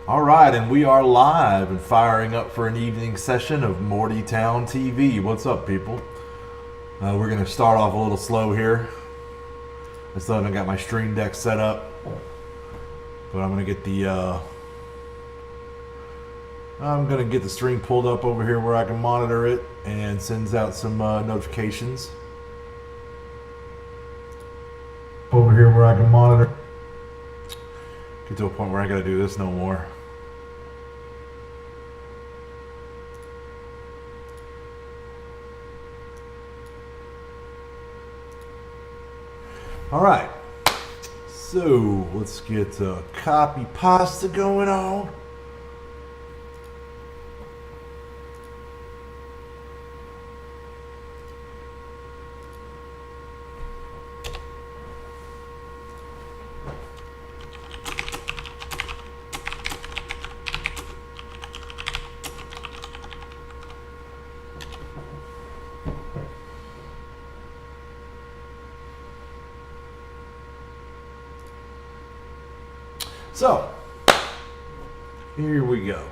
All right, and we are live and firing up for an evening session of Mortytown TV. What's up, people? We're going to start off a little slow here. I still haven't got my stream deck set up, but I'm going to get the stream pulled up over here where I can monitor it and sends out some notifications. Over here where I can monitor. Get to a point where I got to do this no more. All right, so let's get copy pasta going on. So, here we go.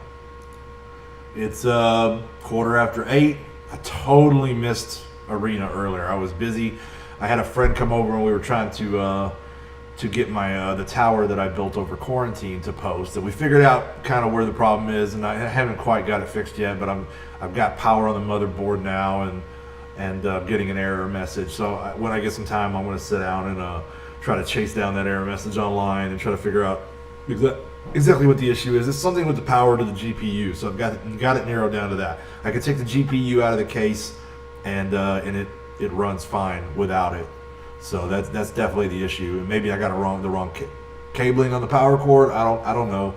It's 8:15. I totally missed Arena earlier. I was busy. I had a friend come over and we were trying to get my the tower that I built over quarantine to post. And we figured out kind of where the problem is, and I haven't quite got it fixed yet. But I've got power on the motherboard now, and getting an error message. So when I get some time, I'm going to sit down and try to chase down that error message online and try to figure out exactly what the issue is. It's something with the power to the GPU, so I've got it narrowed down to that. I can take the GPU out of the case, and it runs fine without it. So that's definitely the issue. And maybe I got the wrong cabling on the power cord. I don't know.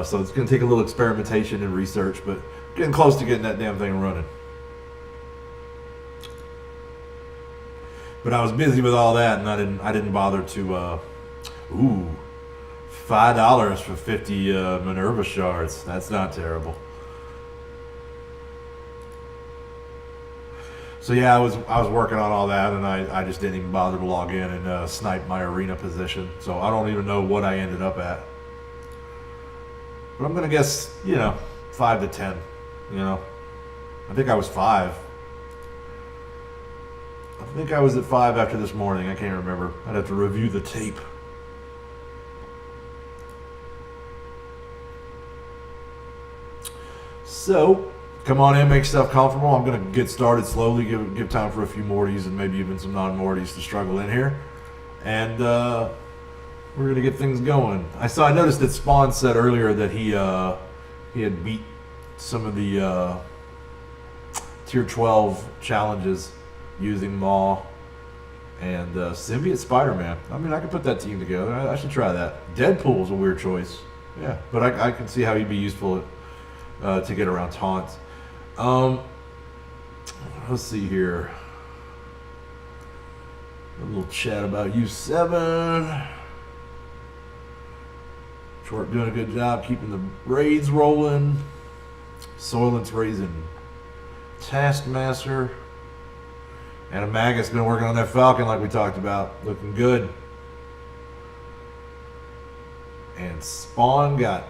So it's going to take a little experimentation and research, but getting close to getting that damn thing running. But I was busy with all that, and I didn't bother to. $5 for 50 Minerva shards. That's not terrible. So yeah, I was working on all that, and I just didn't even bother to log in and snipe my arena position. So I don't even know what I ended up at. But I'm gonna guess, 5 to 10. I think I was 5. I think I was at 5 after this morning. I can't remember. I'd have to review the tape. So, come on in, make yourself comfortable. I'm going to get started slowly, give time for a few Mortys and maybe even some non-Mortys to struggle in here. And we're going to get things going. I noticed that Spawn said earlier that he had beat some of the Tier 12 challenges using Maw and Symbiote Spider-Man. I mean, I could put that team together. I should try that. Deadpool's a weird choice. Yeah, but I can see how he'd be useful to get around taunts. Let's see here. A little chat about U7. Short doing a good job keeping the raids rolling. Soylent's raising Taskmaster. And Amaga's been working on that Falcon like we talked about. Looking good. And Spawn got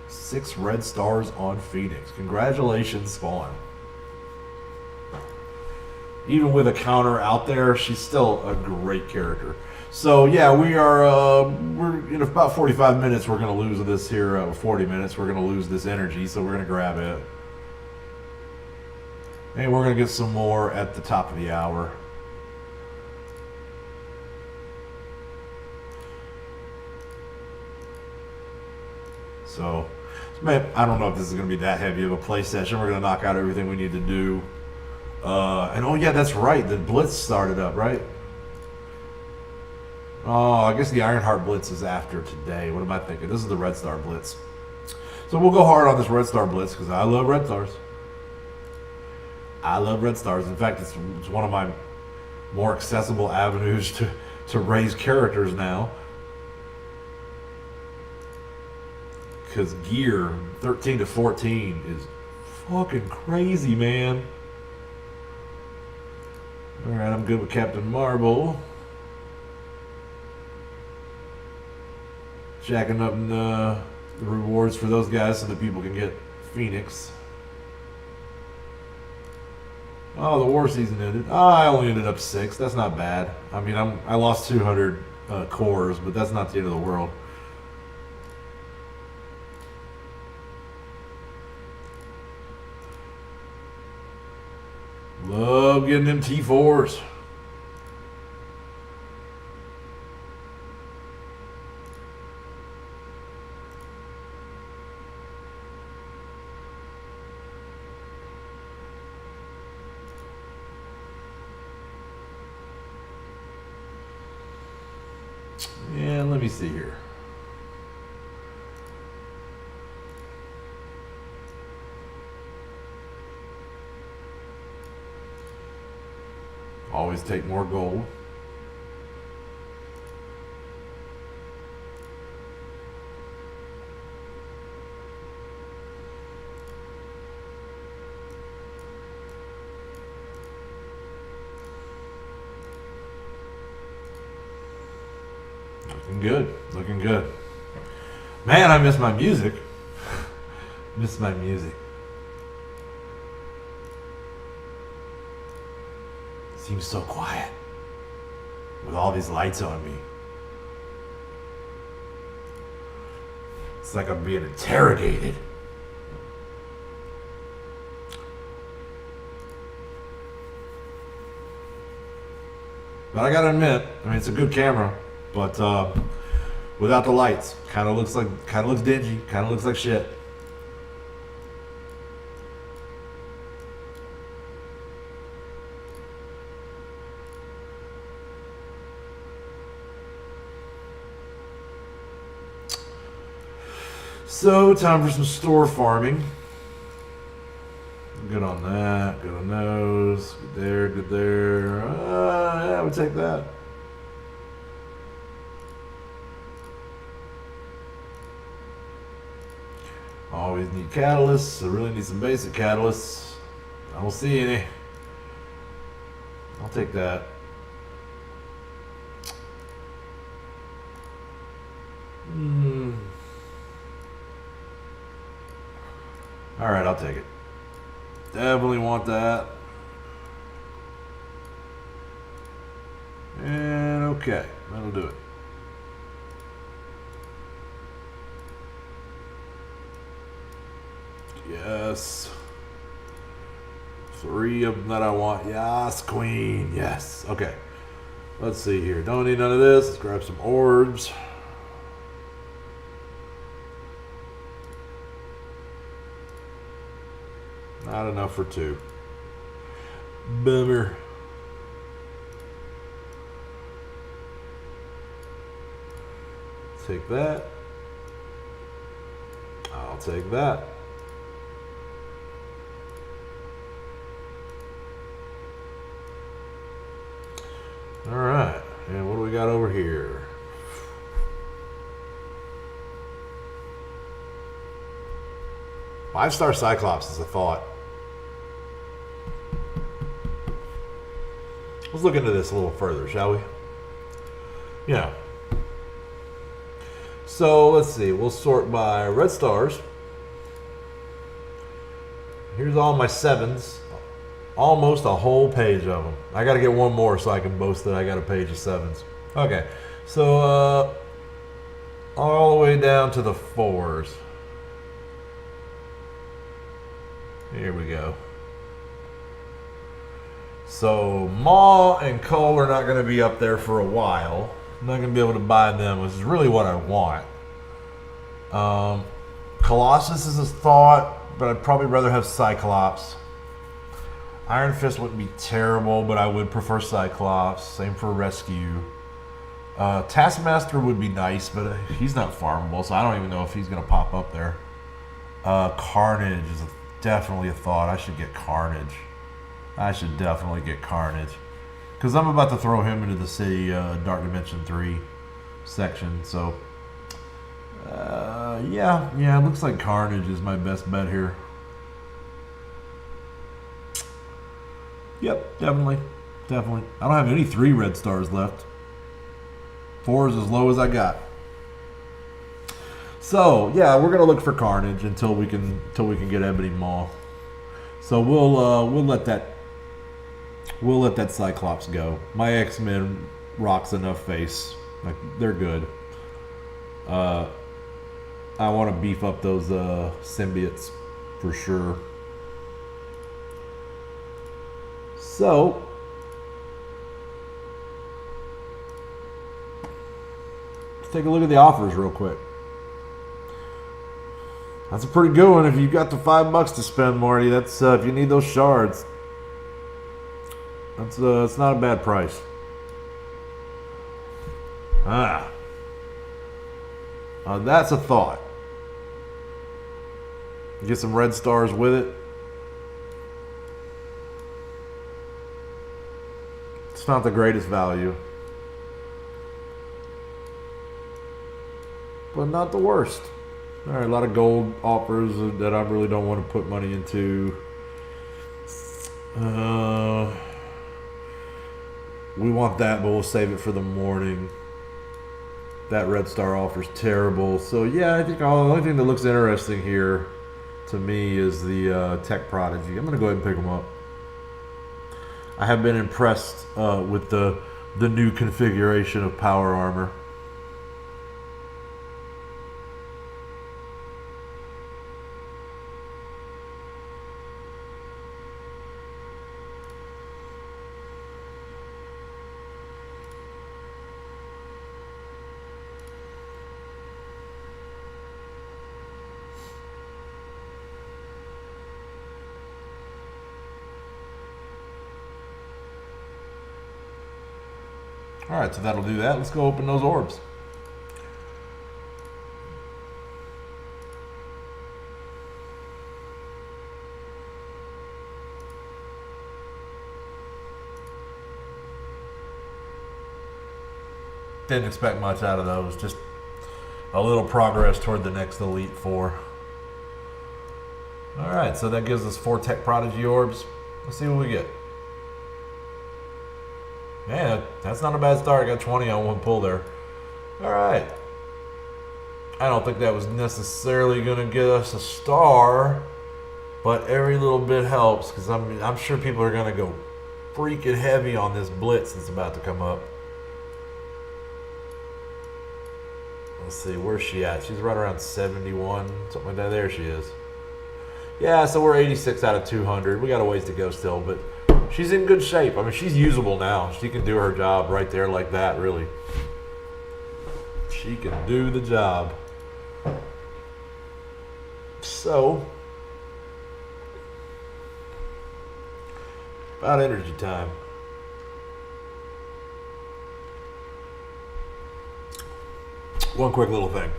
6 red stars on Phoenix. Congratulations, Spawn. Even with a counter out there, she's still a great character. So yeah, we're in about 45 minutes. We're going to lose this here. 40 minutes. We're going to lose this energy, so we're going to grab it. And we're going to get some more at the top of the hour. So, man, I don't know if this is going to be that heavy of a play session. We're going to knock out everything we need to do. And oh yeah, that's right. The Blitz started up, right? Oh, I guess the Ironheart Blitz is after today. What am I thinking? This is the Red Star Blitz. So we'll go hard on this Red Star Blitz because I love Red Stars. I love Red Stars. In fact, it's one of my more accessible avenues to raise characters now. Because gear 13 to 14 is fucking crazy, man. Alright, I'm good with Captain Marvel. Jacking up in the rewards for those guys so that people can get Phoenix. Oh, the war season ended. Oh, I only ended up 6. That's not bad. I mean, I lost 200 cores, but that's not the end of the world. Love getting them T4s. And let me see here. Always take more gold. Looking good. Looking good. Man, I miss my music. Miss my music. Seems so quiet with all these lights on me. It's like I'm being interrogated. But I gotta admit, I mean, it's a good camera, but without the lights, kind of looks dingy, kind of looks like shit. So, time for some store farming. Good on that, good on those. Good there, good there. Yeah, I would take that. Always need catalysts. I really need some basic catalysts. I don't see any. I'll take that. All right, I'll take it. Definitely want that. And okay, that'll do it. Yes. 3 of them that I want. Yes, queen. Yes. Okay. Let's see here. Don't need none of this. Let's grab some orbs. Not enough for 2. Bummer. Take that. I'll take that. All right. And what do we got over here? Five-star Cyclops is a thought. Let's look into this a little further, shall we? Yeah. So let's see. We'll sort by red stars. Here's all my 7s. Almost a whole page of them. I got to get one more so I can boast that I got a page of 7s. Okay. So all the way down to the 4s. Here we go. So Maw and Cole are not going to be up there for a while. I'm not going to be able to buy them, which is really what I want. Colossus is a thought, but I'd probably rather have Cyclops. Iron Fist wouldn't be terrible, but I would prefer Cyclops. Same for Rescue. Taskmaster would be nice, but he's not farmable, so I don't even know if he's going to pop up there. Carnage is definitely a thought. I should get Carnage. I should definitely get Carnage. Because I'm about to throw him into the City Dark Dimension 3 section, so... yeah, it looks like Carnage is my best bet here. Yep, definitely. I don't have any 3 red stars left. 4 is as low as I got. So yeah, we're gonna look for Carnage until we can get Ebony Maw. So we'll let that Cyclops go. My X-Men rocks enough face. Like, they're good. I want to beef up those symbiotes for sure. So let's take a look at the offers real quick. That's a pretty good one if you've got the $5 to spend, Marty. That's if you need those shards. That's it's not a bad price. That's a thought. Get some red stars with it. It's not the greatest value, but not the worst. All right, a lot of gold offers that I really don't want to put money into. We want that, but we'll save it for the morning. That red star offer is terrible. So yeah, I think the only thing that looks interesting here to me is the Tech Prodigy. I'm going to go ahead and pick them up. I have been impressed with the new configuration of power armor. All right, so that'll do that. Let's go open those orbs. Didn't expect much out of those. Just a little progress toward the next Elite Four. All right, so that gives us 4 Tech Prodigy orbs. Let's see what we get. Man, that's not a bad start. I got 20 on one pull there. All right. I don't think that was necessarily going to get us a star, but every little bit helps because I'm sure people are going to go freaking heavy on this blitz that's about to come up. Let's see, where's she at? She's right around 71, something like that. There she is. Yeah, so we're 86 out of 200. We got a ways to go still, but she's in good shape. I mean, she's usable now. She can do her job right there like that, really. She can do the job. So, about energy time. One quick little thing.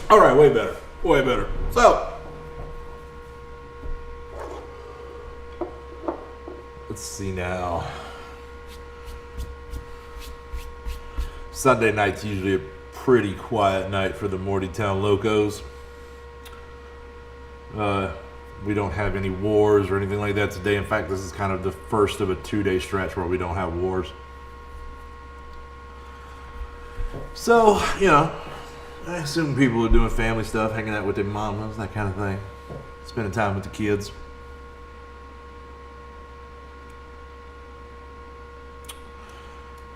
All right, way better. Way better. So, let's see now. Sunday night's usually a pretty quiet night for the Mortytown Locos. We don't have any wars or anything like that today. In fact, this is kind of the first of a 2-day stretch where we don't have wars. So, you know, I assume people are doing family stuff, hanging out with their mamas, that kind of thing. Spending time with the kids.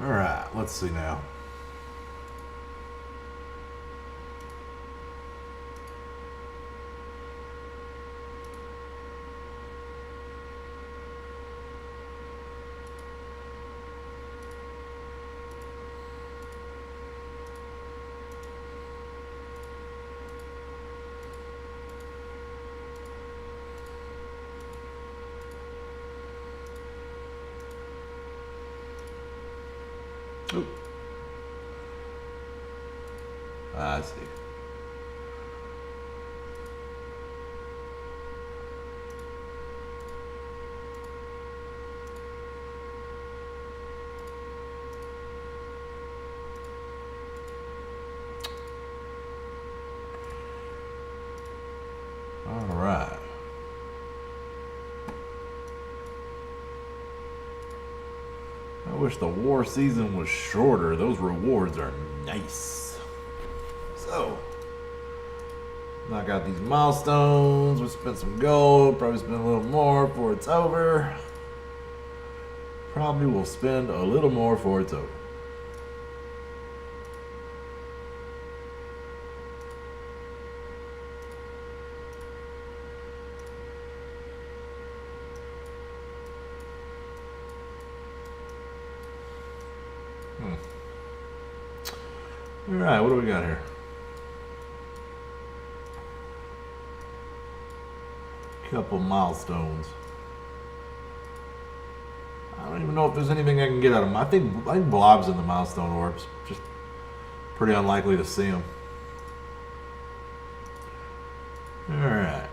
All right, let's see now. Ooh. I see. wish the war season was shorter. Those rewards are nice. So, knock out these milestones. We spent some gold. Probably spend a little more before it's over. Probably will spend a little more before it's over. Alright, what do we got here? Couple milestones. I don't even know if there's anything I can get out of them. I think Blob's in the milestone orbs. Just pretty unlikely to see him. Alright.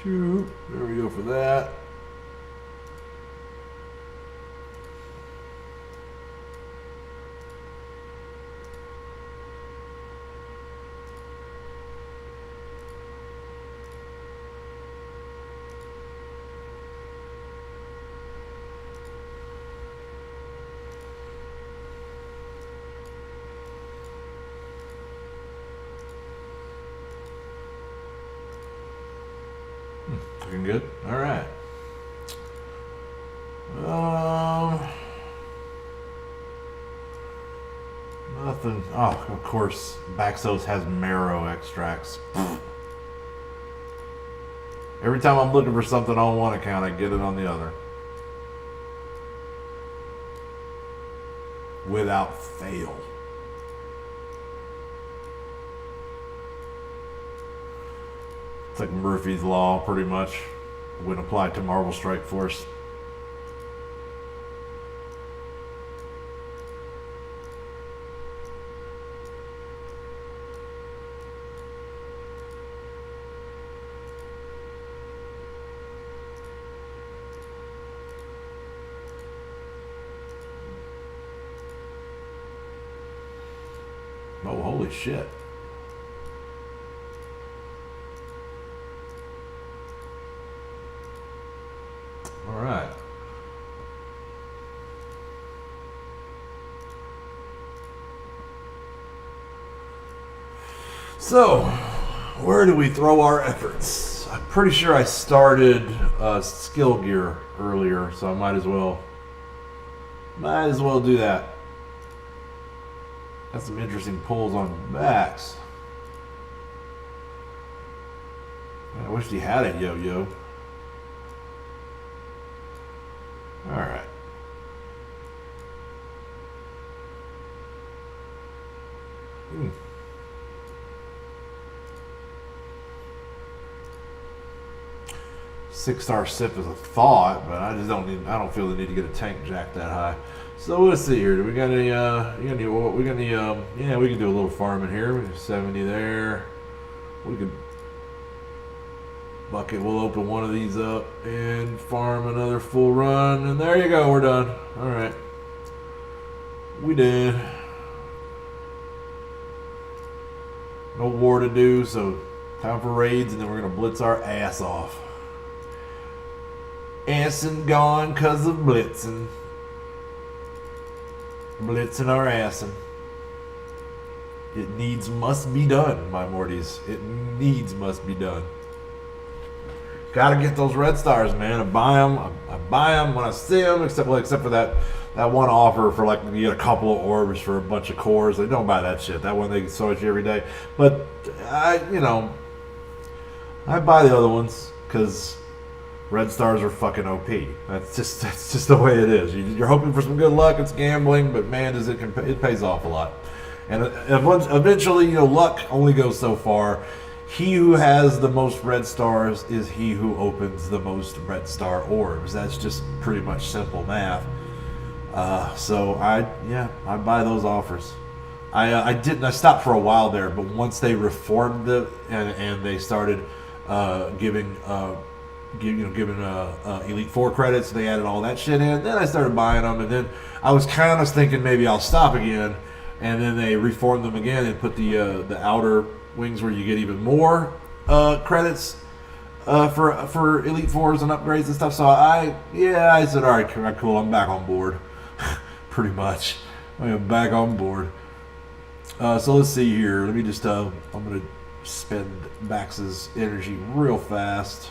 Shoot. There we go for that. Looking good. All right. Nothing. Oh, of course, Baxos has marrow extracts. Every time I'm looking for something on one account, I get it on the other. Without fail. It's like Murphy's Law, pretty much, when applied to Marvel Strike Force. Oh, holy shit. All right. So, where do we throw our efforts? I'm pretty sure I started skill gear earlier, so I might as well do that. Got some interesting pulls on backs. I wish he had a yo-yo. All right. Hmm. Six-star sip is a thought, but I just don't need. I don't feel the need to get a tank jack that high. So let's see here. Do we got any? We got any? Yeah, we can do a little farming here. We have 70 there. We could bucket. We'll open one of these up and farm another full run, and there you go. We're done. All right, we did. No war to do, so time for raids, and then we're gonna blitz our ass off. Assin' gone 'cause of blitzing. Blitzing our assin'. It needs must be done, my Mortys. It needs must be done. Gotta get those red stars, man. I buy them when I see them, except for that one offer for like you get a couple of orbs for a bunch of cores. They don't buy that shit. That one they sort you every day. But I buy the other ones because red stars are fucking OP. That's just the way it is. You're hoping for some good luck. It's gambling, but man, it pays off a lot. And eventually, luck only goes so far. He who has the most red stars is he who opens the most red star orbs. That's just pretty much simple math. So I buy those offers. I stopped for a while there, but once they reformed it and they started giving giving Elite Four credits. They added all that shit in. Then I started buying them, and then I was kind of thinking maybe I'll stop again, and then they reformed them again and put the outer wings where you get even more credits for Elite Fours and upgrades and stuff. So I said, all right, cool, I'm back on board. Pretty much, I am back on board. So let's see here. Let me just I'm gonna spend Bax's energy real fast.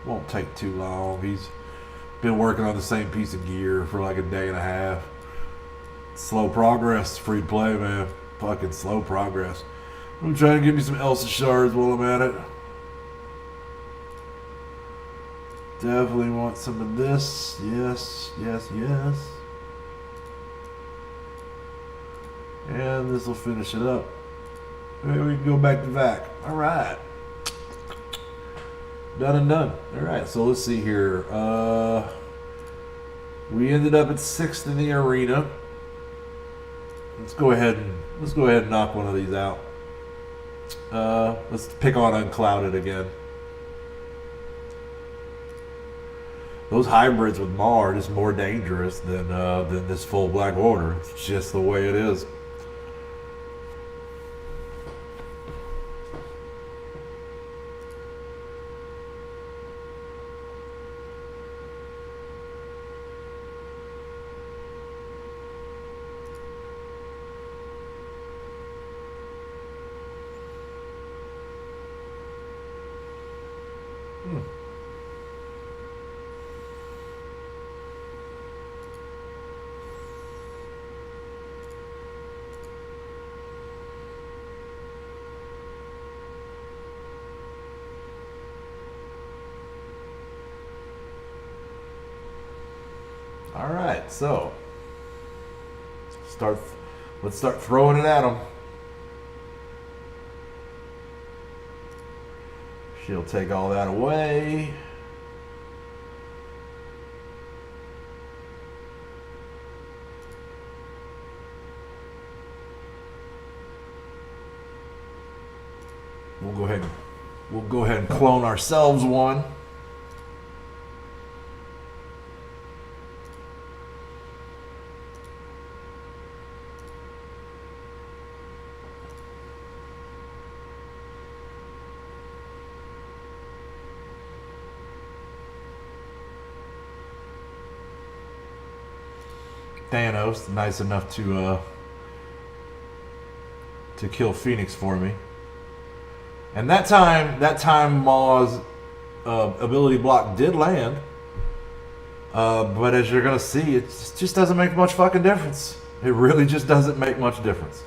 Won't take too long. He's been working on the same piece of gear for like a day and a half. Slow progress, free to play, man. Fucking slow progress. I'm trying to give me some Elsa shards while I'm at it. Definitely want some of this. Yes, yes, yes. And this will finish it up. Maybe we can go back to vac. All right. Done and done. All right, so let's see here. We ended up at 6th in the arena. Let's go ahead and knock one of these out. Let's pick on Unclouded again. Those hybrids with Maw are just more dangerous than this full Black Order. It's just the way it is. All right, so let's start throwing it at them. She'll take all that away. We'll go ahead and clone ourselves one. Thanos, nice enough to kill Phoenix for me. And that time Maw's ability block did land. But as you're gonna see, it just doesn't make much fucking difference. It really just doesn't make much difference.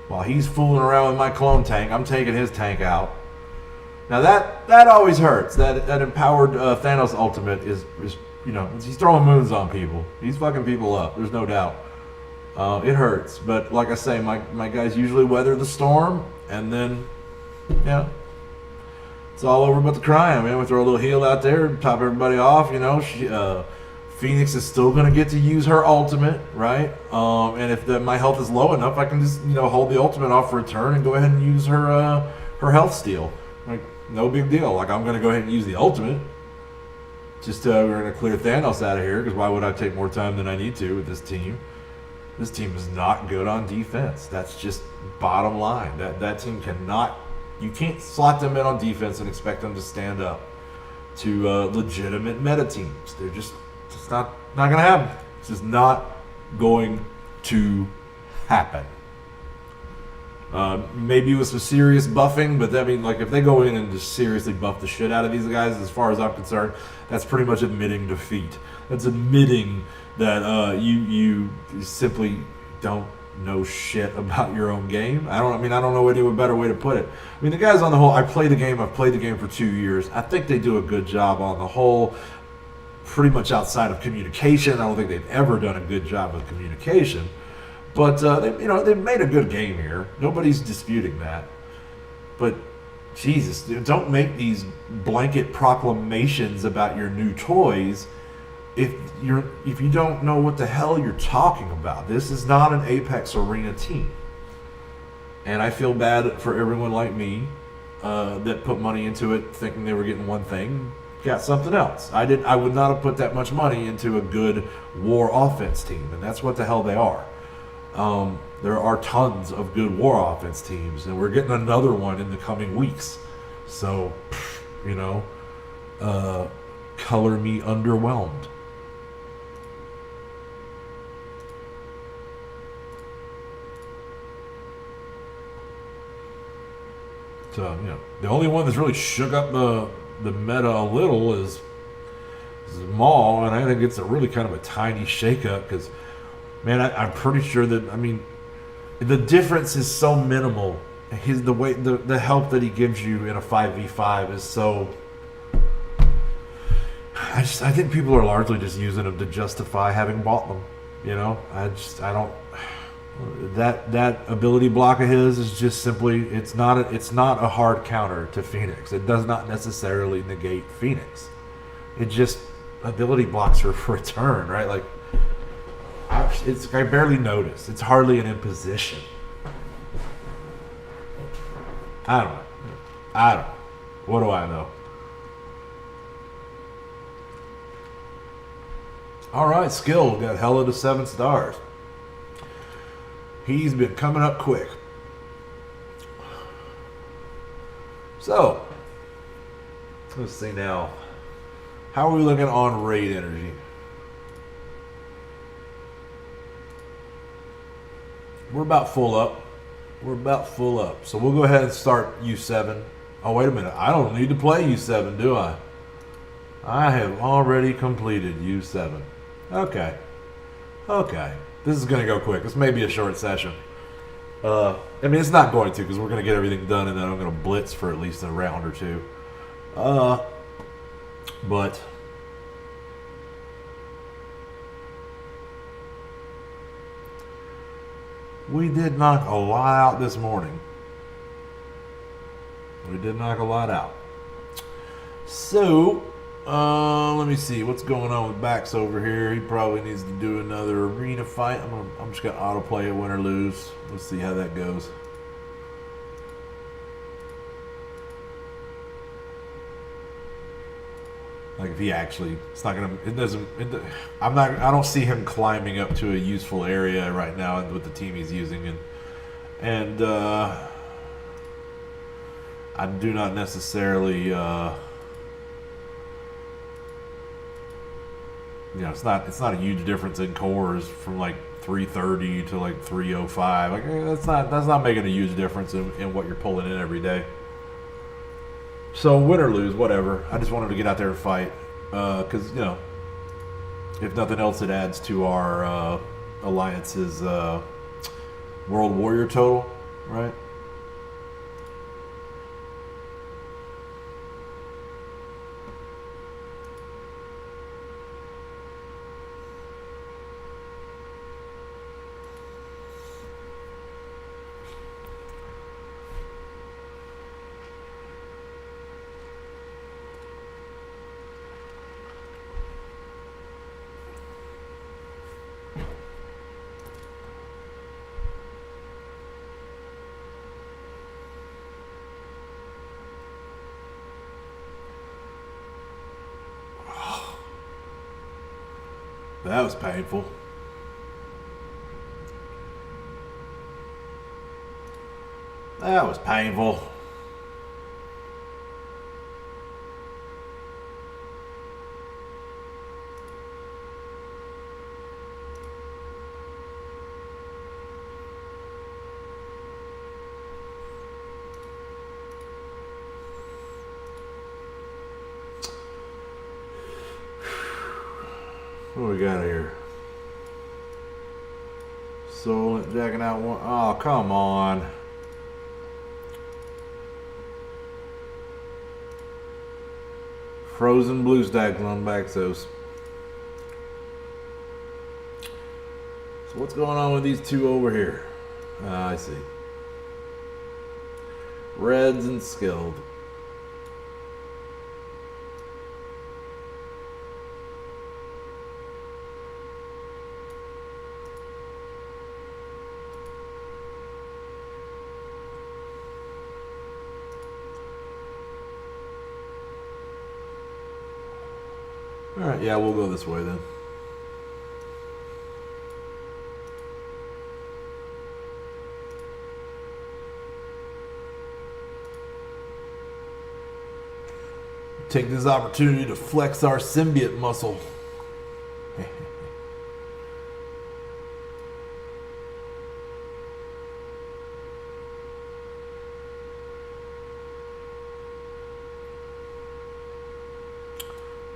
While he's fooling around with my clone tank, I'm taking his tank out. Now that always hurts. That empowered Thanos ultimate is he's throwing moons on people. He's fucking people up. There's no doubt. It hurts, but like I say, my guys usually weather the storm, and then it's all over but the crying, man. We throw a little heal out there, top everybody off. Phoenix is still going to get to use her ultimate, right? And if my health is low enough, I can just hold the ultimate off for a turn and go ahead and use her health steal. Like, no big deal. Like, I'm going to go ahead and use the ultimate. Just we're going to clear Thanos out of here, because why would I take more time than I need to with this team? This team is not good on defense. That's just bottom line. That team cannot. You can't slot them in on defense and expect them to stand up to legitimate meta teams. They're just not going to happen. It's just not going to happen. Maybe with some serious buffing, but if they go in and just seriously buff the shit out of these guys, as far as I'm concerned, that's pretty much admitting defeat. That's admitting that you simply don't know shit about your own game. I don't know any better way to put it. The guys on the whole, I've played the game for 2 years. I think they do a good job on the whole. Pretty much outside of communication, I don't think they've ever done a good job with communication. But they've made a good game here. Nobody's disputing that. But Jesus, don't make these blanket proclamations about your new toys if you don't know what the hell you're talking about, this is not an Apex Arena team. And I feel bad for everyone like me that put money into it thinking they were getting one thing, got something else. I would not have put that much money into a good war offense team, and that's what the hell they are. There are tons of good war offense teams, and we're getting another one in the coming weeks. So, you know, color me underwhelmed. So, you know, the only one that's really shook up the meta a little is Maul, and I think it's a really kind of a tiny shakeup because, man, I'm pretty sure that, I mean, the difference is so minimal. The help that he gives you in a 5v5 is so. I think people are largely just using him to justify having bought them. You know, I don't. That ability block of his is just simply it's not a hard counter to Phoenix. It does not necessarily negate Phoenix. It just ability blocks her for a turn, right? Like I barely notice. It's hardly an imposition. I don't know. What do I know? All right, Skill got hella to 7 stars. He's been coming up quick. So, let's see now. How are we looking on raid energy? We're about full up. So we'll go ahead and start U7. Oh, wait a minute. I don't need to play U7, do I? I have already completed U7. Okay. This is going to go quick. This may be a short session. I mean, it's not going to because we're going to get everything done and then I'm going to blitz for at least a round or two. But we did knock a lot out this morning. So, let me see what's going on with Bax over here. He probably needs to do another arena fight. I'm just gonna autoplay it, win or lose. Let's see how that goes. Like if he actually, it's not gonna. It doesn't. I don't see him climbing up to a useful area right now with the team he's using, and I do not necessarily. You know, it's not a huge difference in cores from like 330 to like 305. Like that's not making a huge difference in what you're pulling in every day. So win or lose, whatever. I just wanted to get out there and fight because you know, if nothing else, it adds to our alliance's World Warrior total, right? That was painful. That was painful. What do we got here? So jacking out one. Oh, come on. Frozen blue stacks on Baxos. So what's going on with these two over here? I see. Reds and skilled. . Alright, yeah, we'll go this way then. Take this opportunity to flex our symbiote muscle.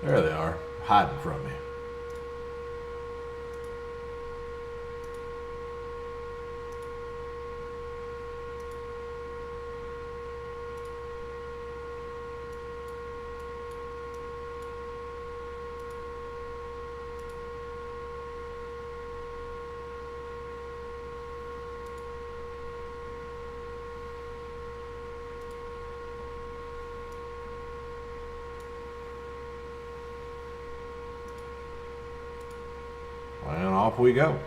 There they are, hiding from me. And off we go.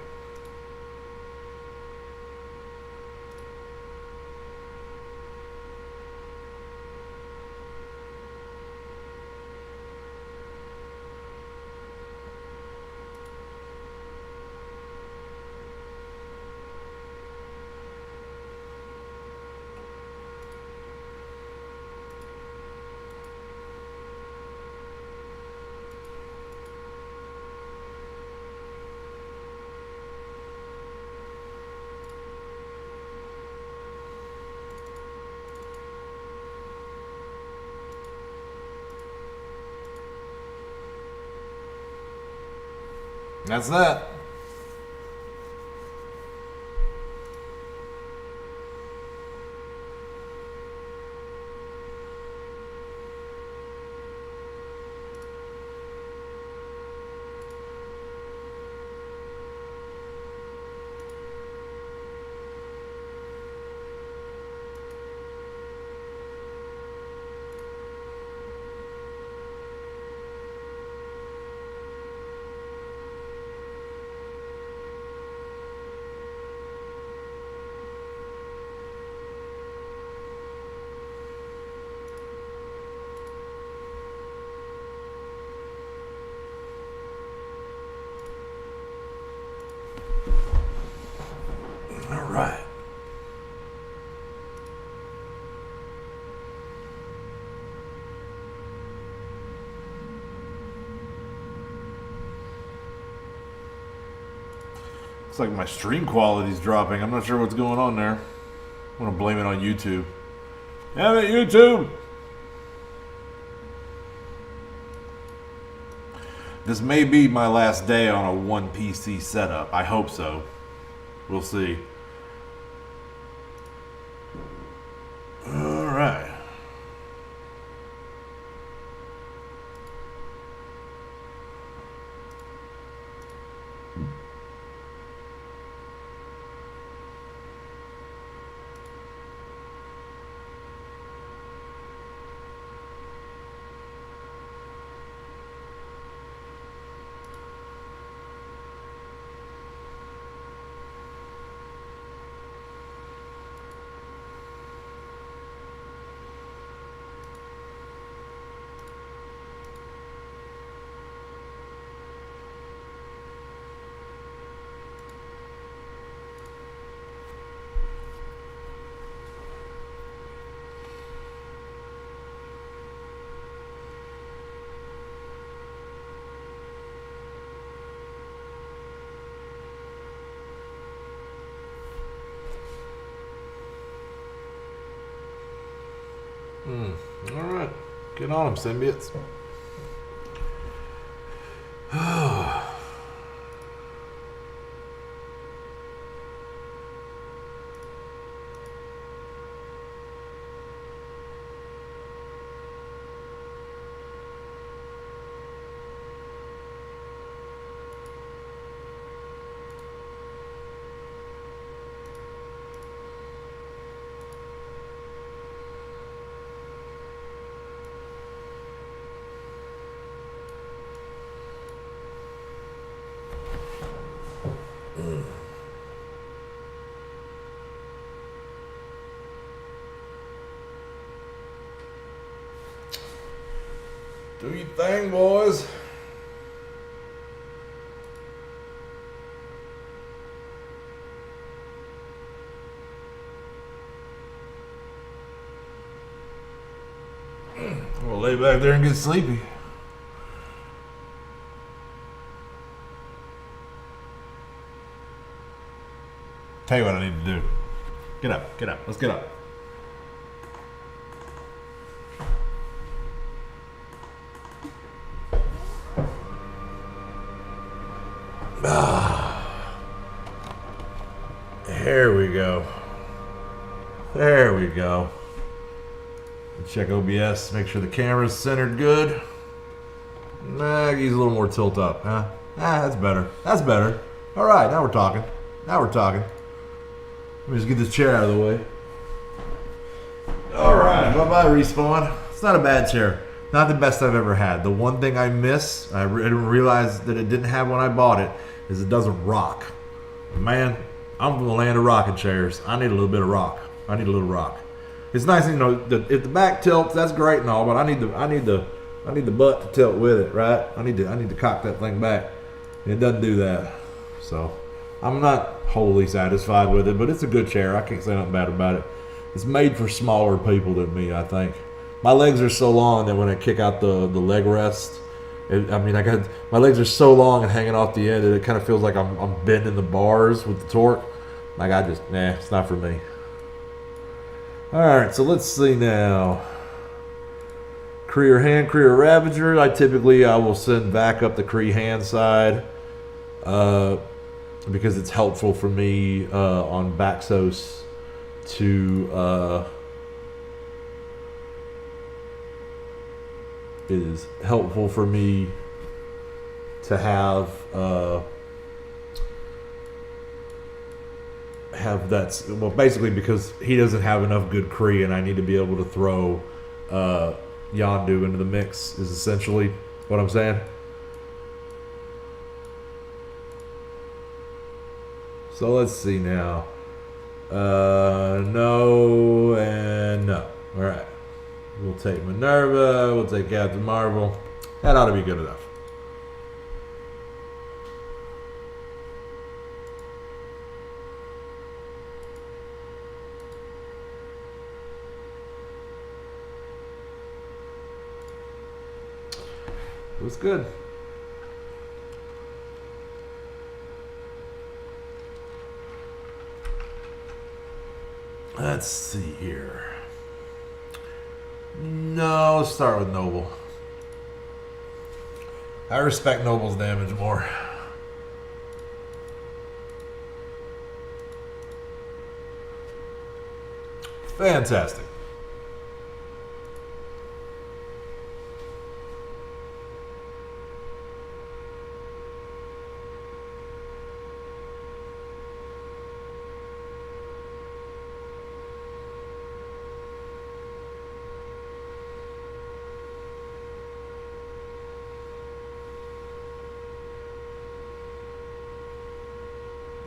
That's that. All right. Looks like my stream quality's dropping. I'm not sure what's going on there. I'm gonna blame it on YouTube. Damn it, YouTube! This may be my last day on a one PC setup. I hope so. We'll see. All right. All right, get on them, symbiotes. Do your thing, boys. We'll lay back there and get sleepy. Tell you what I need to do. Get up, get up, let's get up. There we go. There we go. Check OBS, make sure the camera's centered good. Nah, use a little more tilt up, huh? Ah, that's better. That's better. All right, now we're talking. Now we're talking. Let me just get this chair out of the way. All right, bye-bye, Respawn. It's not a bad chair. Not the best I've ever had. The one thing I miss, I didn't realize that it didn't have when I bought it, is it doesn't rock. Man, I'm from the land of rocking chairs. I need a little bit of rock. I need a little rock. It's nice, you know, if the back tilts, that's great and all, but I need the butt to tilt with it, right? I need to cock that thing back. And it doesn't do that. So I'm not wholly satisfied with it, but it's a good chair. I can't say nothing bad about it. It's made for smaller people than me, I think. My legs are so long that when I kick out the leg rest, my legs are so long and hanging off the end that it kind of feels like I'm bending the bars with the torque. Like it's not for me. All right, so let's see now. Career hand, career Ravager. I will send back up the Cree hand side because it's helpful for me on Baxos to it is helpful for me to have that. Well, basically because he doesn't have enough good Cree, and I need to be able to throw Yondu into the mix. Is essentially what I'm saying. So let's see now. No and no. All right. We'll take Minerva. We'll take Captain Marvel. That ought to be good enough. Looks good. Let's see here. No, let's start with Noble. I respect Noble's damage more. Fantastic.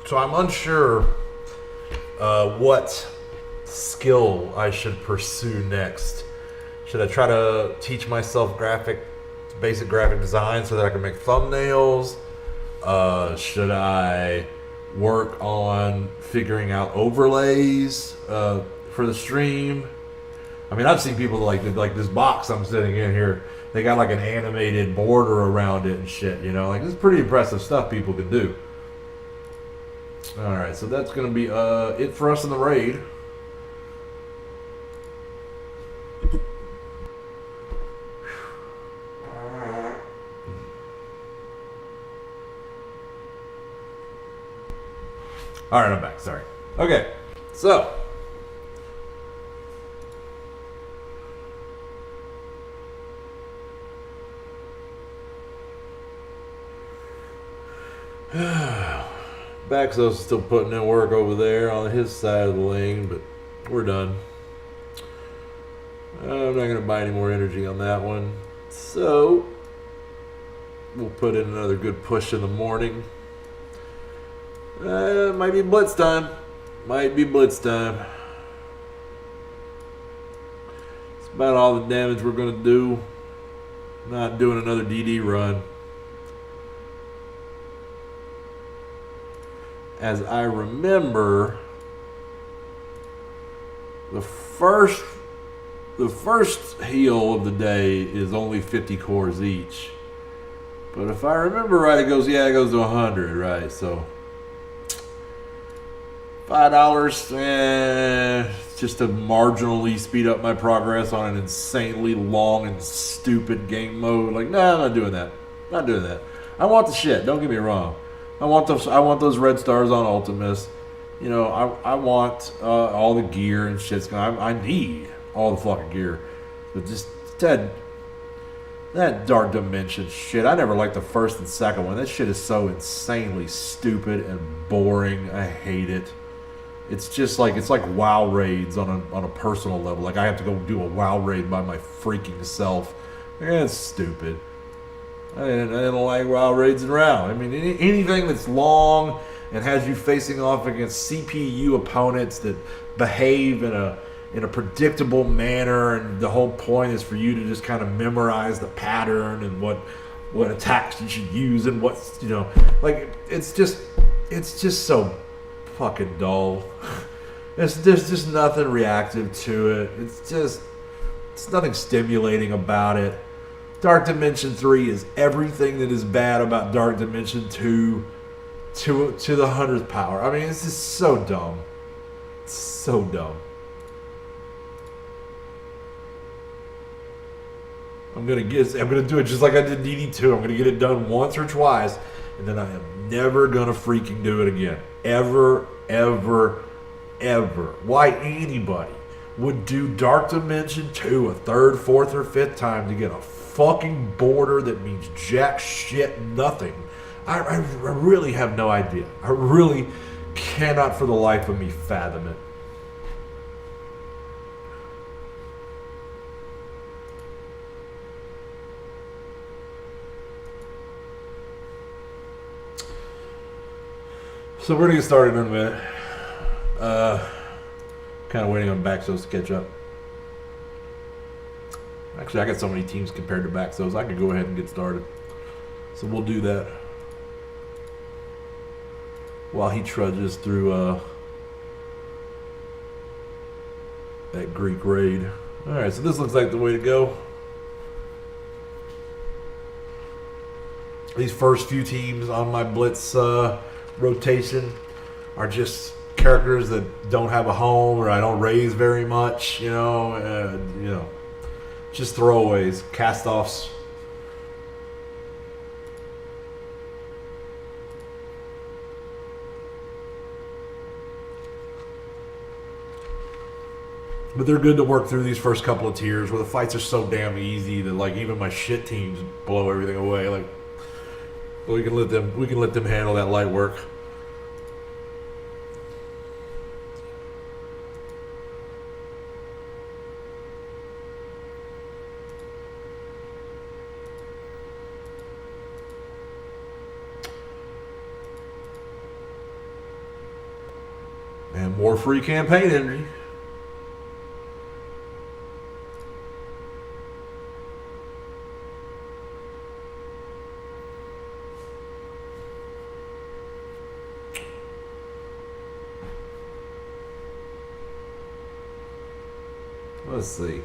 So I'm unsure what skill I should pursue next. Should I try to teach myself basic graphic design so that I can make thumbnails? Should I work on figuring out overlays for the stream? I mean, I've seen people like this box I'm sitting in here. They got like an animated border around it and shit. You know, like this is pretty impressive stuff people can do. All right, so that's going to be it for us in the raid. All right, I'm back. Sorry. Okay, so Baxos is still putting in work over there on his side of the lane, but we're done. I'm not going to buy any more energy on that one. So we'll put in another good push in the morning. Might be blitz time. Might be blitz time. It's about all the damage we're going to do. Not doing another DD run. As I remember, the first the first heal of the day is only 50 cores each. But if I remember right, it goes to 100, right? So $5, just to marginally speed up my progress on an insanely long and stupid game mode. Like, nah, I'm not doing that. Not doing that. I want the shit. Don't get me wrong. I want those red stars on Ultimus. You know, I want all the gear and shit. I need all the fucking gear. But just that Dark Dimension shit. I never liked the first and second one. That shit is so insanely stupid and boring. I hate it. It's just like WoW raids on a personal level. Like I have to go do a WoW raid by my freaking self. It's stupid. I didn't like WoW raids around. I mean, anything that's long and has you facing off against CPU opponents that behave in a predictable manner, and the whole point is for you to just kind of memorize the pattern and what attacks you should use and what's, you know, like it's just so fucking dull. There's just nothing reactive to it. It's nothing stimulating about it. Dark Dimension 3 is everything that is bad about Dark Dimension 2 to the 100th power. I mean, it's just so dumb. It's so dumb. I'm gonna do it just like I did DD2. I'm gonna get it done once or twice, and then I am never gonna freaking do it again. Ever, ever, ever. Why anybody would do Dark Dimension 2 a third, fourth, or fifth time to get a fucking border that means jack shit nothing. I really have no idea. I really cannot for the life of me fathom it. So we're going to get started in a minute. Kind of waiting on Backsos to catch up. Actually, I got so many teams compared to Backsos, I could go ahead and get started. So we'll do that while he trudges through that Greek raid. Alright, so this looks like the way to go. These first few teams on my Blitz rotation are just characters that don't have a home, or I don't raise very much, you know, just throwaways, cast-offs. But they're good to work through these first couple of tiers where the fights are so damn easy that like even my shit teams blow everything away. Like we can let them handle that light work. And more free campaign energy. Let's see.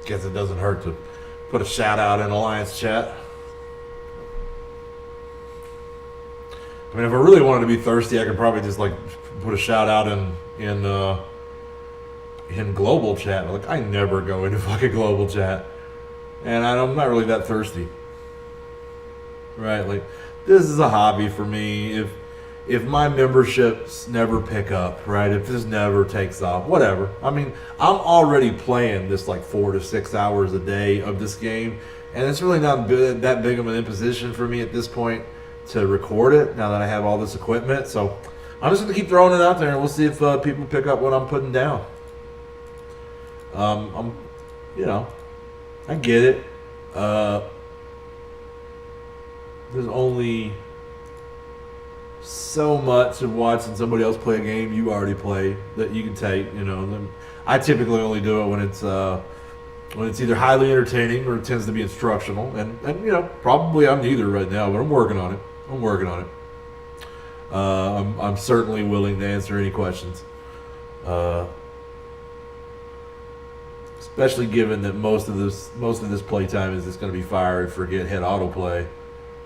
Guess it doesn't hurt to put a shout out in Alliance chat. I mean, if I really wanted to be thirsty, I could probably just like put a shout out in global chat. Like I never go into fucking global chat, and I'm not really that thirsty, right? Like this is a hobby for me. If my memberships never pick up, right? If this never takes off, whatever. I mean, I'm already playing this like 4 to 6 hours a day of this game, and it's really not that big of an imposition for me at this point to record it now that I have all this equipment. So I'm just going to keep throwing it out there, and we'll see if people pick up what I'm putting down. You know, I get it. There's only so much of watching somebody else play a game you already play that you can take. You know, I typically only do it when it's either highly entertaining or it tends to be instructional. And you know, probably I'm neither right now, but I'm working on it. I'm certainly willing to answer any questions. Especially given that most of this playtime is just going to be fire and forget head autoplay.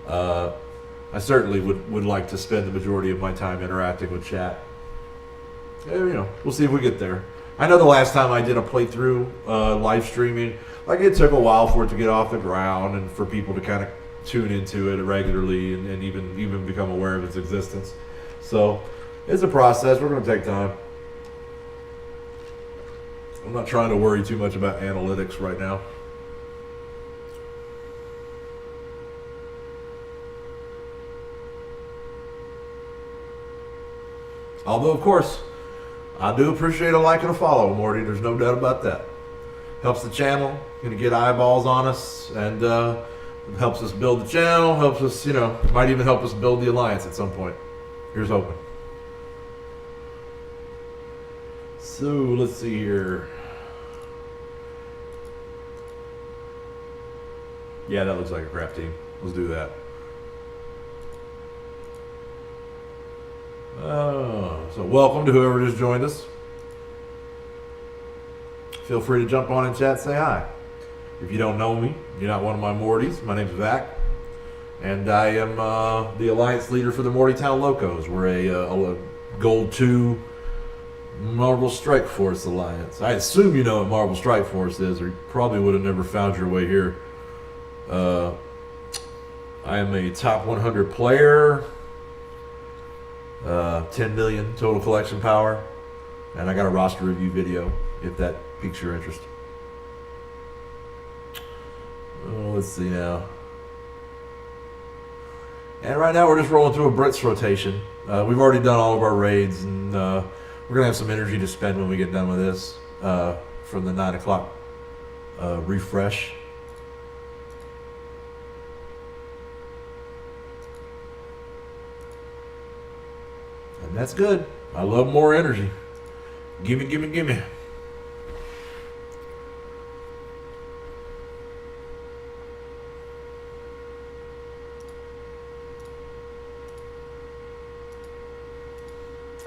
I certainly would like to spend the majority of my time interacting with chat. You know, we'll see if we get there. I know the last time I did a playthrough live streaming, like it took a while for it to get off the ground and for people to kind of tune into it regularly and even become aware of its existence. So it's a process. We're going to take time. I'm not trying to worry too much about analytics right now. Although, of course, I do appreciate a like and a follow, Morty. There's no doubt about that. Helps the channel, gonna get eyeballs on us, and helps us build the channel. Helps us, you know, might even help us build the alliance at some point. Here's hoping. So let's see here. Yeah, that looks like a crap team. Let's do that. So welcome to whoever just joined us. Feel free to jump on and chat, say hi. If you don't know me, you're not one of my Mortys. My name's Vac, and I am the alliance leader for the Mortytown Locos. We're a Gold 2 Marvel Strike Force alliance. I assume you know what Marvel Strike Force is, or you probably would have never found your way here. I am a top 100 player. 10 million total collection power, and I got a roster review video if that piques your interest. Let's see now. And right now we're just rolling through a Brits rotation. We've already done all of our raids, and we're gonna have some energy to spend when we get done with this from the 9 o'clock refresh. And that's good. I love more energy. Gimme, gimme, gimme.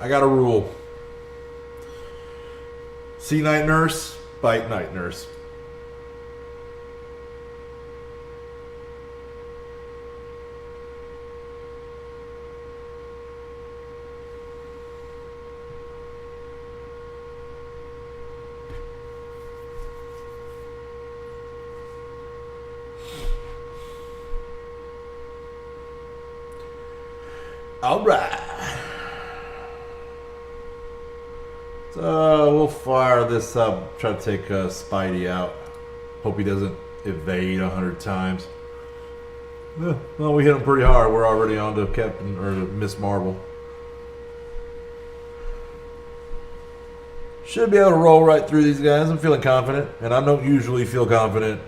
I got a rule. See night nurse, bite night nurse. All right. So we'll fire this up. Try to take Spidey out. Hope he doesn't evade 100 times. Yeah, well, we hit him pretty hard. We're already on to Captain or Miss Marvel. Should be able to roll right through these guys. I'm feeling confident, and I don't usually feel confident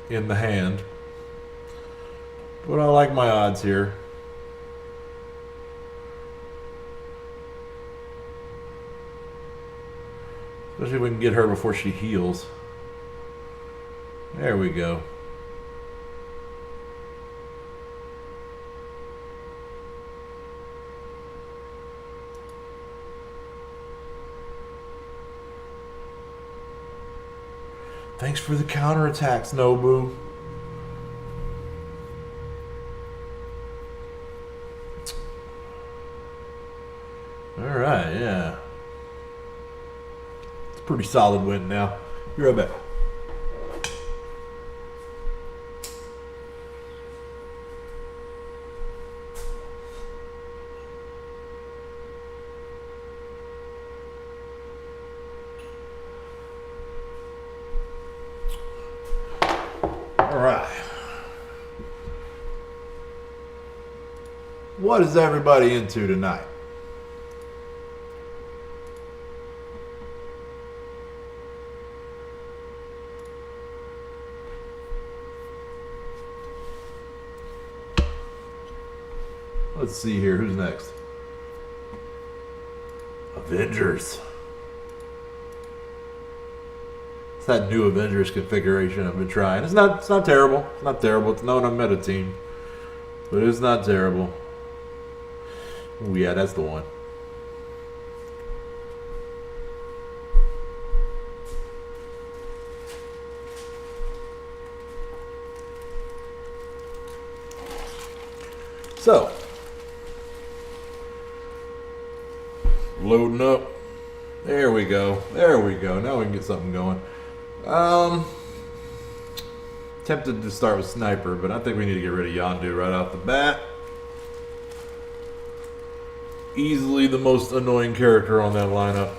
in the hand, but I like my odds here. Especially if we can get her before she heals. There we go. Thanks for the counterattacks, Nobu. All right, yeah. Pretty solid win now. Be right back. All right. What is everybody into tonight? Let's see here. Who's next? Avengers. It's that new Avengers configuration I've been trying. It's not terrible. It's not terrible. It's not a meta team. But it's not terrible. Oh yeah, that's the one. So, loading up. There we go. There we go. Now we can get something going. Tempted to start with Sniper, but I think we need to get rid of Yondu right off the bat. Easily the most annoying character on that lineup.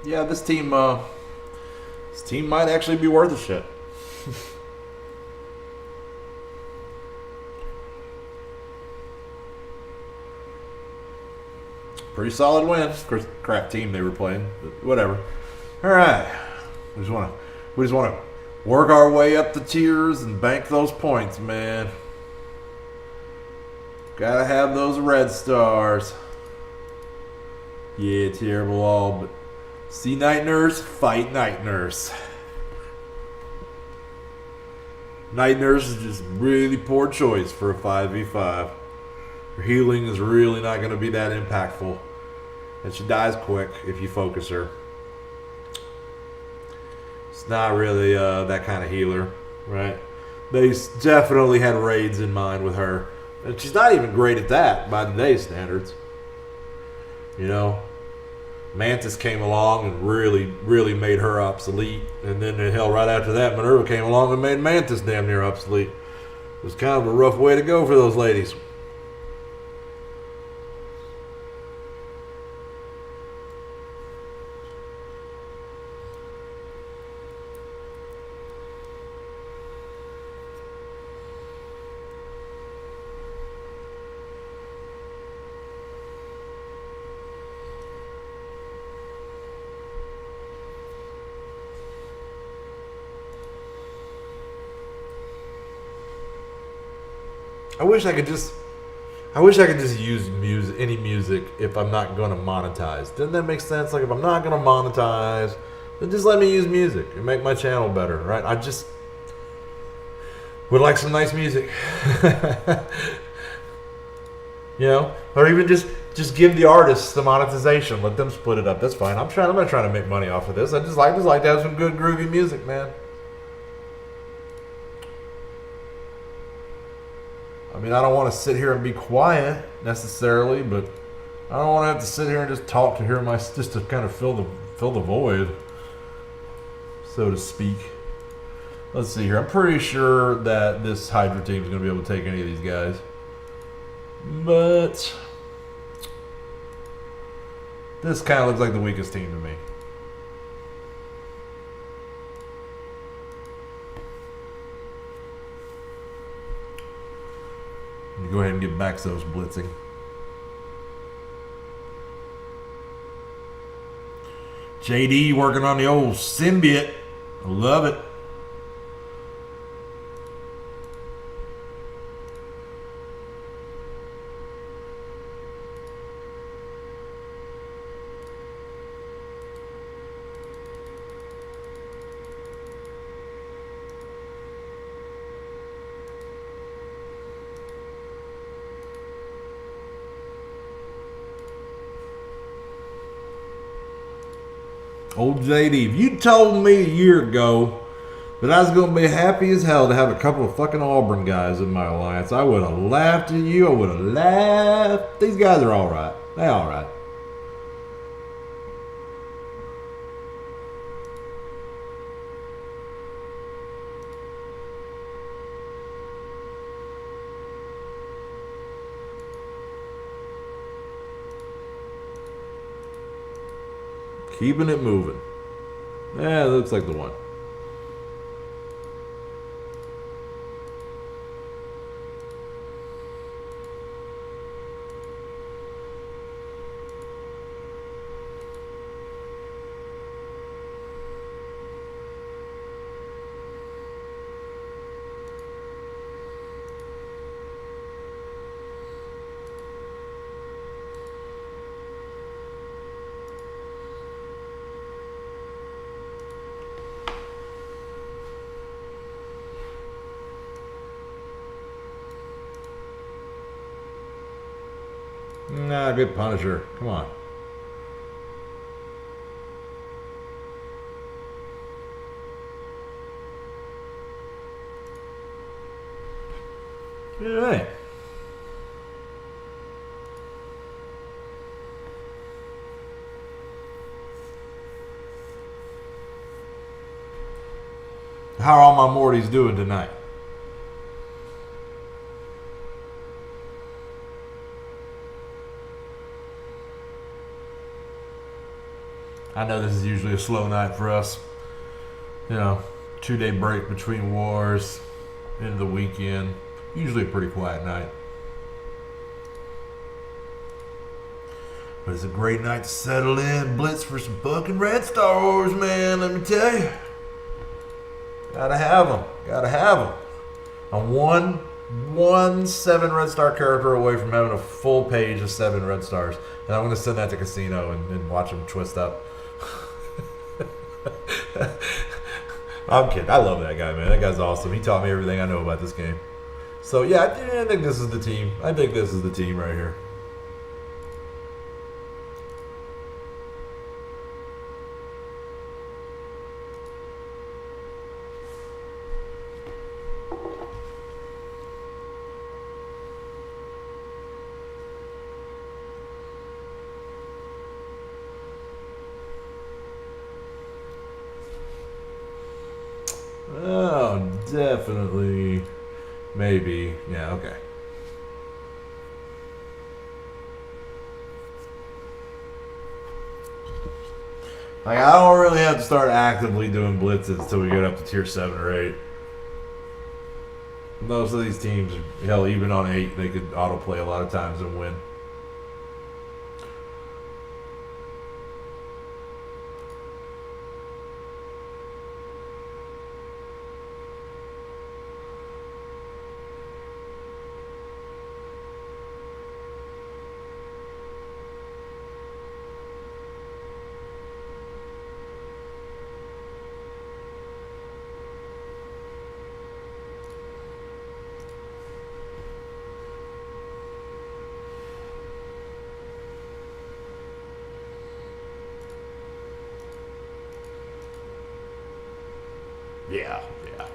Yeah, this team might actually be worth a shit. Pretty solid win. Of course, crap team they were playing, but whatever. All right, we just want to work our way up the tiers and bank those points, man. Gotta have those red stars. Yeah, terrible all, but see Night Nurse, fight Night Nurse. Night Nurse is just really poor choice for a 5v5. Her healing is really not going to be that impactful. And she dies quick if you focus her. It's not really that kind of healer, right? They definitely had raids in mind with her. And she's not even great at that by today's standards. You know? Mantis came along and really made her obsolete. And then, hell, right after that, Minerva came along and made Mantis damn near obsolete. It was kind of a rough way to go for those ladies. I wish I could just use any music if I'm not going to monetize. Doesn't that make sense? Like, if I'm not going to monetize, then just let me use music and make my channel better, right? I just would like some nice music. You know? Or even just give the artists the monetization. Let them split it up. That's fine. I'm not trying to make money off of this. I just like to have some good groovy music, man. I mean, I don't want to sit here and be quiet necessarily, but I don't want to have to sit here and just talk to hear just to kind of fill the void, so to speak. Let's see here. I'm pretty sure that this Hydra team is going to be able to take any of these guys, but this kind of looks like the weakest team to me. Go ahead and get Baxos blitzing. JD working on the old symbiote. I love it. Old JD, if you told me a year ago that I was going to be happy as hell to have a couple of fucking Auburn guys in my alliance, I would have laughed at you. I would have laughed. These guys are all right. They're all right. Keeping it moving. Yeah, that looks like the one. Nah, good Punisher. Come on. All right. How are all my Mortys doing tonight? I know this is usually a slow night for us. You know, 2-day break between wars, into the weekend. Usually a pretty quiet night. But it's a great night to settle in, blitz for some fucking Red Stars, man, let me tell you. Gotta have them. Gotta have them. I'm one 7 Red Star character away from having a full page of 7 Red Stars. And I'm going to send that to Casino and watch them twist up. I'm kidding. I love that guy, man. That guy's awesome. He taught me everything I know about this game. So, yeah, I think this is the team. I think this is the team right here. Oh, definitely. Maybe. Yeah, okay. Like, I don't really have to start actively doing blitzes until we get up to tier 7 or 8. Most of these teams, hell, even on 8, they could autoplay a lot of times and win. Yeah, yeah.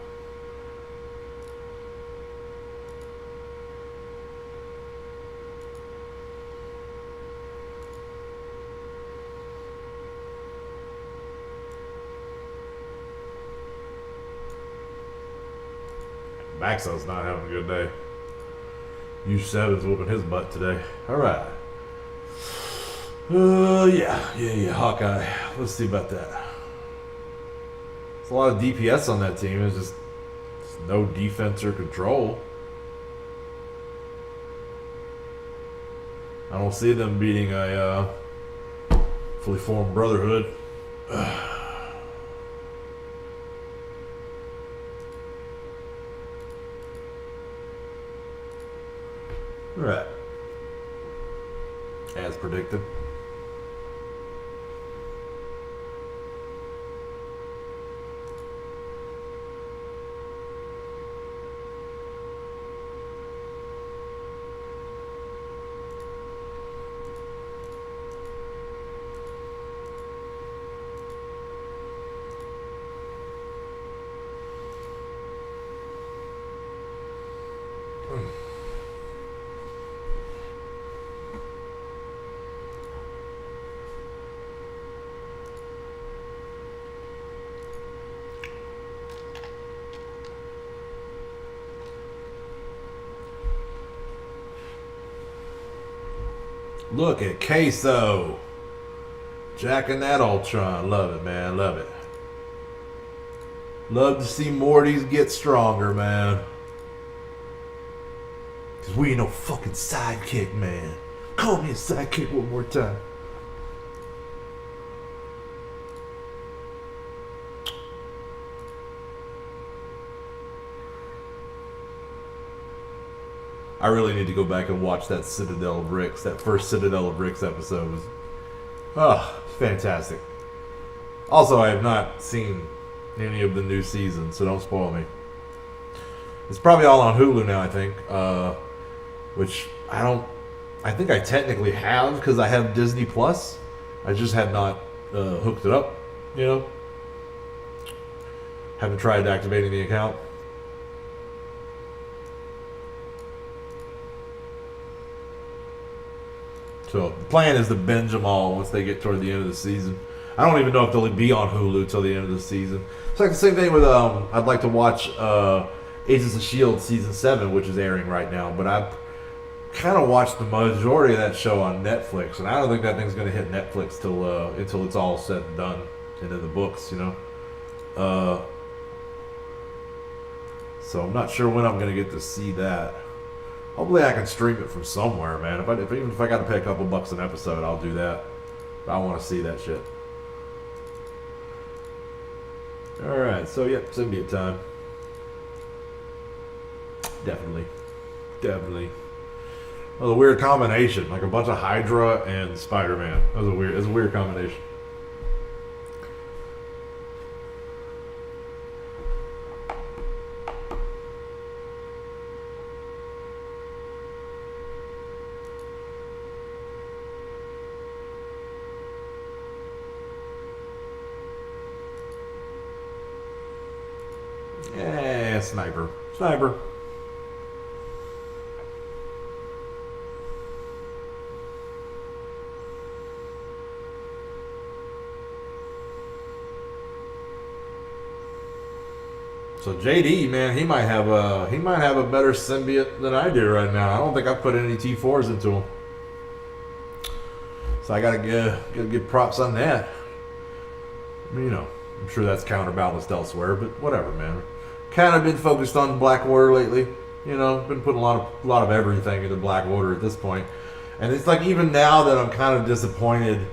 Maxo's not having a good day. U7's whooping his butt today. All right. Yeah. Hawkeye. Let's see about that. There's a lot of DPS on that team. It's just no defense or control. I don't see them beating a fully formed Brotherhood. Right. As predicted. Look at Queso. Jacking that Ultron. Love it, man. Love it. Love to see Mortys get stronger, man. Because we ain't no fucking sidekick, man. Call me a sidekick one more time. I really need to go back and watch that Citadel of Ricks. That first Citadel of Ricks episode was, fantastic. Also, I have not seen any of the new seasons, so don't spoil me. It's probably all on Hulu now, I think. Which I don't I think I technically have because I have Disney Plus. I just had not hooked it up, you know. Haven't tried activating the account. So the plan is to binge them all once they get toward the end of the season. I don't even know if they'll be on Hulu till the end of the season. It's like the same thing with I'd like to watch Agents of S.H.I.E.L.D. season 7, which is airing right now, but I've kind of watched the majority of that show on Netflix, and I don't think that thing's going to hit Netflix until it's all said and done and in the books, you know. So I'm not sure when I'm going to get to see that. Hopefully I can stream it from somewhere, man. Even if I got to pay a couple bucks an episode, I'll do that. I want to see that shit. All right, so yep, symbiote time. Definitely. That was a weird combination, like a bunch of Hydra and Spider-Man. It was a weird combination. Yeah, sniper. So JD, man, he might have a better symbiote than I do right now. I don't think I've put any T4s into him. So I gotta give props on that. I mean, you know, I'm sure that's counterbalanced elsewhere, but whatever, man. Kind of been focused on Blackwater lately. You know, been putting a lot of everything into Blackwater at this point. And it's like even now that I'm kind of disappointed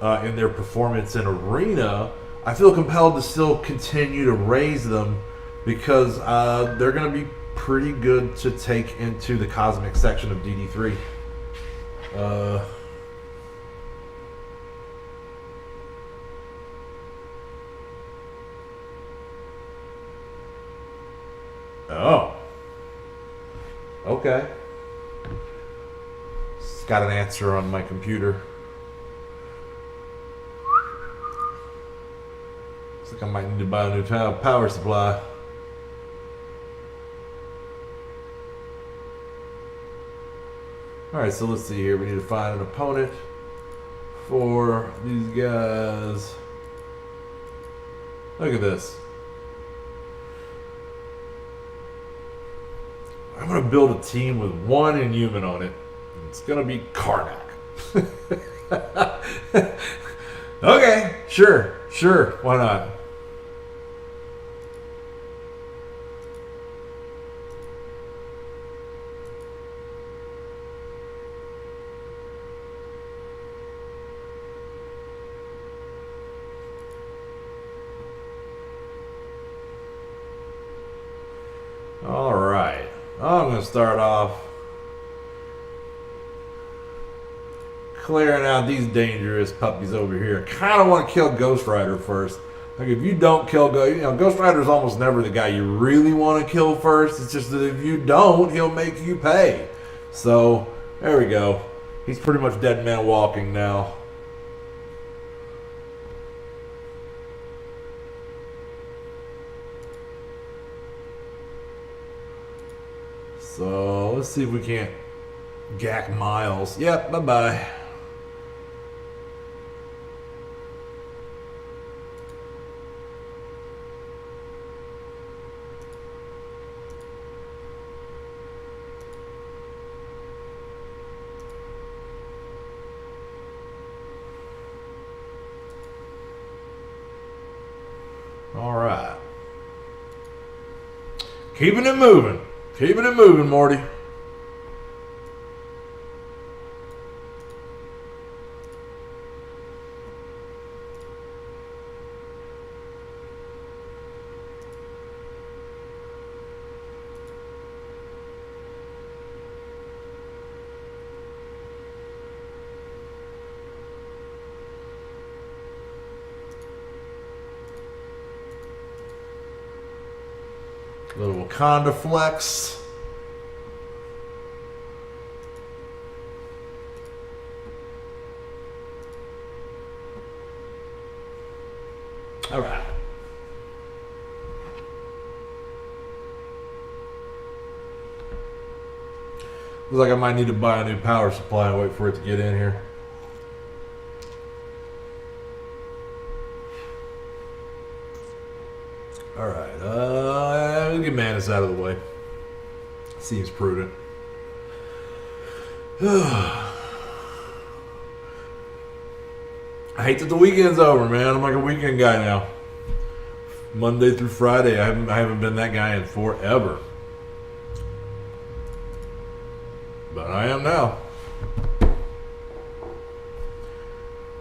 in their performance in Arena, I feel compelled to still continue to raise them because they're going to be pretty good to take into the Cosmic section of DD3. Oh. Okay. It's got an answer on my computer. Looks like I might need to buy a new power supply. Alright, so let's see here. We need to find an opponent for these guys. Look at this. I'm going to build a team with one Inhuman on it. It's going to be Karnak. Okay, sure, why not? All right. I'm going to start off clearing out these dangerous puppies over here. I kind of want to kill Ghost Rider first. Like if you don't kill Ghost Rider's almost never the guy you really want to kill first. It's just that if you don't, he'll make you pay. So there we go. He's pretty much dead man walking now. So let's see if we can't gack Miles. Yep, bye-bye. All right. Keeping it moving. Keeping it moving, Morty. Little Wakanda flex. All right. Looks like I might need to buy a new power supply and wait for it to get in here. All right. Let's get Manus out of the way. Seems prudent. I hate that the weekend's over, man. I'm like a weekend guy now. Monday through Friday. I haven't been that guy in forever. But I am now.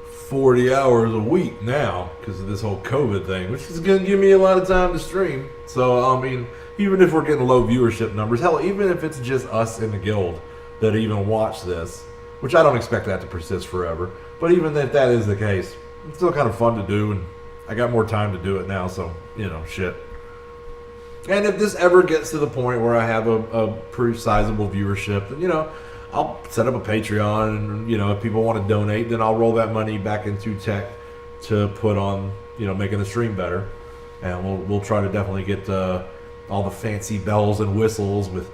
40 hours a week now because of this whole COVID thing, which is going to give me a lot of time to stream. So, I mean, even if we're getting low viewership numbers, hell, even if it's just us in the guild that even watch this, which I don't expect that to persist forever, but even if that is the case, it's still kind of fun to do, and I got more time to do it now, so, you know, shit. And if this ever gets to the point where I have a pretty sizable viewership, then, you know, I'll set up a Patreon, and, you know, if people want to donate, then I'll roll that money back into tech to put on, you know, making the stream better. And we'll try to definitely get all the fancy bells and whistles with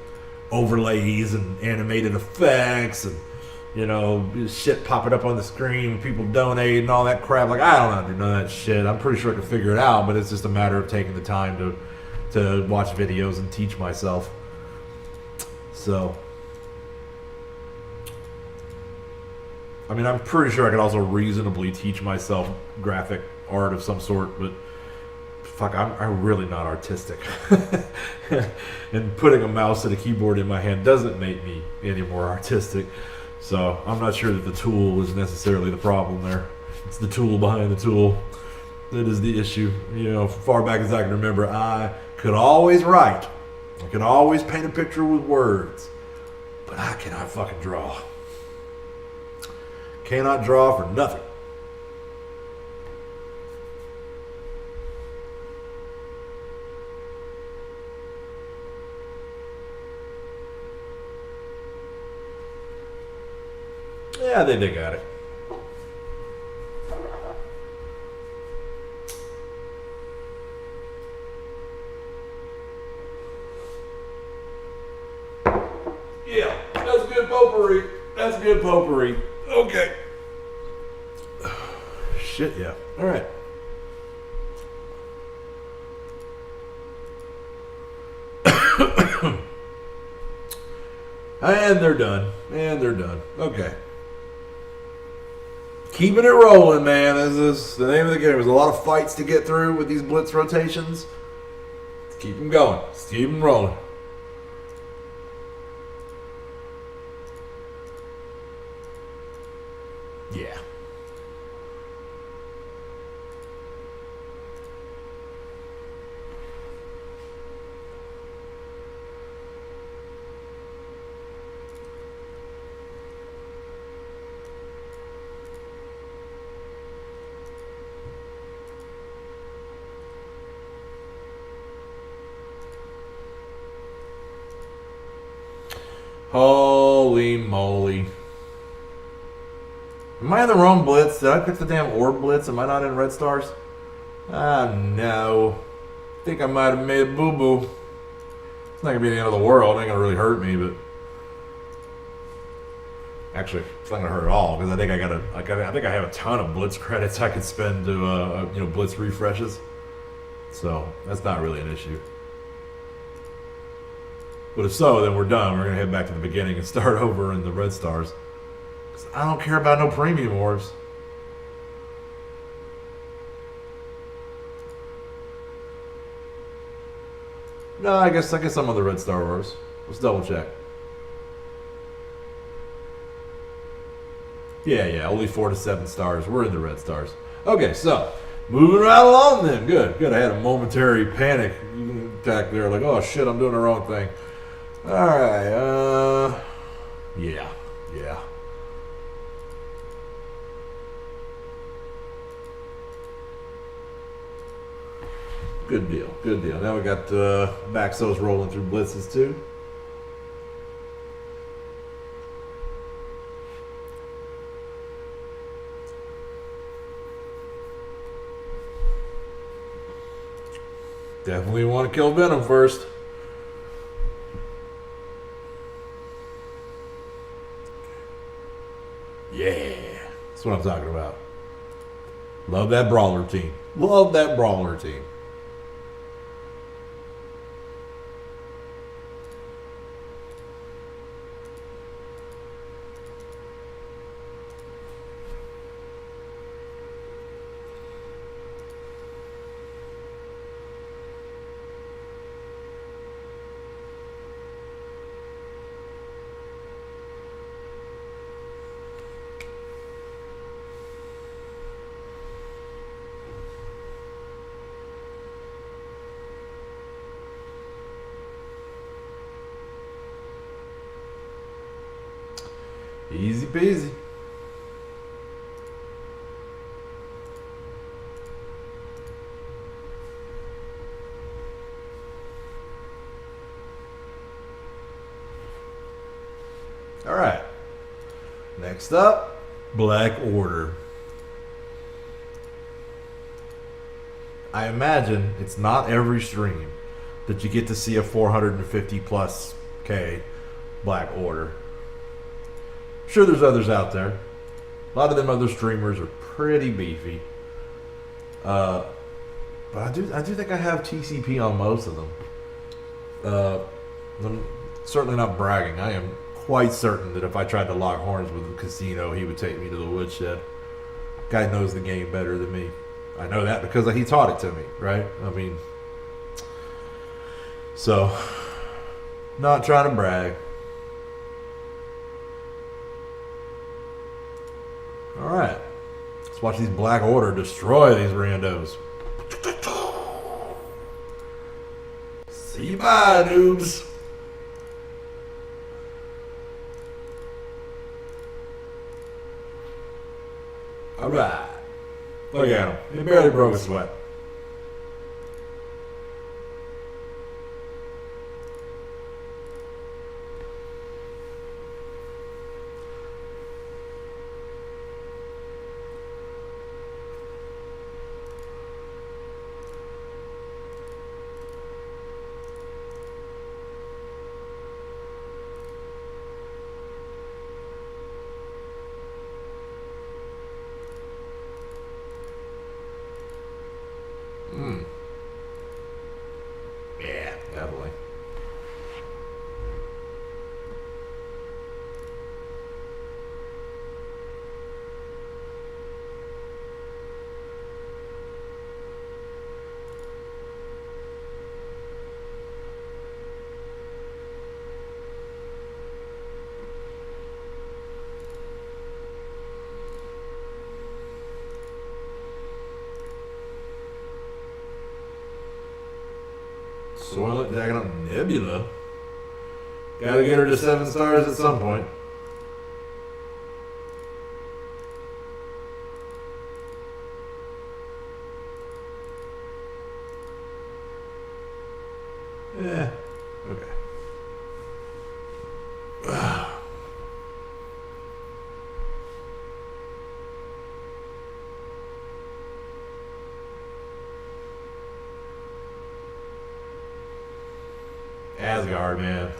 overlays and animated effects and, you know, shit popping up on the screen, people donate and all that crap. Like, I don't know how to do none of that shit. I'm pretty sure I can figure it out, but it's just a matter of taking the time to watch videos and teach myself. So, I mean, I'm pretty sure I could also reasonably teach myself graphic art of some sort, but fuck, I'm really not artistic. And putting a mouse and a keyboard in my hand doesn't make me any more artistic. So I'm not sure that the tool is necessarily the problem there. It's the tool behind the tool that is the issue. You know, far back as I can remember, I could always write. I could always paint a picture with words. But I cannot fucking draw. Cannot draw for nothing. Yeah, they got it. Yeah, that's good potpourri. That's good potpourri. Okay. Shit, yeah. All right. And they're done. And they're done. Okay. Keeping it rolling, man. This is the name of the game. There's a lot of fights to get through with these blitz rotations. Let's keep them going. Let's keep them rolling. Yeah. Holy moly. Am I in the wrong blitz? Did I pick the damn orb blitz? Am I not in red stars? Ah, no. I think I might have made a boo-boo. It's not going to be the end of the world. It ain't going to really hurt me, but... Actually, it's not going to hurt at all, because I think I think I have a ton of blitz credits I could spend to, you know, blitz refreshes. So, that's not really an issue. But if so, then we're done. We're going to head back to the beginning and start over in the red stars. Because I don't care about no premium orbs. No, I guess I'm on the red star orbs. Let's double check. Yeah, only 4 to 7 stars. We're in the red stars. Okay, so moving right along then. Good. I had a momentary panic attack there. Like, oh shit, I'm doing the wrong thing. Alright, yeah. Good deal. Now we got Maxos rolling through blitzes too. Definitely want to kill Venom first. Yeah, that's what I'm talking about. Love that brawler team. Love that brawler team. Easy peasy. All right. Next up, Black Order. I imagine it's not every stream that you get to see a 450 plus K Black Order. Sure, there's others out there. A lot of them other streamers are pretty beefy. But I do think I have TCP on most of them. I'm certainly not bragging. I am quite certain that if I tried to lock horns with the casino, he would take me to the woodshed. Guy knows the game better than me. I know that because he taught it to me, right? I mean, so, not trying to brag. All right, let's watch these Black Order destroy these randos. See you bye, noobs. All right, look at him. He barely broke a sweat. Yeah, definitely. Soylent tagging up Nebula. Gotta get her to 7 stars at some point. Yeah. Okay. Asgard, man.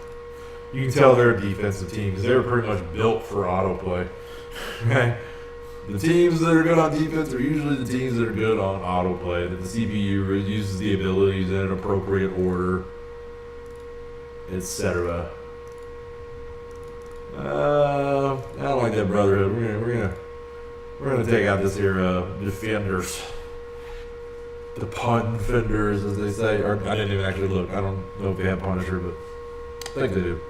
You can tell they're a defensive team because they were pretty much built for autoplay. Okay? The teams that are good on defense are usually the teams that are good on autoplay, that the CPU uses the abilities in an appropriate order, etc. I don't like that Brotherhood. We're gonna take out this here defenders. The pun fenders, as they say. Or I didn't even actually look. I don't know if they have Punisher, but I think they do.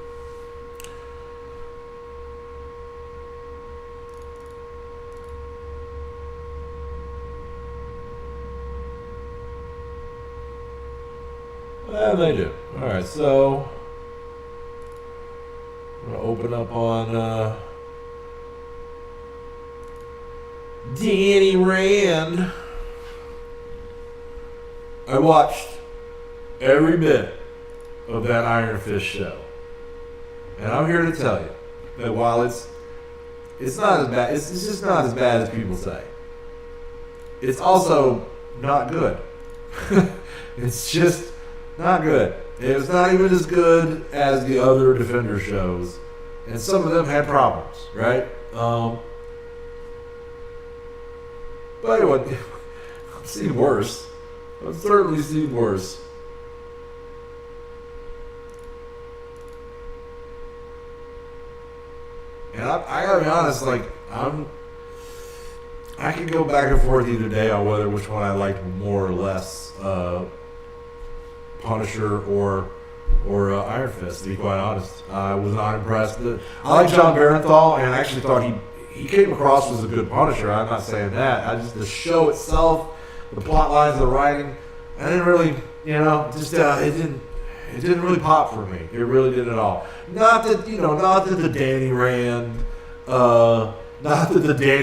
Yeah, they do. Alright, so I'm gonna open up on Danny Rand. I watched every bit of that Iron Fist show, and I'm here to tell you that while it's not as bad, it's just not as bad as people say. It's also not good. It's just not good. It's not even as good as the other Defender shows, and some of them had problems, right? But anyway, I've seen worse. I've certainly seen worse. And I gotta be honest, like, I can go back and forth either day on which one I liked more or less, Punisher or Iron Fist. To be quite honest, I was not impressed. I like John Barenthal, and I actually thought he came across as a good Punisher. I'm not saying that. The show itself, the plot lines, the writing, I didn't really, it didn't really pop for me. It really didn't at all. Not that the Danny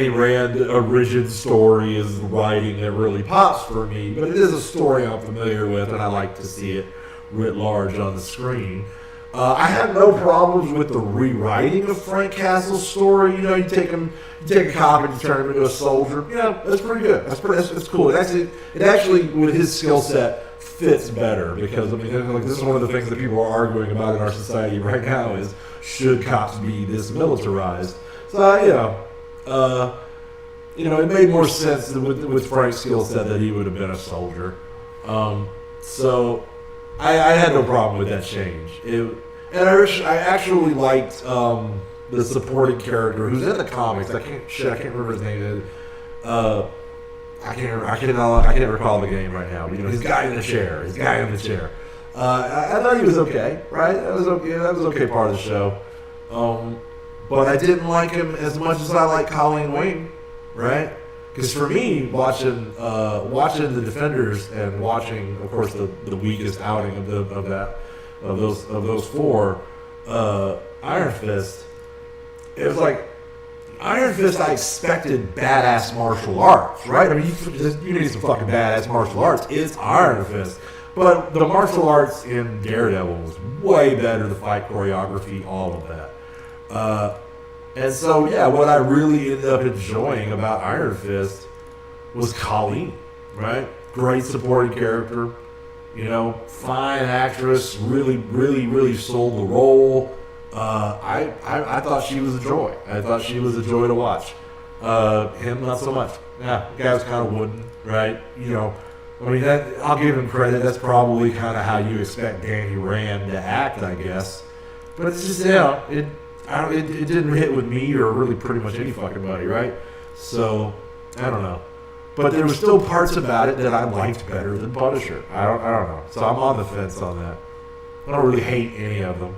Rand origin story is the writing that really pops for me, but it is a story I'm familiar with, and I like to see it writ large on the screen. I have no problems with the rewriting of Frank Castle's story. You take a cop and you turn him into a soldier. That's pretty good. That's cool. It actually, with his skill set, fits better, because this is one of the things that people are arguing about in our society right now is, should cops be this militarized? So it made more sense with Frank's skill set that he would have been a soldier. So I had no problem with that change. I actually liked the supporting character who's in the comics. I can't remember his name. I can't recall the game right now. His guy in the chair. I thought he was okay, right? That was okay. That was okay part of the show. But I didn't like him as much as I like Colleen Wing, right? Because for me, watching the Defenders and watching, of course, the weakest outing of those four, Iron Fist, it was like Iron Fist. I expected badass martial arts, right? I mean, you need some fucking badass martial arts. It's Iron Fist. But the martial arts in Daredevil was way better. The fight choreography, all of that. And so, what I really ended up enjoying about Iron Fist was Colleen, right? Great supporting character, fine actress, really, really, really sold the role. I thought she was a joy. I thought she was a joy to watch. Him, not so much. Yeah, the guy was kind of wooden, right? I'll give him credit. That's probably kind of how you expect Danny Rand to act, I guess. But it's just, it didn't hit with me or really pretty much any fucking buddy, right? So, I don't know. But there were still parts about it that I liked better than Punisher. I don't know. So I'm on the fence on that. I don't really hate any of them.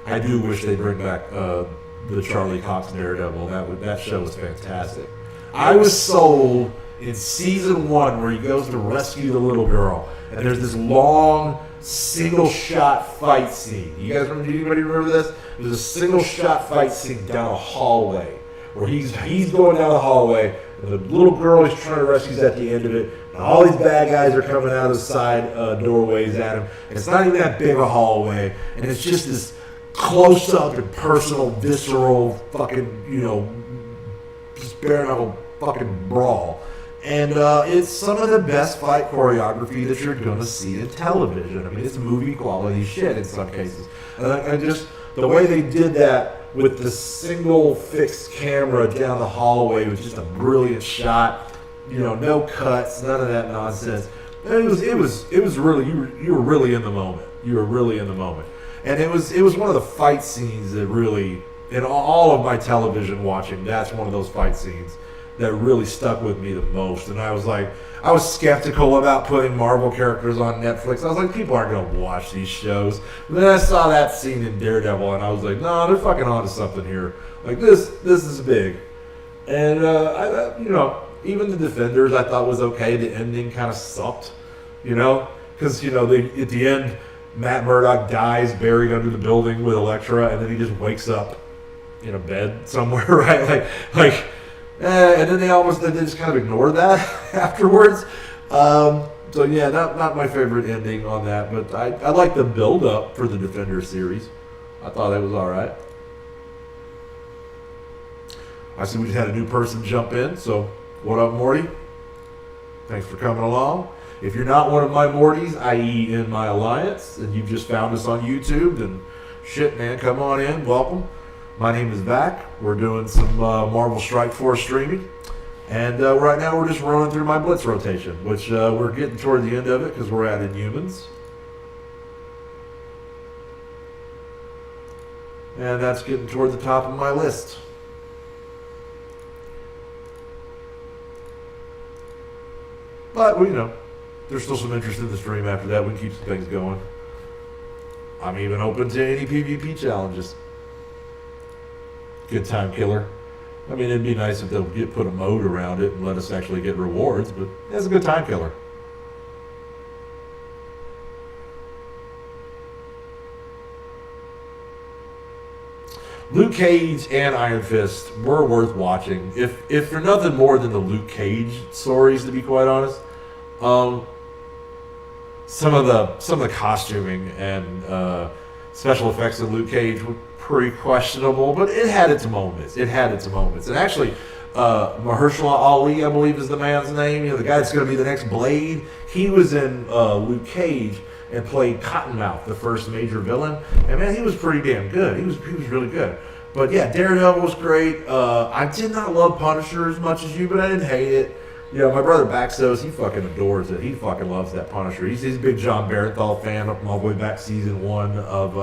I do wish they'd bring back the Charlie Cox Daredevil. That show was fantastic. I was sold in season 1 where he goes to rescue the little girl, and there's this long single-shot fight scene. You guys remember? Anybody remember this? There's a single-shot fight scene down a hallway where he's going down the hallway, and the little girl he's trying to rescue is at the end of it, and all these bad guys are coming out of the side doorways at him. And it's not even that big a hallway, and it's just this close-up and personal, visceral, fucking, just bare-knuckle fucking brawl. And it's some of the best fight choreography that you're going to see in television. I mean, it's movie-quality shit in some cases. And just the way they did that with the single fixed camera down the hallway was just a brilliant shot. No cuts, none of that nonsense. It was really, you were really in the moment. You were really in the moment. And it was one of the fight scenes that really, in all of my television watching, that's one of those fight scenes that really stuck with me the most. And I was skeptical about putting Marvel characters on Netflix. I was like, people aren't going to watch these shows. But then I saw that scene in Daredevil, and I was like, no, they're fucking onto something here. Like, this is big. And, even the Defenders I thought was okay. The ending kind of sucked, because, at the end, Matt Murdock dies buried under the building with Elektra, and then he just wakes up in a bed somewhere, right? And then they just kind of ignored that afterwards. So yeah, not my favorite ending on that, but I like the build up for the Defender series. I thought that was all right. I see we just had a new person jump in. So, what up, Morty? Thanks for coming along. If you're not one of my Mortys, i.e. in my alliance, and you've just found us on YouTube, then shit, man, come on in. Welcome. My name is Vac. We're doing some Marvel Strike Force streaming. And right now we're just running through my Blitz rotation, which we're getting toward the end of it because we're at Inhumans. And that's getting toward the top of my list. But, there's still some interest in the stream after that. We can keep some things going. I'm even open to any PvP challenges. Good time killer. I mean, it'd be nice if they'll put a mode around it and let us actually get rewards, but it's a good time killer. Luke Cage and Iron Fist were worth watching, if for nothing more than the Luke Cage stories, to be quite honest. Some of the costuming and special effects of Luke Cage were pretty questionable, but it had its moments. And actually, Mahershala Ali, I believe is the man's name. The guy that's going to be the next Blade. He was in Luke Cage and played Cottonmouth, the first major villain. And man, he was pretty damn good. He was really good. But yeah, Daredevil was great. I did not love Punisher as much as you, but I didn't hate it. My brother Baxos, he fucking adores it. He fucking loves that Punisher. He's a big John Barenthal fan from all the way back season 1 of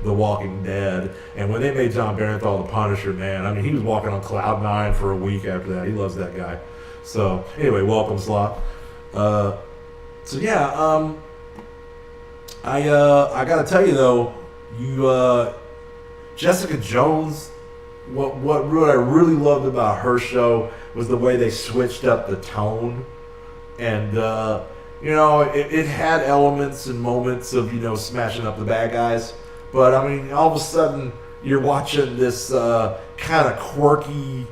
The Walking Dead. And when they made John Barenthal the Punisher, man, I mean, he was walking on cloud 9 for a week after that. He loves that guy. So anyway, welcome, Slot. I gotta tell you though, Jessica Jones, what I really loved about her show was the way they switched up the tone, and it had elements and moments of smashing up the bad guys, but I mean all of a sudden you're watching this kind of quirky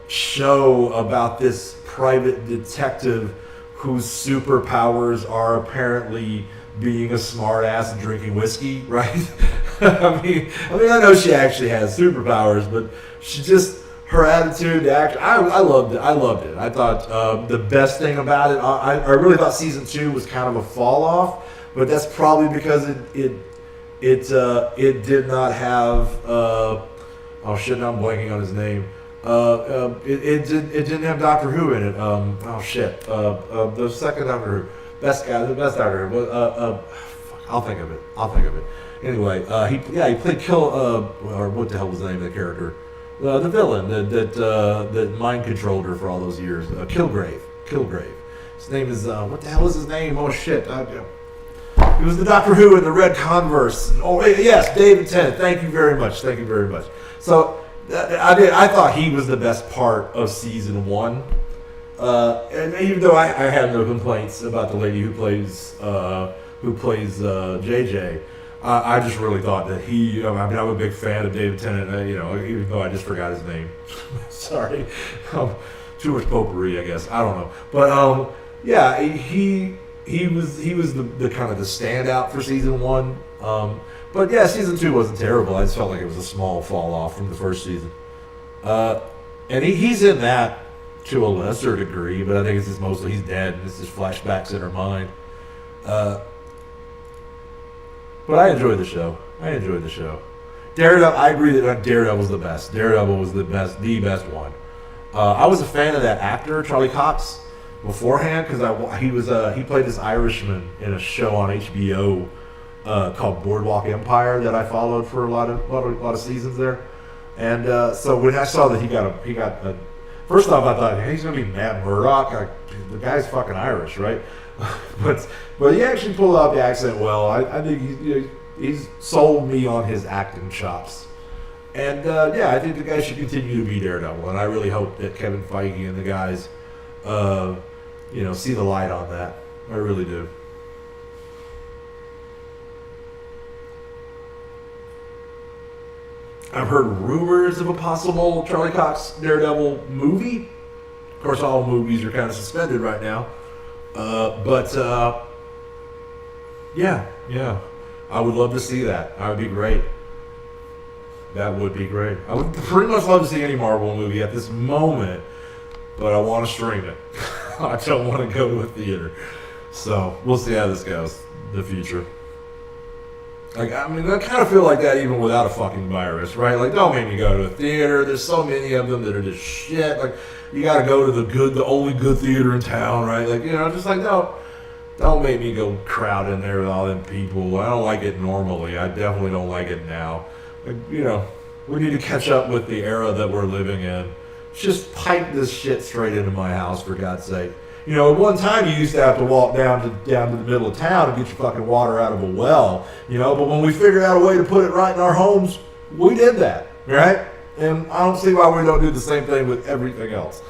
show about this private detective whose superpowers are apparently being a smart ass and drinking whiskey, right? I mean, I know she actually has superpowers, but her attitude, the action, I loved it. I thought the best thing about it, I really thought season 2 was kind of a fall off, but that's probably because it did not have oh shit, now I'm blanking on his name. It didn't have Doctor Who in it. The second Doctor Who. The best Doctor Who. I'll think of it. Anyway, he played or what the hell was the name of the character? The villain that mind controlled her for all those years. Kilgrave. His name is what the hell is his name? Oh shit. He was the Doctor Who in the red Converse. Oh yes, David Tennant. Thank you very much. So I thought he was the best part of season 1. And even though I have no complaints about the lady who plays JJ, I just really thought that I'm a big fan of David Tennant, even though I just forgot his name. Sorry. Too much potpourri, I guess. I don't know. But he was the kind of the standout for season 1. But yeah, season 2 wasn't terrible. I just felt like it was a small fall off from the first season. And he's in that to a lesser degree, but I think it's just mostly he's dead and it's just flashbacks in her mind. But I enjoyed the show. Daredevil, I agree that Daredevil was the best. Daredevil was the best one. I was a fan of that actor, Charlie Cox, beforehand, because he played this Irishman in a show on HBO called Boardwalk Empire that I followed for a lot of seasons there. And so when I saw that he got a first off, I thought, hey, he's gonna be Matt Murdock. The guy's fucking Irish, right? but he actually pulled out the accent well. I think he's sold me on his acting chops. And I think the guy should continue to be Daredevil. And I really hope that Kevin Feige and the guys, see the light on that. I really do. I've heard rumors of a possible Charlie Cox Daredevil movie. Of course, all movies are kind of suspended right now. Yeah. I would love to see that. That would be great. That would be great. I would pretty much love to see any Marvel movie at this moment, but I want to stream it. I don't want to go to a theater. So we'll see how this goes in the future. Like, I mean, I kind of feel like that even without a fucking virus, right? Like, don't make me go to a theater. There's so many of them that are just shit. Like, you got to go to the only good theater in town, right? Like, you know, just like, don't make me go crowd in there with all them people. I don't like it normally. I definitely don't like it now. Like, you know, we need to catch up with the era that we're living in. Just pipe this shit straight into my house, for God's sake. You know, at one time you used to have to walk down to the middle of town to get your fucking water out of a well, you know, but when we figured out a way to put it right in our homes, we did that, right? And I don't see why we don't do the same thing with everything else.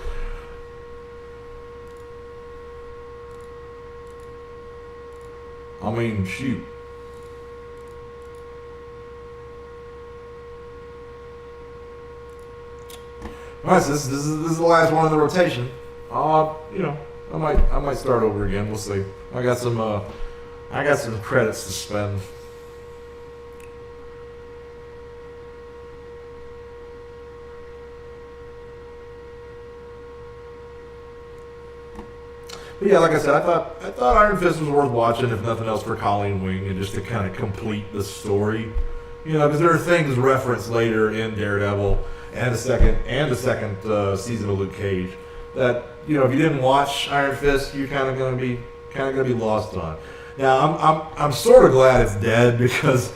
I mean, shoot. All right, so this is the last one in the rotation. You know, I might start over again. We'll see. I got some credits to spend. But yeah, like I said, I thought Iron Fist was worth watching, if nothing else, for Colleen Wing and just to kind of complete the story. You know, because there are things referenced later in Daredevil and the second season of Luke Cage that, you know, if you didn't watch Iron Fist, you're kind of gonna be lost on. Now I'm sort of glad it's dead, because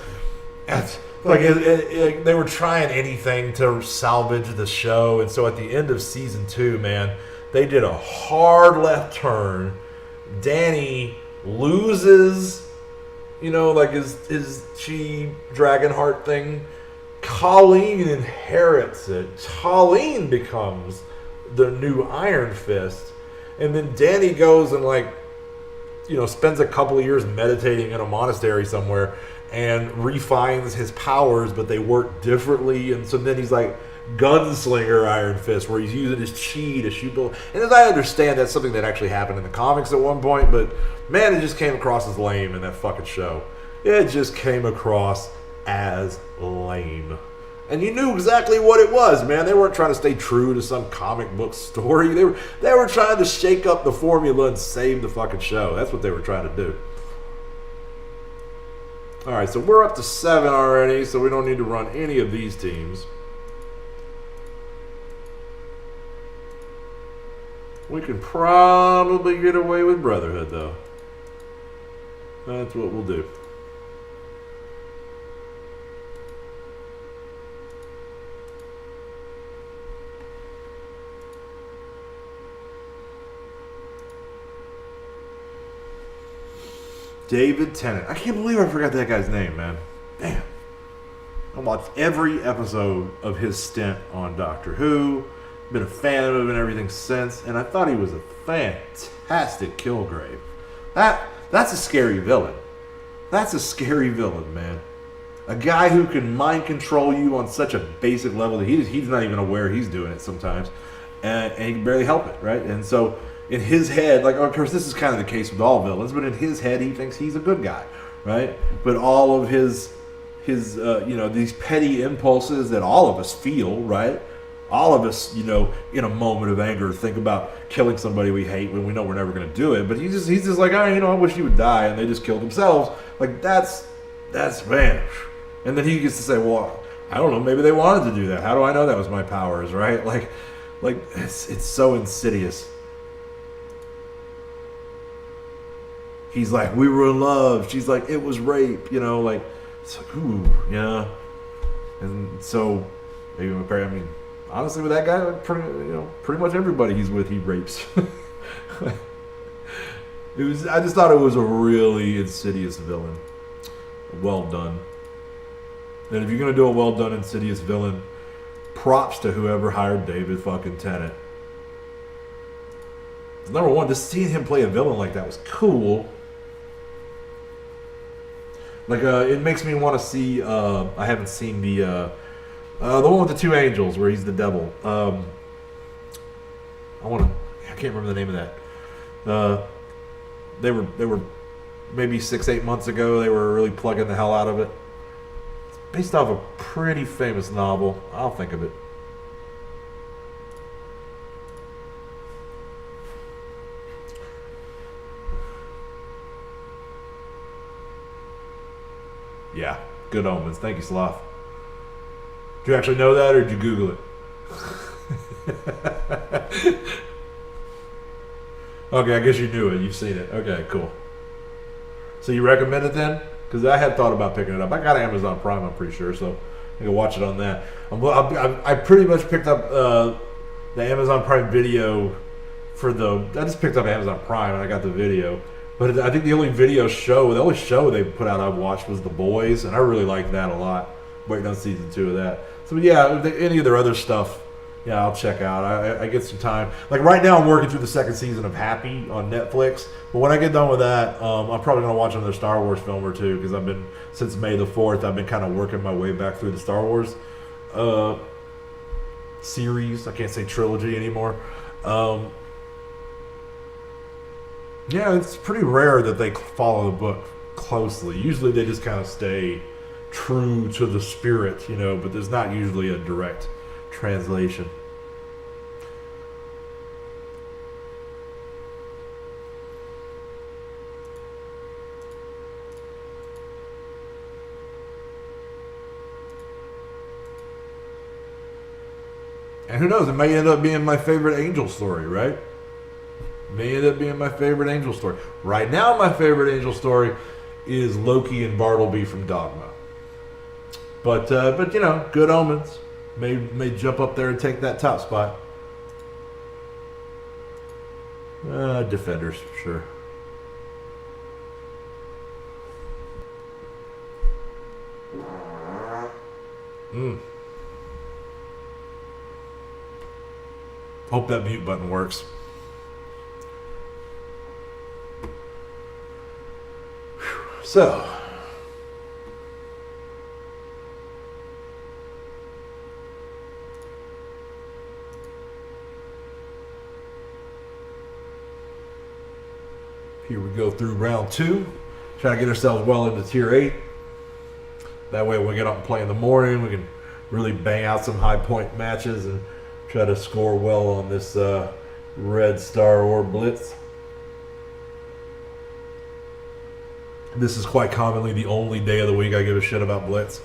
they were trying anything to salvage the show, and so at the end of season 2, man, they did a hard left turn. Danny loses, you know, like his chi Dragonheart thing. Colleen inherits it. Colleen becomes the new Iron Fist. And then Danny goes and, like, you know, spends a couple of years meditating in a monastery somewhere and refines his powers, but they work differently. And so then he's like Gunslinger Iron Fist, where he's using his chi to shoot people. And as I understand, that's something that actually happened in the comics at one point, but man, it just came across as lame in that fucking show. It just came across as lame. And you knew exactly what it was, man. They weren't trying to stay true to some comic book story. They were trying to shake up the formula and save the fucking show. That's what they were trying to do. Alright, so we're up to 7 already, so we don't need to run any of these teams. We can probably get away with Brotherhood, though. That's what we'll do. David Tennant. I can't believe I forgot that guy's name, man. Damn. I watched every episode of his stint on Doctor Who. Been a fan of him and everything since, and I thought he was a fantastic Kilgrave. That's a scary villain. That's a scary villain, man. A guy who can mind control you on such a basic level that he's not even aware he's doing it sometimes, and he can barely help it, right? And so in his head, like, of course, this is kind of the case with all villains, but in his head, he thinks he's a good guy, right? But all of his you know, these petty impulses that all of us feel, right? All of us, you know, in a moment of anger, think about killing somebody we hate when we know we're never going to do it. But he's just like, oh, you know, I wish you would die, and they just killed themselves. Like, that's man. And then he gets to say, well, I don't know, maybe they wanted to do that. How do I know that was my powers, right? Like it's so insidious. He's like, we were in love. She's like, it was rape, you know, like, it's like, ooh, yeah. And so, maybe my parents, I mean, honestly, with that guy, like, pretty much everybody he's with, he rapes. I just thought it was a really insidious villain. Well done. And if you're gonna do a well done insidious villain, props to whoever hired David fucking Tennant. Number one, just seeing him play a villain like that was cool. Like, it makes me want to see. I haven't seen the one with the 2 angels where he's the devil. I can't remember the name of that. They were maybe 6-8 months ago. They were really plugging the hell out of it. Based off a pretty famous novel. I'll think of it. Yeah, Good Omens. Thank you, Sloth. Did you actually know that, or did you Google it? Okay, I guess you knew it. You've seen it. Okay, cool. So you recommend it then? Because I had thought about picking it up. I got Amazon Prime, I'm pretty sure, so I can watch it on that. I pretty much picked up the Amazon Prime Video for the. I just picked up Amazon Prime and I got the video. But I think the only show they put out I watched was The Boys, and I really liked that a lot. Waiting on season 2 of that. So yeah, any of their other stuff, yeah, I'll check out. I get some time. Like right now, I'm working through the second season of Happy on Netflix. But when I get done with that, I'm probably gonna watch another Star Wars film or two, because since May the 4th, I've been kind of working my way back through the Star Wars series. I can't say trilogy anymore. Yeah, it's pretty rare that they follow the book closely. Usually they just kind of stay true to the spirit, but there's not usually a direct translation. And who knows, it may end up being my favorite Angel story, right? May end up being my favorite Angel story. Right now, my favorite Angel story is Loki and Bartleby from Dogma. But Good Omens may jump up there and take that top spot. Defenders, sure. Hope that mute button works. So, here we go through round 2. Try to get ourselves well into tier 8. That way when we get up and play in the morning, we can really bang out some high point matches and try to score well on this Red Star or Blitz. This is quite commonly the only day of the week I give a shit about Blitz.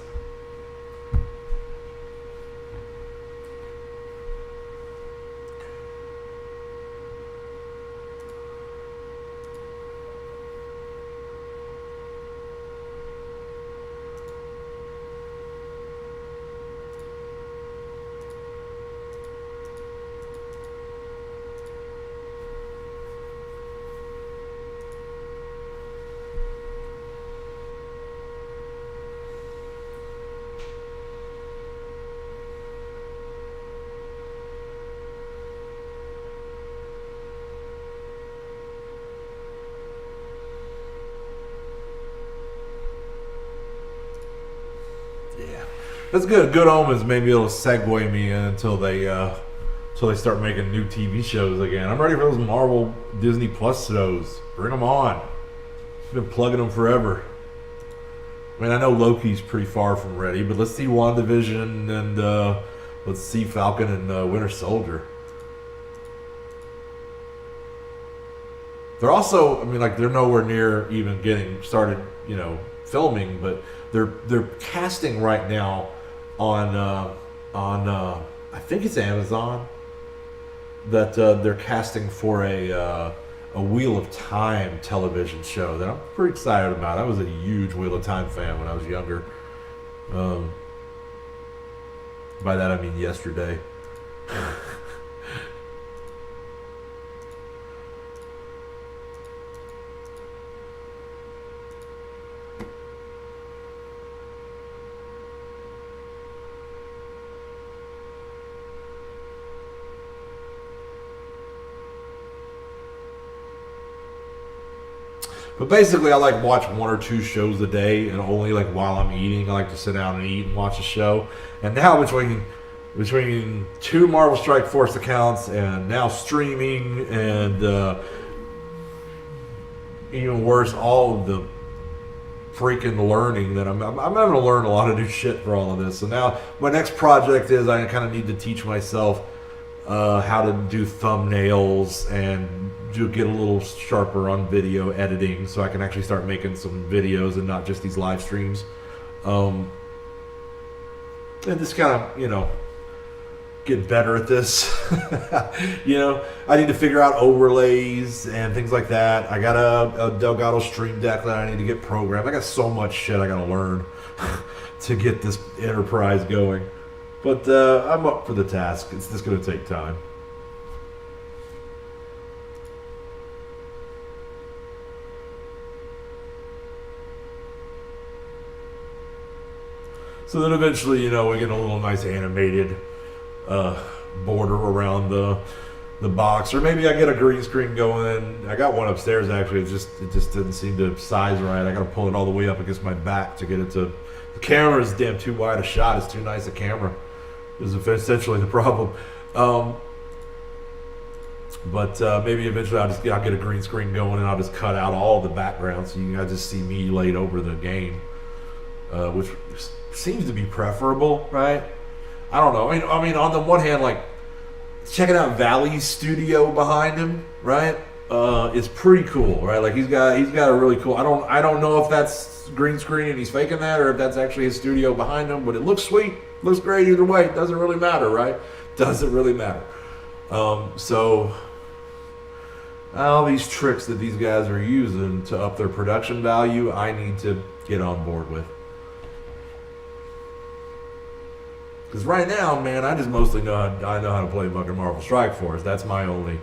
That's good. Good Omens. Maybe it'll segue me in until they start making new TV shows again. I'm ready for those Marvel Disney Plus shows. Bring them on. I've been plugging them forever. I mean, I know Loki's pretty far from ready, but let's see WandaVision and let's see Falcon and Winter Soldier. They're also, I mean, like they're nowhere near even getting started, filming, but they're casting right now on I think it's Amazon that they're casting for a Wheel of Time television show that I'm pretty excited about. I was a huge Wheel of Time fan when I was younger. By that I mean yesterday. But basically, I like watch 1 or 2 shows a day, and only like while I'm eating. I like to sit down and eat and watch a show. And now between 2 Marvel Strike Force accounts and now streaming and even worse, all of the freaking learning that I'm having to learn a lot of new shit for all of this. So now my next project is I kind of need to teach myself how to do thumbnails and get a little sharper on video editing, so I can actually start making some videos and not just these live streams. And just kind of, get better at this. I need to figure out overlays and things like that. I got a Delgado Stream Deck that I need to get programmed. I got so much shit I got to learn to get this enterprise going. But I'm up for the task. It's just going to take time. So then eventually, we get a little nice animated border around the box, or maybe I get a green screen going. I got one upstairs actually. It just didn't seem to size right. I got to pull it all the way up against my back to get it to. The camera is damn too wide a shot. It's too nice a camera. Is essentially the problem. But maybe eventually I'll get a green screen going and I'll just cut out all the background so you guys just see me laid over the game, which seems to be preferable, right? I don't know. I mean, on the one hand, like checking out Valley's studio behind him, right? It's pretty cool, right? Like he's got a really cool. I don't know if that's green screen and he's faking that, or if that's actually his studio behind him. But it looks sweet, looks great either way. It doesn't really matter, right? Doesn't really matter. So all these tricks that these guys are using to up their production value, I need to get on board with. Because right now, man, I just mostly know how to play fucking Marvel Strike Force. That's my only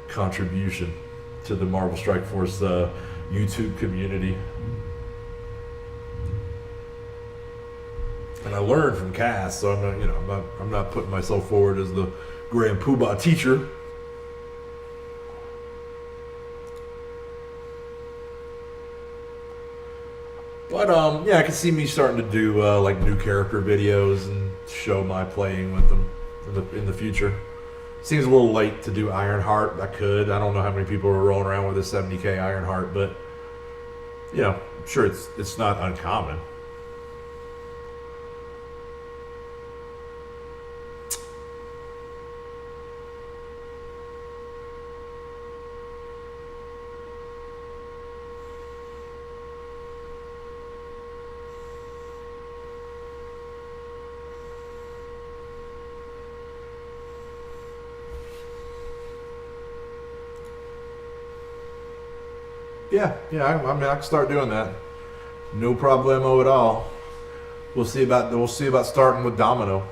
contribution to the Marvel Strike Force YouTube community. And I learned from Cass, so I'm not putting myself forward as the Grand Poobah teacher. But I can see me starting to do like new character videos and show my playing with them in the future. Seems a little late to do Ironheart. I don't know how many people are rolling around with a 70k Ironheart, but I'm sure it's not uncommon. Yeah. I mean, I can start doing that. No problemo at all. We'll see about starting with Domino.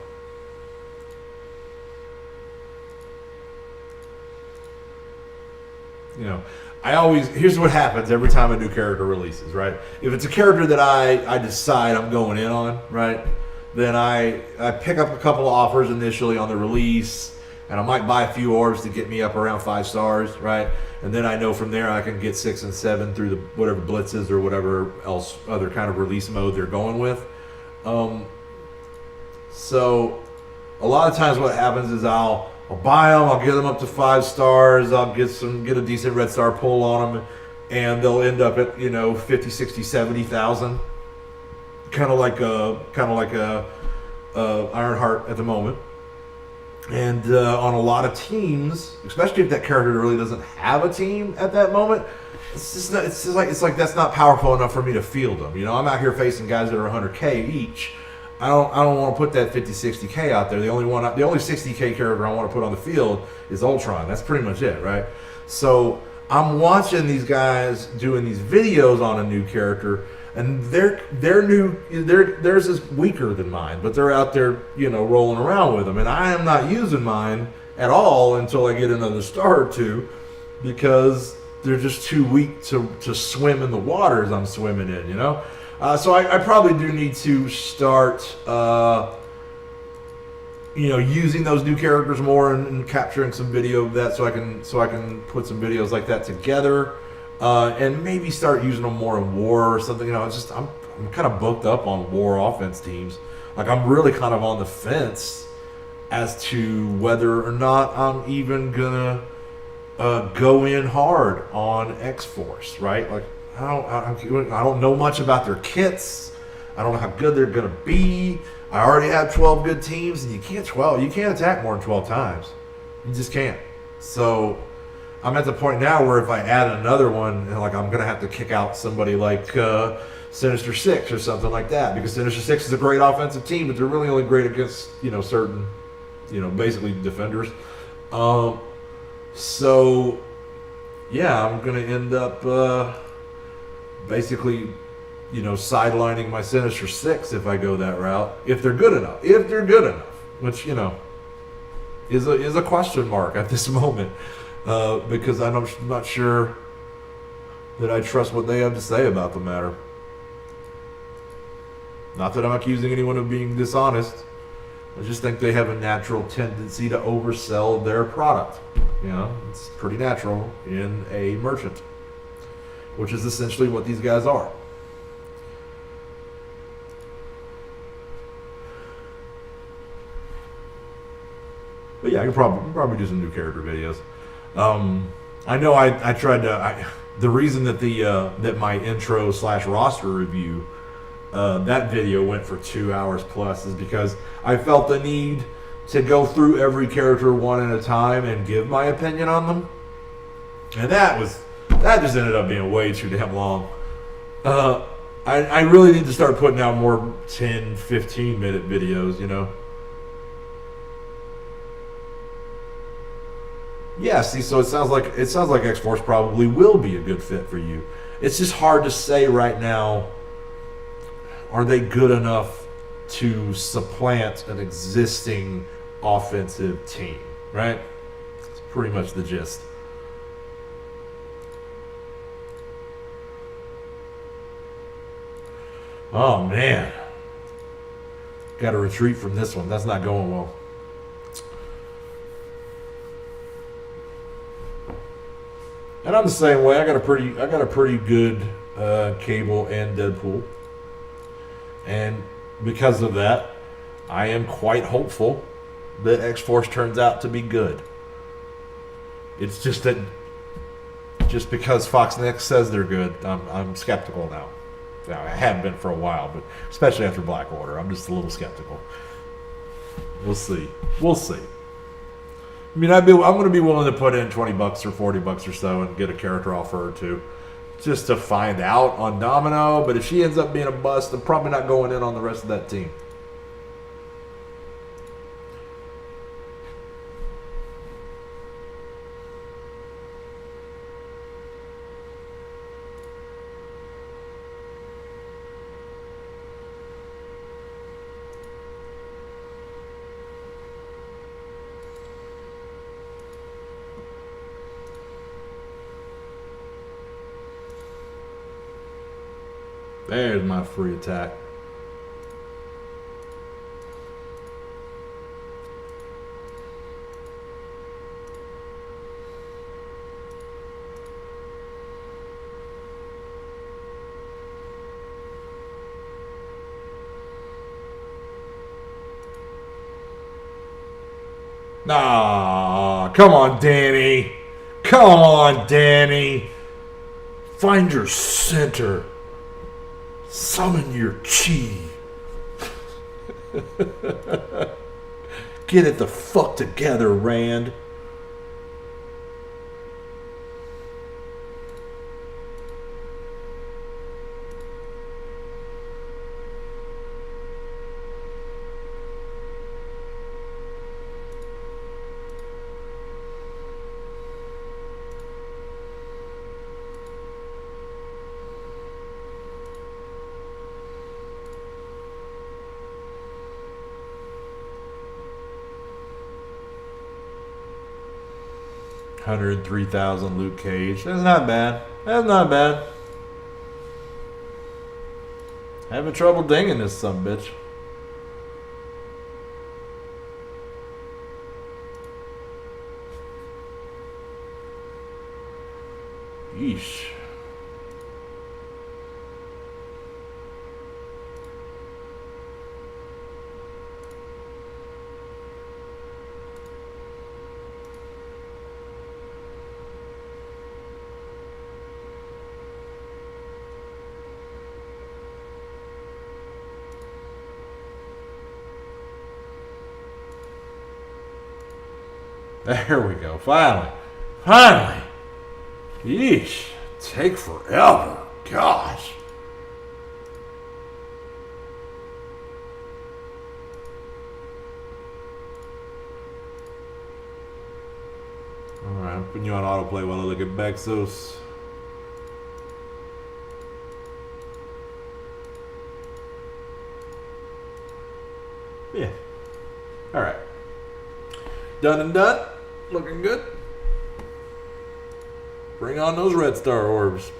Here's what happens every time a new character releases, right? If it's a character that I decide I'm going in on, right, then I pick up a couple of offers initially on the release, and I might buy a few orbs to get me up around 5 stars, right? And then I know from there I can get 6 and 7 through the whatever blitzes or whatever else other kind of release mode they're going with. So a lot of times what happens is I'll buy them, I'll get them up to 5 stars, I'll get a decent red star pull on them, and they'll end up at 50, 60, 70,000, kind of like a Ironheart at the moment. And on a lot of teams, especially if that character really doesn't have a team at that moment, it's like that's not powerful enough for me to field them. I'm out here facing guys that are 100k each. I don't want to put that 50, 60k out there. The only 60k character I want to put on the field is Ultron. That's pretty much it, right? So I'm watching these guys doing these videos on a new character, and theirs is weaker than mine, but they're out there, rolling around with them, and I am not using mine at all until I get another star or two, because they're just too weak to swim in the waters I'm swimming in, So I probably do need to start, using those new characters more and capturing some video of that, so I can put some videos like that together. And maybe start using them more in war or something. I'm kind of booked up on war offense teams. Like I'm really kind of on the fence as to whether or not I'm even gonna go in hard on X-Force, right? Like I don't know much about their kits. I don't know how good they're going to be. I already have 12 good teams, and you can't attack more than 12 times. You just can't. So I'm at the point now where if I add another one, and like I'm going to have to kick out somebody like Sinister Six or something like that, because Sinister Six is a great offensive team, but they're really only great against certain basically defenders. So yeah, I'm going to end up basically sidelining my Sinister Six if I go that route. If they're good enough. Which, is a question mark at this moment. Because I'm not sure that I trust what they have to say about the matter. Not that I'm accusing anyone of being dishonest. I just think they have a natural tendency to oversell their product. It's pretty natural in a merchant, which is essentially what these guys are. But yeah, I can probably do some new character videos. I know I tried to. The reason that that my intro / roster review that video went for 2 hours plus is because I felt the need to go through every character one at a time and give my opinion on them, and that just ended up being way too damn long. I really need to start putting out more 10, 15-minute videos. Yeah, see, so it sounds like X-Force probably will be a good fit for you. It's just hard to say right now, are they good enough to supplant an existing offensive team, right? It's pretty much the gist. Oh, man. Got to retreat from this one. That's not going well. And I'm the same way. I got a pretty good Cable and Deadpool, and because of that, I am quite hopeful that X-Force turns out to be good. It's just that just because Fox Next says they're good, I'm skeptical now. I have been for a while, but especially after Black Order, I'm just a little skeptical. We'll see. I mean, I'm going to be willing to put in $20 or $40 or so and get a character offer or two just to find out on Domino. But if she ends up being a bust, I'm probably not going in on the rest of that team. There's my free attack. Nah, come on, Danny. Come on, Danny. Find your center. Summon your chi. Get it the fuck together, Rand. $103,000 Luke Cage. That's not bad. Having trouble dinging this sumbitch. Yeesh. There we go. Finally. Finally. Yeesh. Take forever. Gosh. Alright, I'm putting you on autoplay while I look at Bexos. Yeah. Alright. Done and done. Looking good. Bring on those red star orbs.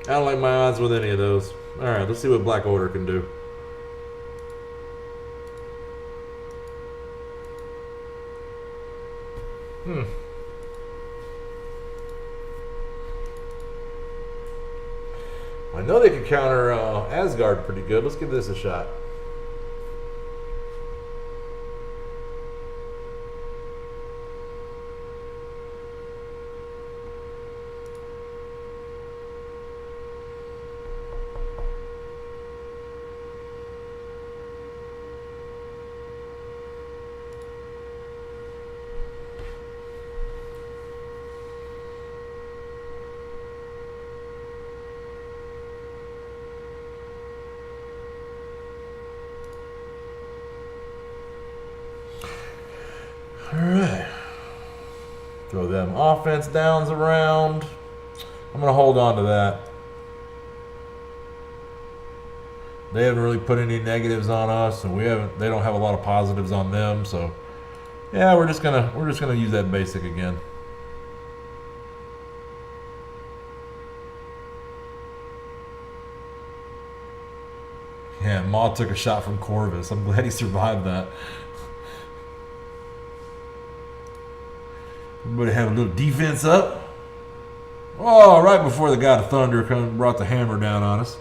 I don't like my odds with any of those. Alright, let's see what Black Order can do. I know they can counter Asgard pretty good. Let's give this a shot. Alright. Throw them offense downs around. I'm going to hold on to that. They haven't really put any negatives on us, and they don't have a lot of positives on them, so yeah, we're just gonna use that basic again. Yeah, Maw took a shot from Corvus. I'm glad he survived that. Everybody have a little defense up. Oh, right before the God of Thunder brought the hammer down on us.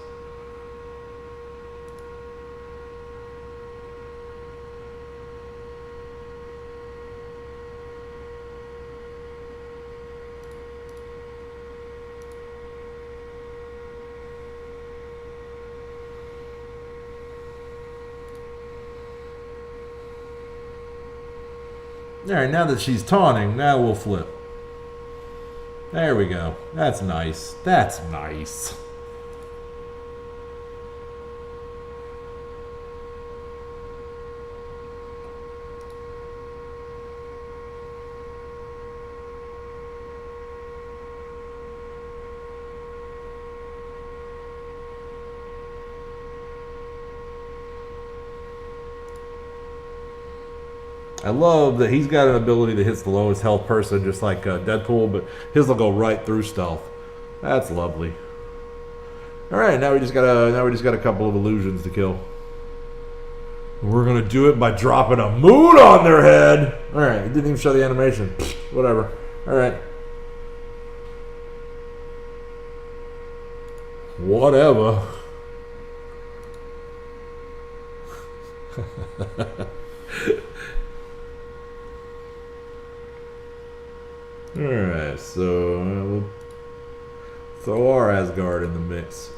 Alright, now that she's taunting, now we'll flip. There we go. That's nice. That's nice. I love that he's got an ability that hits the lowest health person, just like Deadpool, but his will go right through stealth. That's lovely. All right, now we just got a couple of illusions to kill. We're gonna do it by dropping a moon on their head. All right, it didn't even show the animation. Whatever. All right. Whatever. Alright, so we'll throw our Asgard in the mix.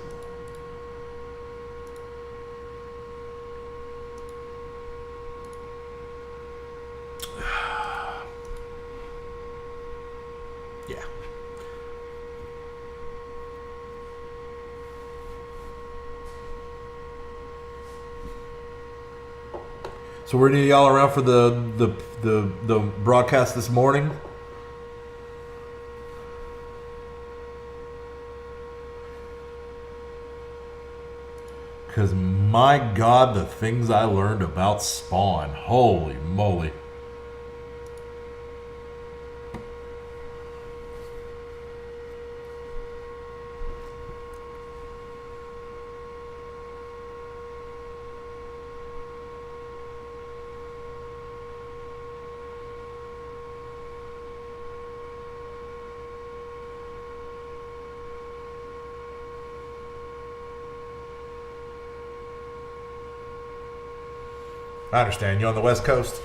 Yeah. So were any of y'all around for the broadcast this morning? Because my God, the things I learned about Spawn. Holy moly. I understand. You on the West Coast?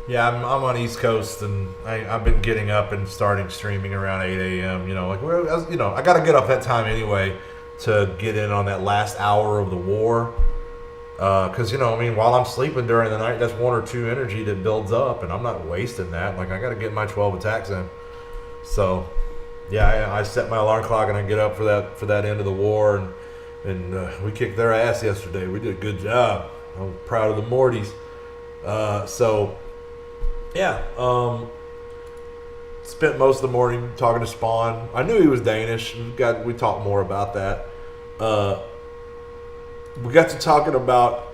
Yeah, I'm on East Coast, and I've been getting up and starting streaming around 8 a.m. You know, like I got to get up that time anyway to get in on that last hour of the war. Because I mean, while I'm sleeping during the night, that's 1 or 2 energy that builds up, and I'm not wasting that. Like I got to get my 12 attacks in. So, yeah, I set my alarm clock and I get up for that end of the war, and we kicked their ass yesterday. We did a good job. I'm proud of the Mortys. So. Yeah, spent most of the morning talking to Spawn. I knew he was Danish. We talked more about that. We got to talking about.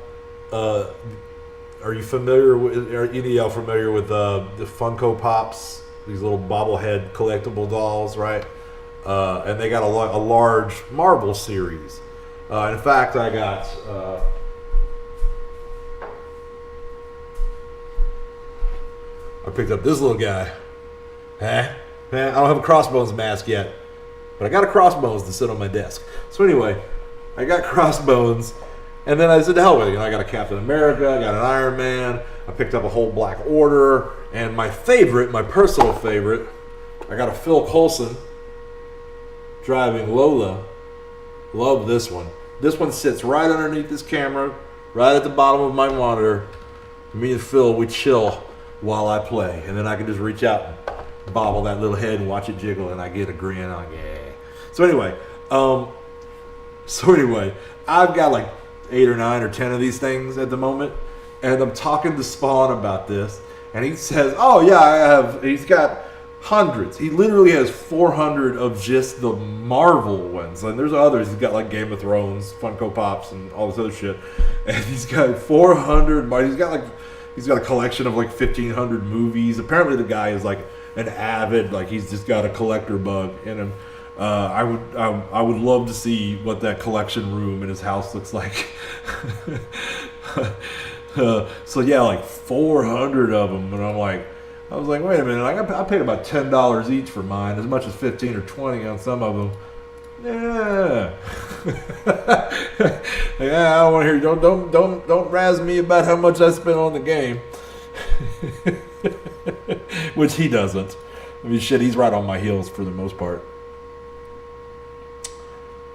Are you familiar with? Are any of y'all familiar with the Funko Pops? These little bobblehead collectible dolls, right? And they got a large Marvel series. In fact, I got. I picked up this little guy. Man, I don't have a Crossbones mask yet, but I got a Crossbones to sit on my desk. So anyway, I got Crossbones, and then I said, hell with it. I got a Captain America, I got an Iron Man, I picked up a whole Black Order, and my personal favorite, I got a Phil Coulson driving Lola. Love this one. This one sits right underneath this camera, right at the bottom of my monitor. Me and Phil, we chill while I play, and then I can just reach out and bobble that little head and watch it jiggle, and I get a grin. I'm like, yeah. So anyway, I've got like 8 or 9 or 10 of these things at the moment, and I'm talking to Spawn about this, and he says, "Oh yeah, I have." He's got hundreds. He literally has 400 of just the Marvel ones, and there's others. He's got like Game of Thrones, Funko Pops, and all this other shit, and he's got 400. He's got a collection of like 1,500 movies. Apparently, the guy is like an avid, like he's just got a collector bug in him. I would love to see what that collection room in his house looks like. So yeah, like 400 of them, and I was like, wait a minute, I paid about $10 each for mine, as much as 15 or 20 on some of them. Yeah. Yeah, I don't want to hear. Don't razz me about how much I spent on the game. Which he doesn't. I mean, shit, he's right on my heels for the most part.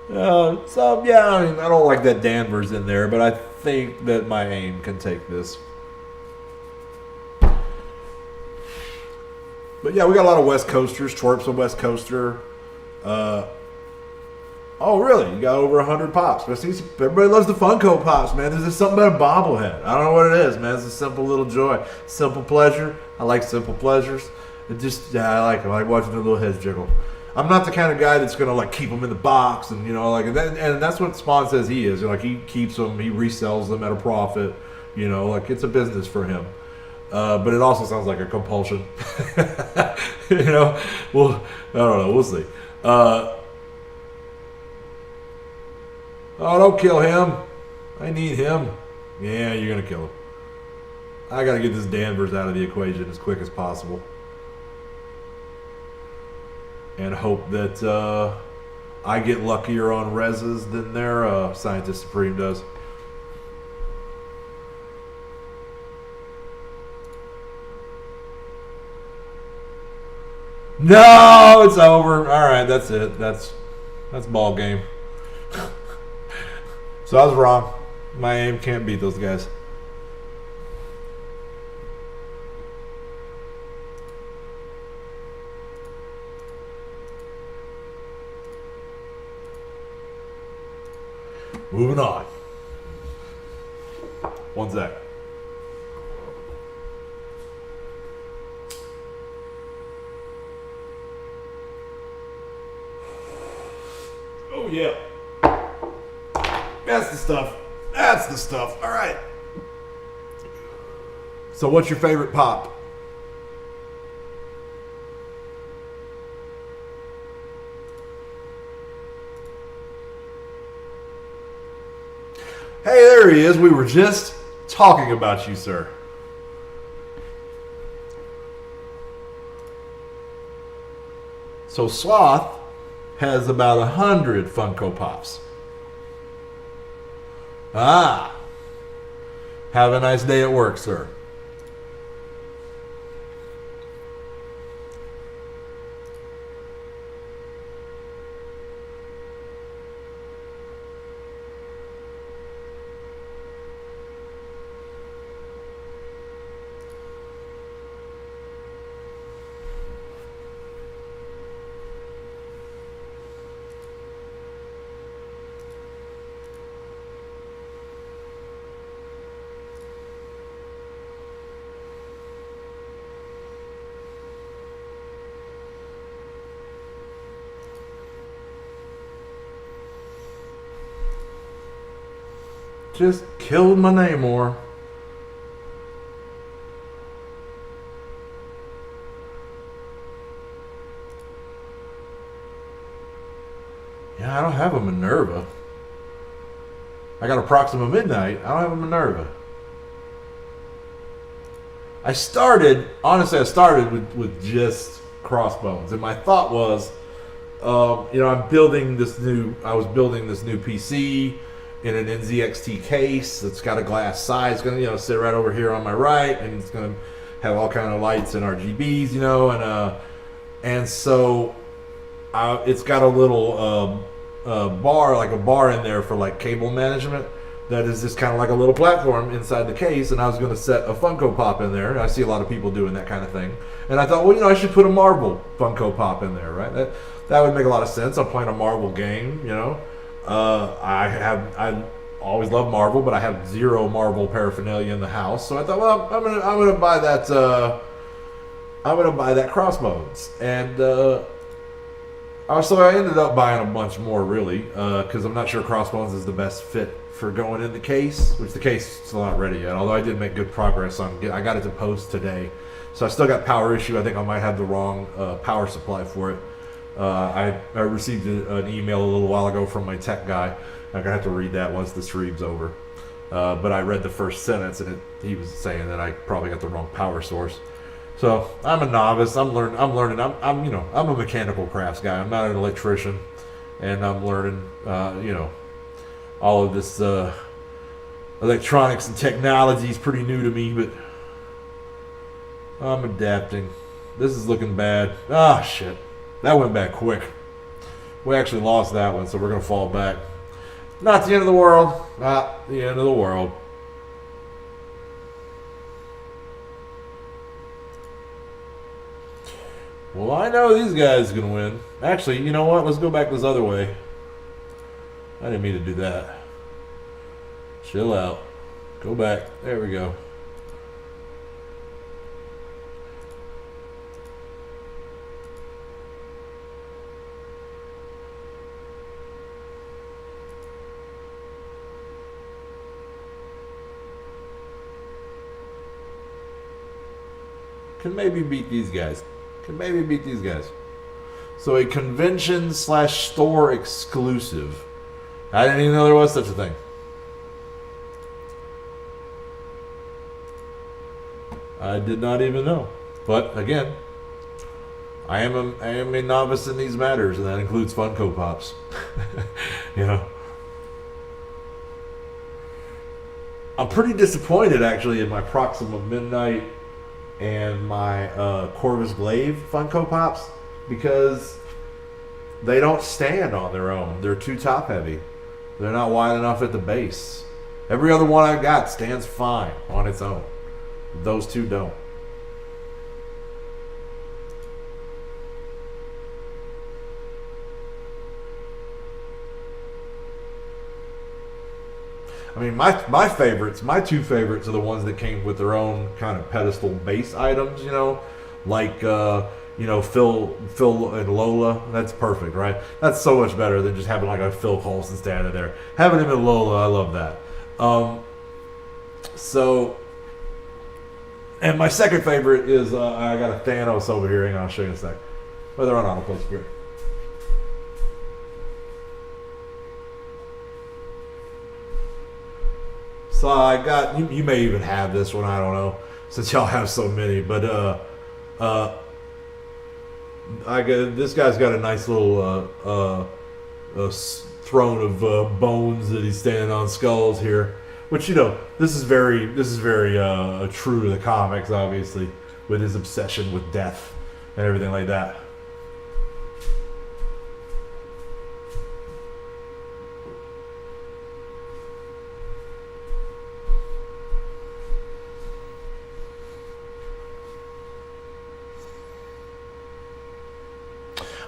So yeah, I mean, I don't like that Danvers in there, but I think that my aim can take this. But yeah, we got a lot of West Coasters. Twerp's a West Coaster. Oh, really? You got over 100 pops. But see, everybody loves the Funko Pops, man. There's just something about a bobblehead. I don't know what it is, man. It's a simple little joy. Simple pleasure. I like simple pleasures. I like them. I like watching the little heads jiggle. I'm not the kind of guy that's going to, like, keep them in the box. And, and that's what Spawn says he is. Like, he keeps them. He resells them at a profit. Like, it's a business for him. But it also sounds like a compulsion. Well, I don't know. We'll see. Oh, don't kill him. I need him. Yeah, you're going to kill him. I got to get this Danvers out of the equation as quick as possible. And hope that I get luckier on reses than their Scientist Supreme does. No, it's over. All right, that's it. That's ball game. So I was wrong. My aim can't beat those guys. Moving on. One sec. Oh, yeah. That's the stuff. That's the stuff. All right. So what's your favorite pop? Hey, there he is. We were just talking about you, sir. So Sloth has about 100 Funko Pops. Ah. Have a nice day at work, sir. Just killed my Namor. Yeah, I don't have a Minerva. I got a Proxima Midnight. I don't have a Minerva. Honestly, I started with just Crossbones. And my thought was, I was building this new PC in an NZXT case that's got a glass side. It's going to, sit right over here on my right, and it's going to have all kind of lights and RGBs, and so it's got a little bar in there for like cable management. That is just kind of like a little platform inside the case, and I was going to set a Funko Pop in there. I see a lot of people doing that kind of thing, and I thought, I should put a Marvel Funko Pop in there, right? That would make a lot of sense. I'm playing a Marvel game, I always loved Marvel, but I have zero Marvel paraphernalia in the house, so I thought, well, I'm gonna buy that. I'm gonna buy that Crossbones, and so I ended up buying a bunch more, really, because I'm not sure Crossbones is the best fit for going in the case, which the case is still not ready yet, although I did make good progress on I got it to post today. So I still got power issue. I think I might have the wrong power supply for it. I received an email a little while ago from my tech guy. I'm going to have to read that once the stream's over. But I read the first sentence, and he was saying that I probably got the wrong power source. So I'm a novice. I'm learning. I'm a mechanical crafts guy. I'm not an electrician, and I'm learning, all of this electronics and technology is pretty new to me, but I'm adapting. This is looking bad. Ah, shit. That went back quick. We actually lost that one, so we're going to fall back. Not the end of the world. Not the end of the world. Well, I know these guys are going to win. Actually, you know what? Let's go back this other way. I didn't mean to do that. Chill out. Go back. There we go. Can maybe beat these guys. So a convention/store exclusive. I didn't even know there was such a thing. I did not even know. But again, I am a novice in these matters, and that includes Funko Pops. I'm pretty disappointed actually in my Proxima Midnight and my Corvus Glaive Funko Pops, because they don't stand on their own. They're too top heavy. They're not wide enough at the base. Every other one I got stands fine on its own. Those two don't. I mean, my favorites, my two favorites are the ones that came with their own kind of pedestal base items, like Phil and Lola. That's perfect, right? That's so much better than just having like a Phil Coulson standing there. Having him and Lola, I love that. And my second favorite is I got a Thanos over here. Hang on, I'll show you in a sec. But they're on autoplay script. So I got, you may even have this one, I don't know, since y'all have so many, but this guy's got a nice little throne of bones that he's standing on, skulls here, which this is very true to the comics, obviously, with his obsession with death and everything like that.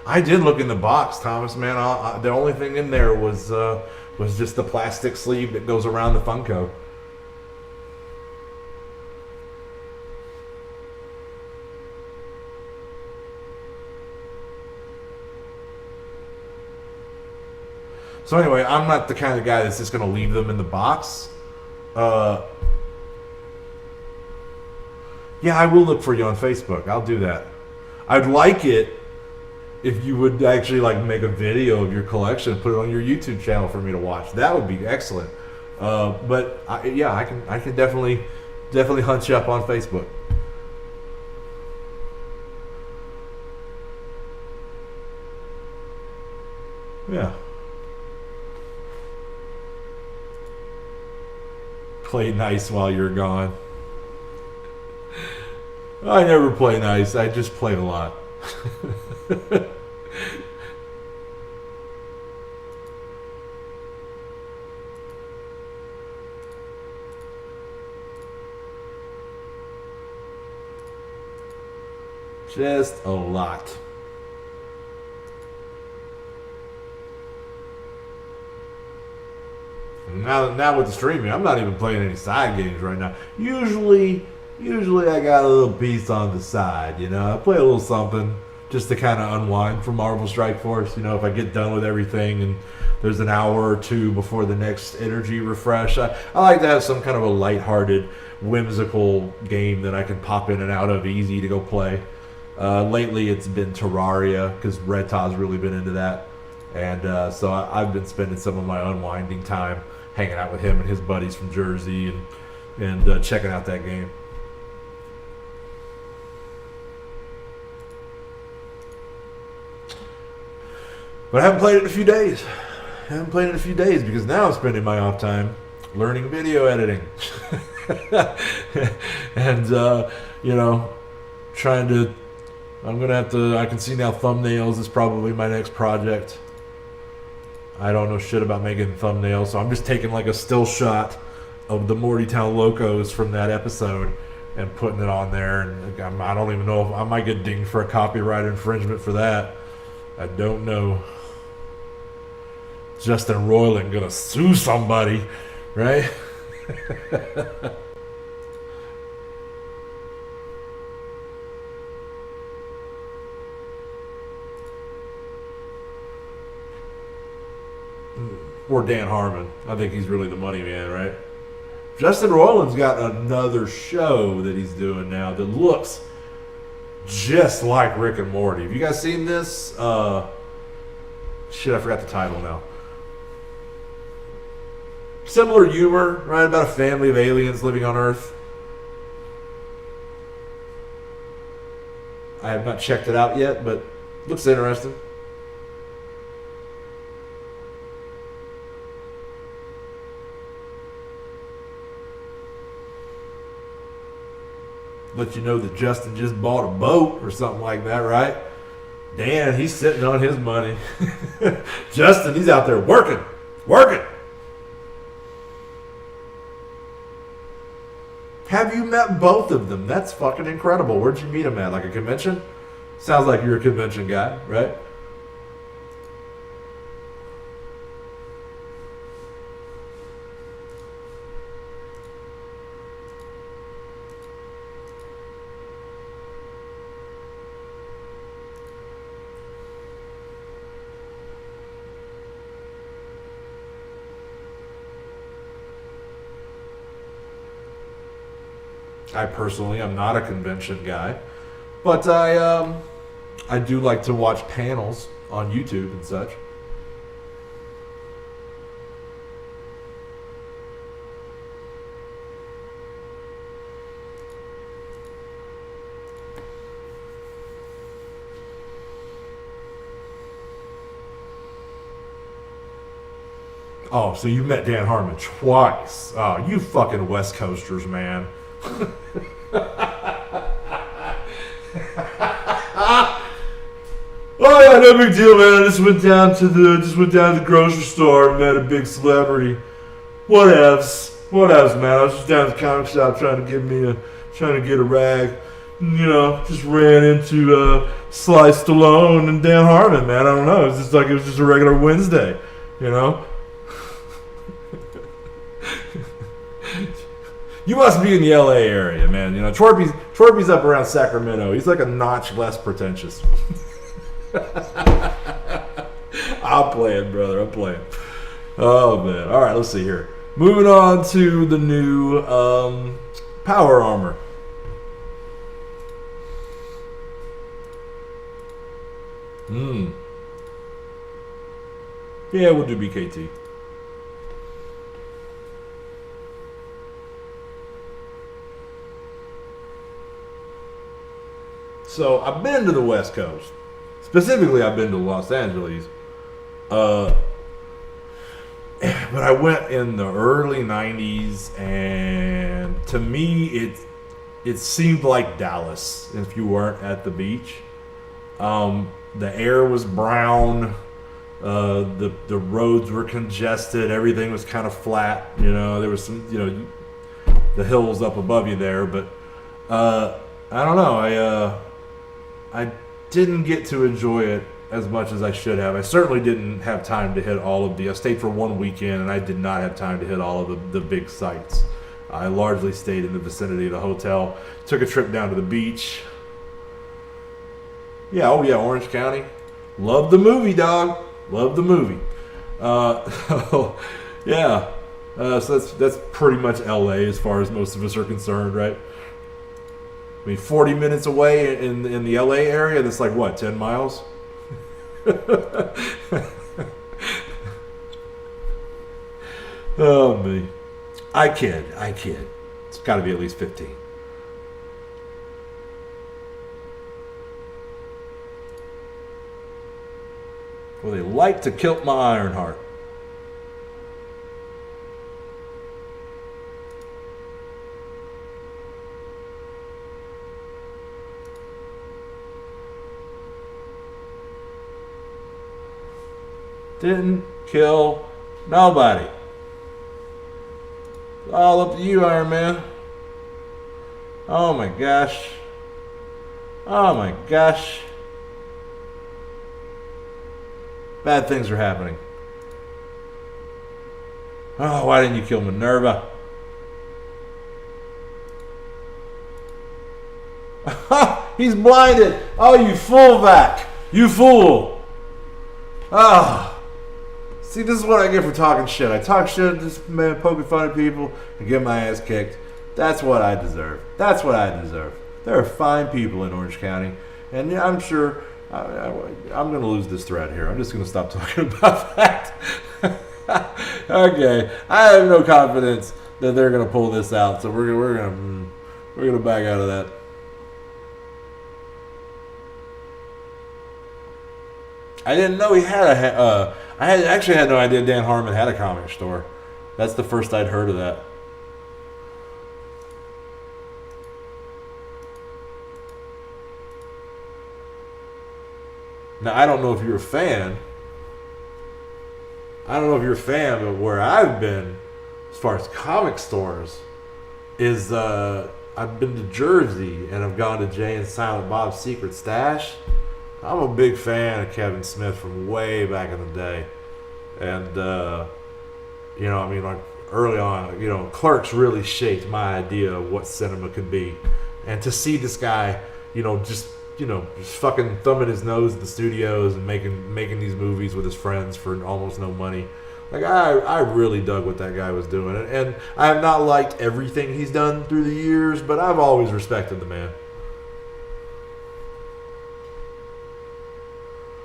I did look in the box, Thomas, man. The only thing in there was just the plastic sleeve that goes around the Funko. So anyway, I'm not the kind of guy that's just going to leave them in the box. Uh, yeah, I will look for you on Facebook. I'll do that. I'd like it if you would actually like make a video of your collection, put it on your YouTube channel for me to watch. That would be excellent. But yeah, I can definitely hunt you up on Facebook. Yeah. Play nice while you're gone. I never play nice. I just play a lot. Just a lot. Now with the streaming, I'm not even playing any side games right now. Usually I got a little piece on the side, you know. I play a little something just to kind of unwind from Marvel Strike Force. You know, if I get done with everything and there's an hour or two before the next energy refresh, I like to have some kind of a lighthearted, whimsical game that I can pop in and out of easy to go play. Lately it's been Terraria because Red Taw's really been into that. And so I've been spending some of my unwinding time hanging out with him and his buddies from Jersey and checking out that game. But I haven't played it in a few days. Because now I'm spending my off time learning video editing. And, you know, trying to... I'm going to have to... I can see now thumbnails is probably my next project. I don't know shit about making thumbnails, so I'm just taking like a still shot of the Mortytown Locos from that episode and putting it on there. And I don't even know if I might get dinged for a copyright infringement for that. I don't know. Justin Roiland gonna sue somebody, right? Or Dan Harmon. I think he's really the money man, right? Justin Roiland's got another show that he's doing now that looks just like Rick and Morty. Have you guys seen this? Shit, I forgot the title now. Similar humor, right? About a family of aliens living on Earth. I have not checked it out yet, but looks interesting. Let you know that Justin just bought a boat or something like that, right? Dan, he's sitting on his money. Justin, he's out there working. Have you met both of them? That's fucking incredible. Where'd you meet them at? Like a convention? Sounds like you're a convention guy, right? I personally am not a convention guy, but I do like to watch panels on YouTube and such. Oh, so you met Dan Harmon twice. Oh, you fucking West Coasters, man. Oh yeah, no big deal, man. I just went down to the grocery store and met a big celebrity. Whatevs, man. I was just down at the comic shop trying to get a rag. You know, just ran into Sly Stallone and Dan Harmon, man. I don't know. It was just a regular Wednesday, you know. You must be in the LA area, man. You know, Twerpy's up around Sacramento. He's like a notch less pretentious. I'm playing, brother. I'm playing. Oh, man. All right, let's see here. Moving on to the new power armor. Yeah, we'll do BKT. So I've been to the West Coast. Specifically, I've been to Los Angeles. But I went in the early 90s, and to me, it seemed like Dallas if you weren't at the beach. The air was brown. The roads were congested. Everything was kind of flat. You know, there was some, the hills up above you there. But I don't know. I didn't get to enjoy it as much as I should have. I certainly didn't have time to hit all of I stayed for one weekend, and I did not have time to hit all of the big sites. I largely stayed in the vicinity of the hotel. Took a trip down to the beach. Yeah, oh yeah, Orange County. Love the movie, dog. Love the movie. Yeah. So that's pretty much LA as far as most of us are concerned, right? I mean, 40 minutes away in the LA area, that's like what, 10 miles? Oh, me. I kid. It's got to be at least 15. Well, they like to kill my Ironheart. Didn't kill nobody. It's all up to you, Iron Man. Oh my gosh. Oh my gosh. Bad things are happening. Oh, why didn't you kill Minerva? He's blinded. Oh, you fool back. You fool. Ah. See, this is what I get for talking shit. I talk shit, just poking fun at people, and get my ass kicked. That's what I deserve. That's what I deserve. There are fine people in Orange County, and yeah, I'm sure I'm going to lose this thread here. I'm just going to stop talking about that. Okay, I have no confidence that they're going to pull this out, so we're going to back out of that. I didn't know he had I actually had no idea Dan Harmon had a comic store. That's the first I'd heard of that. Now, I don't know if you're a fan. But where I've been, as far as comic stores, is I've been to Jersey, and I've gone to Jay and Silent Bob's Secret Stash. I'm a big fan of Kevin Smith from way back in the day. And, like early on, Clerks really shaped my idea of what cinema could be. And to see this guy, just fucking thumbing his nose at the studios and making these movies with his friends for almost no money. Like, I really dug what that guy was doing. And I have not liked everything he's done through the years, but I've always respected the man.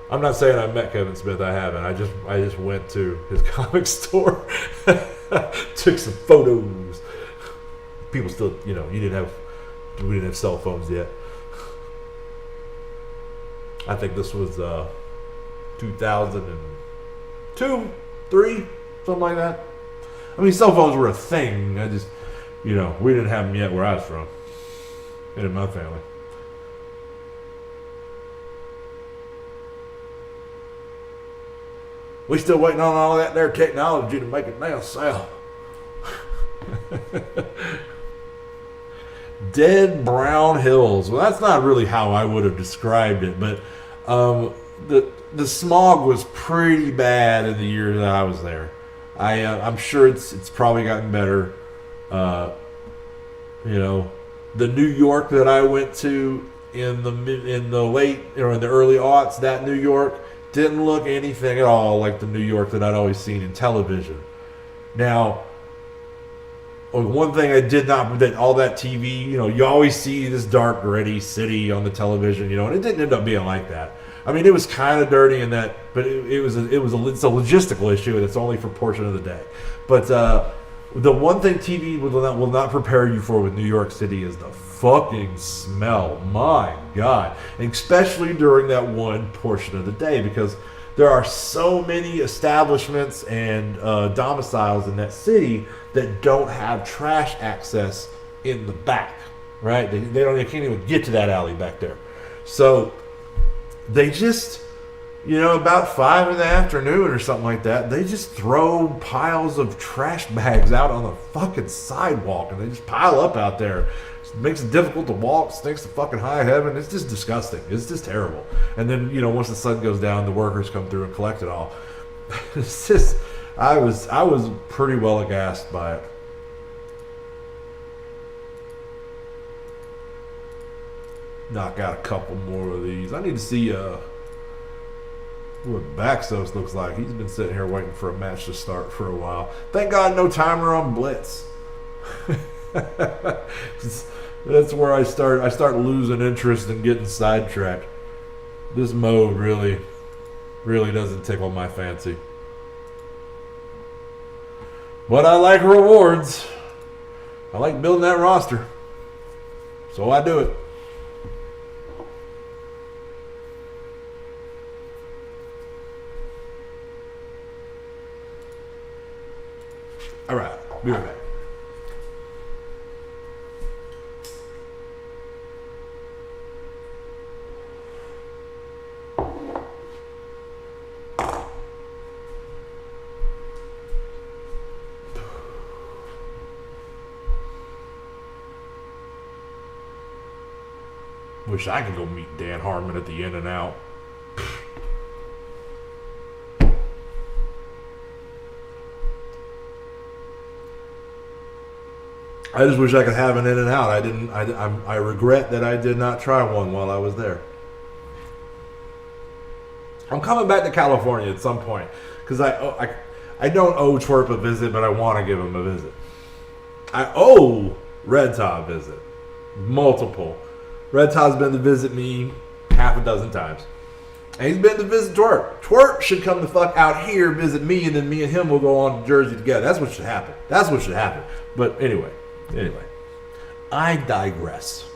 I'm not saying I met Kevin Smith. I haven't. I just went to his comic store, took some photos. People still, we didn't have cell phones yet. I think this was 2002, 3, something like that. I mean, cell phones were a thing. I just, we didn't have them yet where I was from, and in my family. We still waiting on all that there technology to make it now sell. Dead brown hills. Well, that's not really how I would have described it, but the smog was pretty bad in the year that I was there. I'm sure it's probably gotten better. The New York that I went to in the late or in the early aughts, that New York didn't look anything at all like the New York that I'd always seen in television. Now, one thing I did not, that all that TV, you know, you always see this dark, gritty city on the television, you know, and it didn't end up being like that. I mean, it was kind of dirty in that, but it's a logistical issue, and it's only for a portion of the day. But the one thing TV will not prepare you for with New York City is the fucking smell. My God. And especially during that one portion of the day, because there are so many establishments and domiciles in that city that don't have trash access in the back, right? They can't even get to that alley back there. So they just, you know, about 5 in the afternoon or something like that, they just throw piles of trash bags out on the fucking sidewalk, and they just pile up out there. It makes it difficult to walk, stinks to fucking high heaven. It's just disgusting. It's just terrible. And then, you know, once the sun goes down, the workers come through and collect it all. It's just, I was pretty well aghast by it. Knock out a couple more of these. I need to see what Baxos looks like. He's been sitting here waiting for a match to start for a while. Thank God no timer on Blitz. That's where I start losing interest and getting sidetracked. This mode really doesn't tickle my fancy. But I like rewards. I like building that roster. So I do it. All right, be right back. Wish I could go meet Dan Harmon at the In-N-Out. I just wish I could have an In-N-Out. I regret that I did not try one while I was there. I'm coming back to California at some point because I don't owe Twerp a visit, but I want to give him a visit. I owe Red Top a visit. Multiple. Red Top's been to visit me half a dozen times. And he's been to visit Twerp. Twerp should come the fuck out here, visit me, and then me and him will go on to Jersey together. That's what should happen. That's what should happen. But anyway, I digress.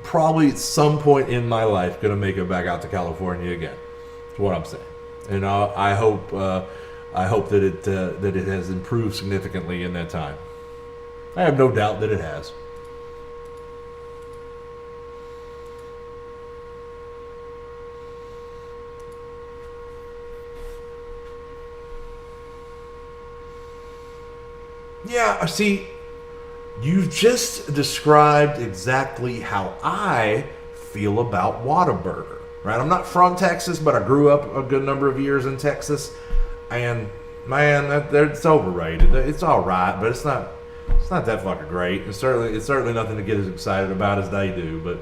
Probably at some point in my life going to make it back out to California again. That's what I'm saying. And I hope that it has improved significantly in that time. I have no doubt that it has. Yeah, see, you've just described exactly how I feel about Whataburger, right? I'm not from Texas, but I grew up a good number of years in Texas, and man, it's overrated. It's all right, but it's not that fucking great. It's certainly nothing to get as excited about as they do. But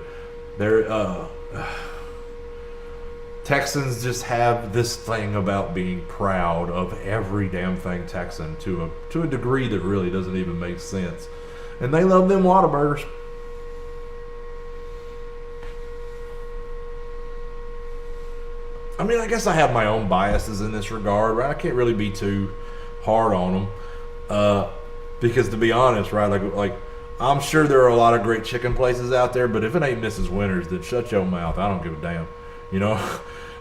Texans just have this thing about being proud of every damn thing Texan to a degree that really doesn't even make sense. And they love them Whataburgers. I mean, I guess I have my own biases in this regard, right? I can't really be too hard on them. Because to be honest, right, like I'm sure there are a lot of great chicken places out there, but if it ain't Mrs. Winters, then shut your mouth. I don't give a damn. You know,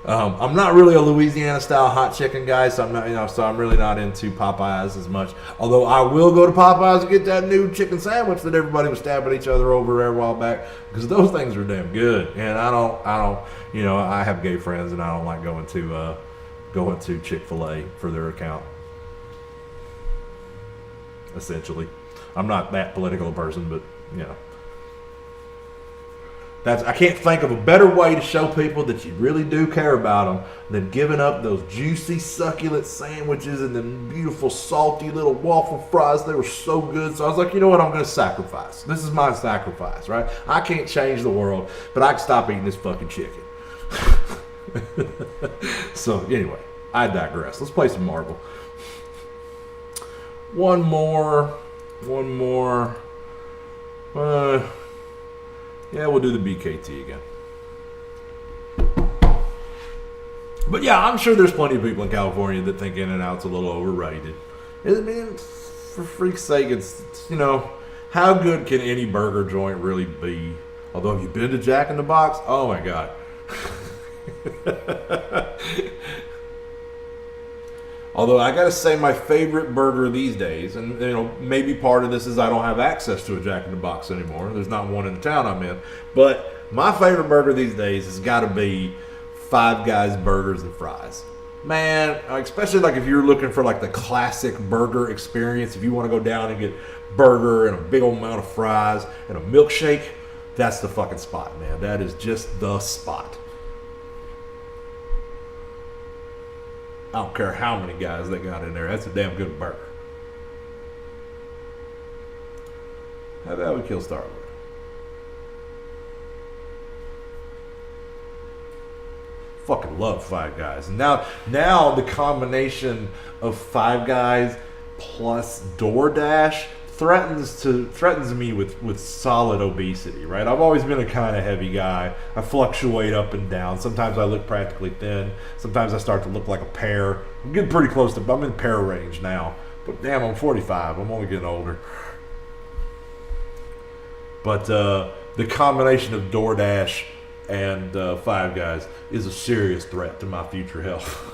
I'm not really a Louisiana style hot chicken guy, so I'm really not into Popeyes as much. Although I will go to Popeyes and get that new chicken sandwich that everybody was stabbing each other over there a while back, because those things are damn good. And I don't, you know, I have gay friends and I don't like going to Chick-fil-A for their account. Essentially, I'm not that political a person, but you know. I can't think of a better way to show people that you really do care about them than giving up those juicy, succulent sandwiches and them beautiful, salty little waffle fries. They were so good. So I was like, you know what? I'm going to sacrifice. This is my sacrifice, right? I can't change the world, but I can stop eating this fucking chicken. So anyway, I digress. Let's play some Marvel. One more. One more. Yeah, we'll do the BKT again. But yeah, I'm sure there's plenty of people in California that think In-N-Out's a little overrated. I mean, for freak's sake, it's, you know, how good can any burger joint really be? Although, have you been to Jack in the Box? Oh my God. Although I gotta say, my favorite burger these days, and you know, maybe part of this is I don't have access to a Jack in the Box anymore. There's not one in the town I'm in. But my favorite burger these days has got to be Five Guys burgers and fries. Man, especially like if you're looking for like the classic burger experience, if you want to go down and get burger and a big old amount of fries and a milkshake, that's the fucking spot, man. That is just the spot. I don't care how many guys they got in there. That's a damn good burger. How about we kill Star-Lord? Fucking love Five Guys. And now the combination of Five Guys plus DoorDash threatens me with solid obesity, right? I've always been a kind of heavy guy. I fluctuate up and down. Sometimes I look practically thin. Sometimes I start to look like a pear. I'm getting pretty close to, I'm in pear range now. But damn, I'm 45. I'm only getting older. But the combination of DoorDash and Five Guys is a serious threat to my future health.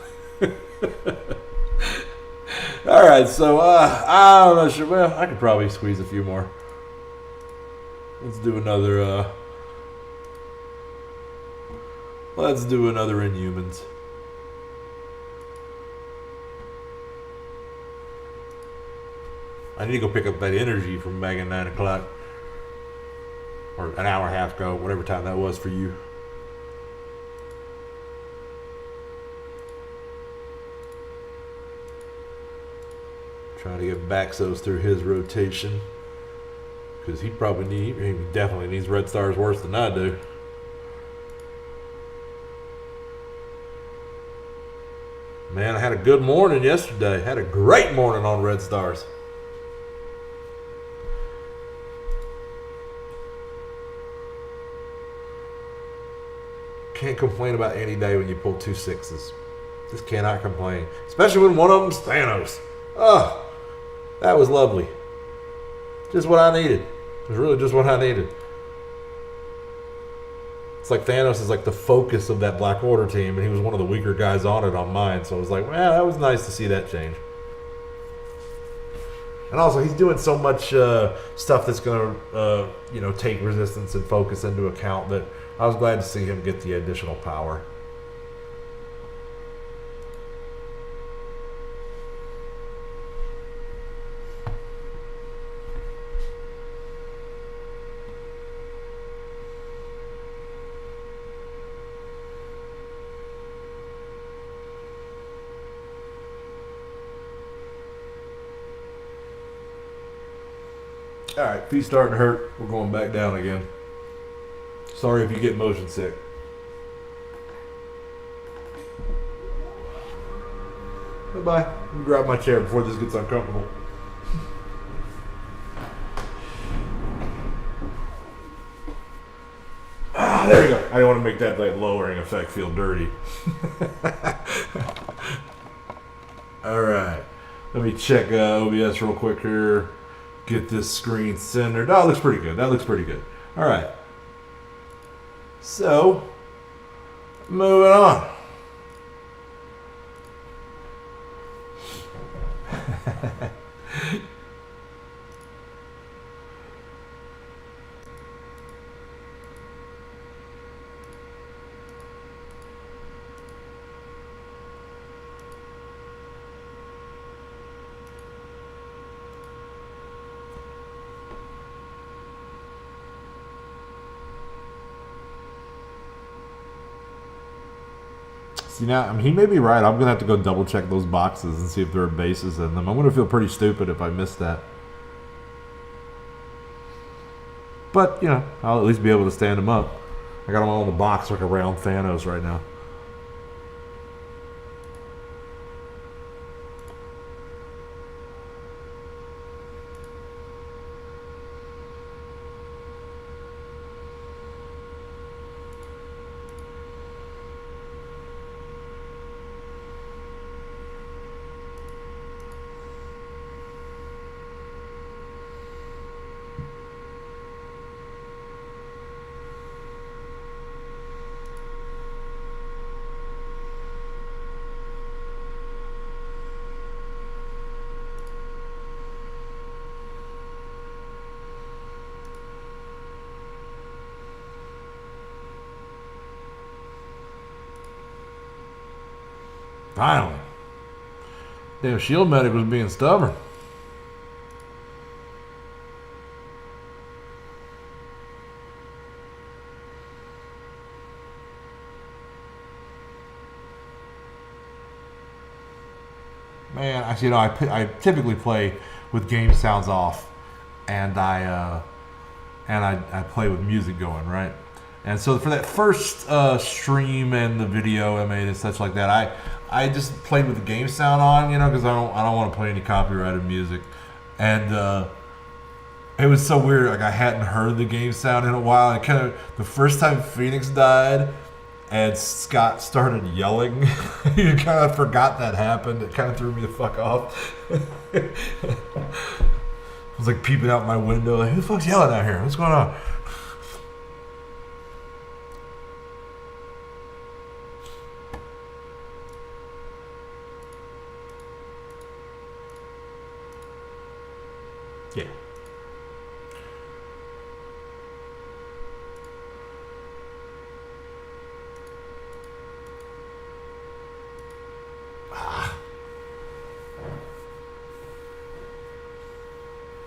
All right, so I'm not sure. Well, I could probably squeeze a few more. Let's do another. Let's do another Inhumans. I need to go pick up that energy from back at 9 o'clock. Or an hour and a half ago, whatever time that was for you. Trying to get Baxos through his rotation. Because he definitely needs Red Stars worse than I do. Man, I had a good morning yesterday. Had a great morning on Red Stars. Can't complain about any day when you pull 2 6s. Just cannot complain. Especially when one of them's Thanos. Oh, that was lovely. Just what I needed. It was really just what I needed. It's like Thanos is like the focus of that Black Order team, and he was one of the weaker guys on it on mine. So I was like, well, that was nice to see that change. And also, he's doing so much stuff that's going to, take resistance and focus into account that I was glad to see him get the additional power. All right, feet starting to hurt. We're going back down again. Sorry if you get motion sick. Bye-bye. Let me grab my chair before this gets uncomfortable. There we go. I didn't want to make that like lowering effect feel dirty. All right. Let me check OBS real quick here. Get this screen centered. Oh, it looks pretty good. That looks pretty good. All right. So, moving on. See, now, he may be right. I'm going to have to go double check those boxes and see if there are bases in them. I'm going to feel pretty stupid if I miss that. But, I'll at least be able to stand them up. I got them all in the box like around Thanos right now. Finally. Damn, Shield Medic was being stubborn. Man, I typically play with game sounds off, and I play with music going, right? And so for that first stream and the video I made and such like that, I just played with the game sound on, because I don't want to play any copyrighted music, and it was so weird. Like, I hadn't heard the game sound in a while. I kind of, the first time Phoenix died and Scott started yelling, you kind of forgot that happened. It kind of threw me the fuck off. I was like peeping out my window, like, who the fuck's yelling out here? What's going on? Yeah.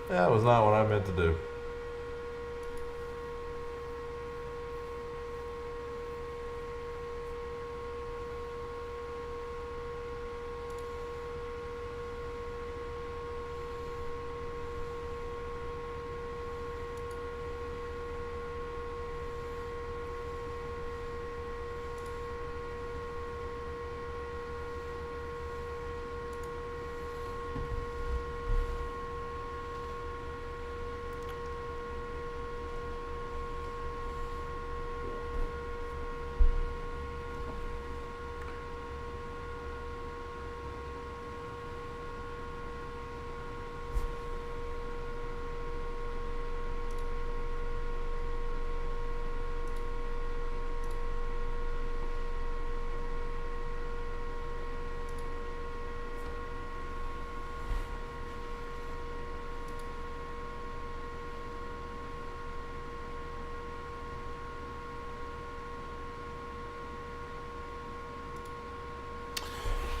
That was not what I meant to do.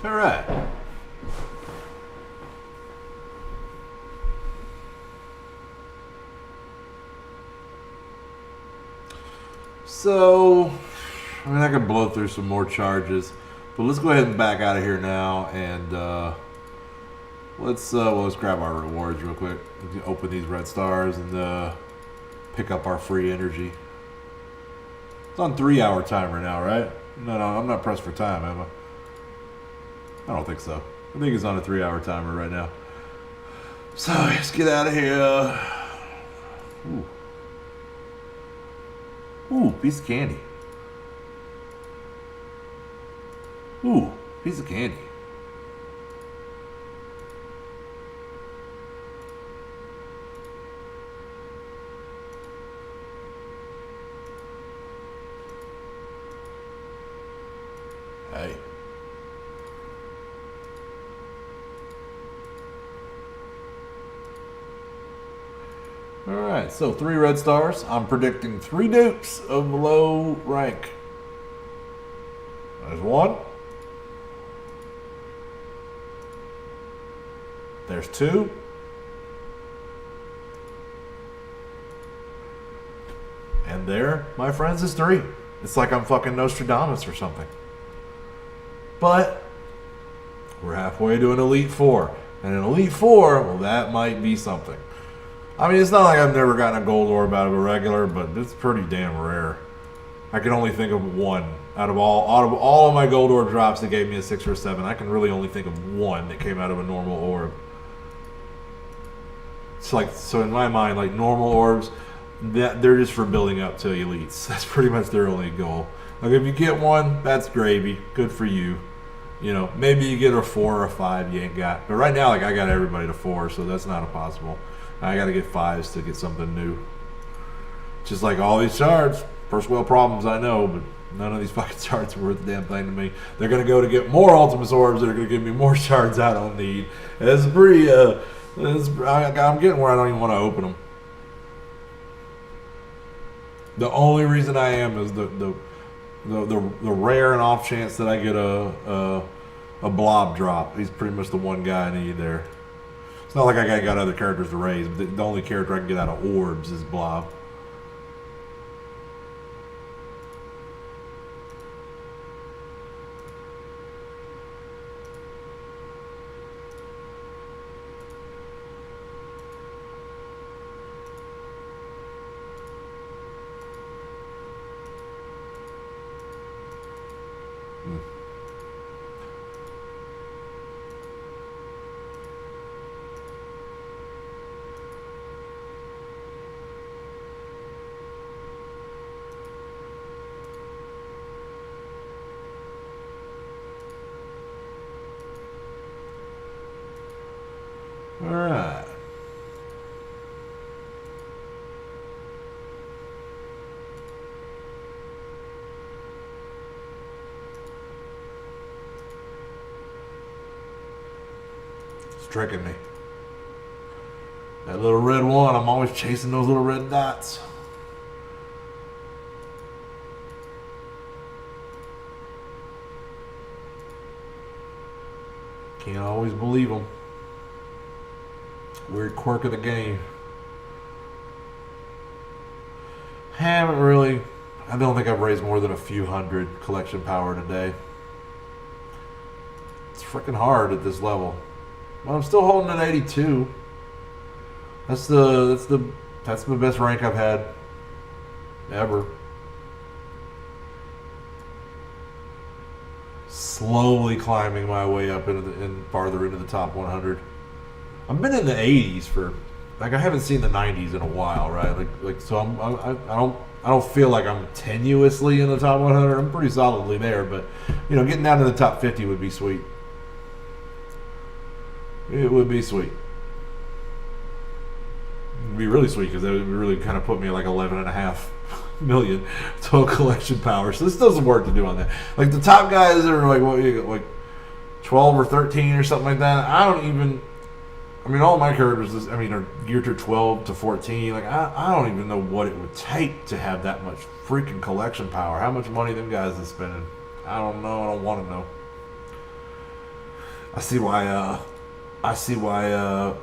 All right. So, I can blow through some more charges, but let's go ahead and back out of here now, and let's grab our rewards real quick. Open these red stars and pick up our free energy. It's on 3-hour timer now, right? No, I'm not pressed for time, am I? I don't think so. I think it's on a 3-hour timer right now. So let's get out of here. Ooh, piece of candy. Ooh, piece of candy. Hey. Alright, so 3 red stars. I'm predicting 3 dupes of low rank. There's 1. There's 2. And there, my friends, is 3. It's like I'm fucking Nostradamus or something. But we're halfway to an Elite 4. And an Elite 4, well, that might be something. I mean, it's not like I've never gotten a gold orb out of a regular, but it's pretty damn rare. I can only think of 1 out of all of my gold orb drops that gave me a 6 or a 7. I can really only think of 1 that came out of a normal orb. It's like, so in my mind, like normal orbs, they're just for building up to elites. That's pretty much their only goal. Like if you get 1, that's gravy. Good for you. You know, maybe you get a 4 or a 5 you ain't got. But right now, like I got everybody to 4, so that's not impossible. I got to get 5s to get something new. Just like all these shards. First world problems, I know, but none of these fucking shards are worth a damn thing to me. They're going to go to get more Ultimus orbs that are going to give me more shards I don't need. And it's pretty, I'm getting where I don't even want to open them. The only reason I am is the rare and off chance that I get a a blob drop. He's pretty much the one guy I need there. It's not like I got other characters to raise, but the only character I can get out of orbs is blob. All right. It's tricking me. That little red one, I'm always chasing those little red dots. Can't always believe them. Weird quirk of the game. Haven't really. I don't think I've raised more than a few hundred collection power today. It's freaking hard at this level. But I'm still holding at 82. That's the best rank I've had ever. Slowly climbing my way up into farther into the top 100. I've been in the 80s for, like, I haven't seen the 90s in a while, right? Like so I don't feel like I'm tenuously in the top 100. I'm pretty solidly there, but you know, getting down to the top 50 would be sweet. It would be sweet. It'd be really sweet because that would really kind of put me at like 11.5 million total collection power. So there's still some work to do on that. Like the top guys are like what you got, like 12 or 13 or something like that. I mean, all my characters, are geared to 12 to 14. Like, I don't even know what it would take to have that much freaking collection power. How much money them guys are spending. I don't know. I don't want to know. I see why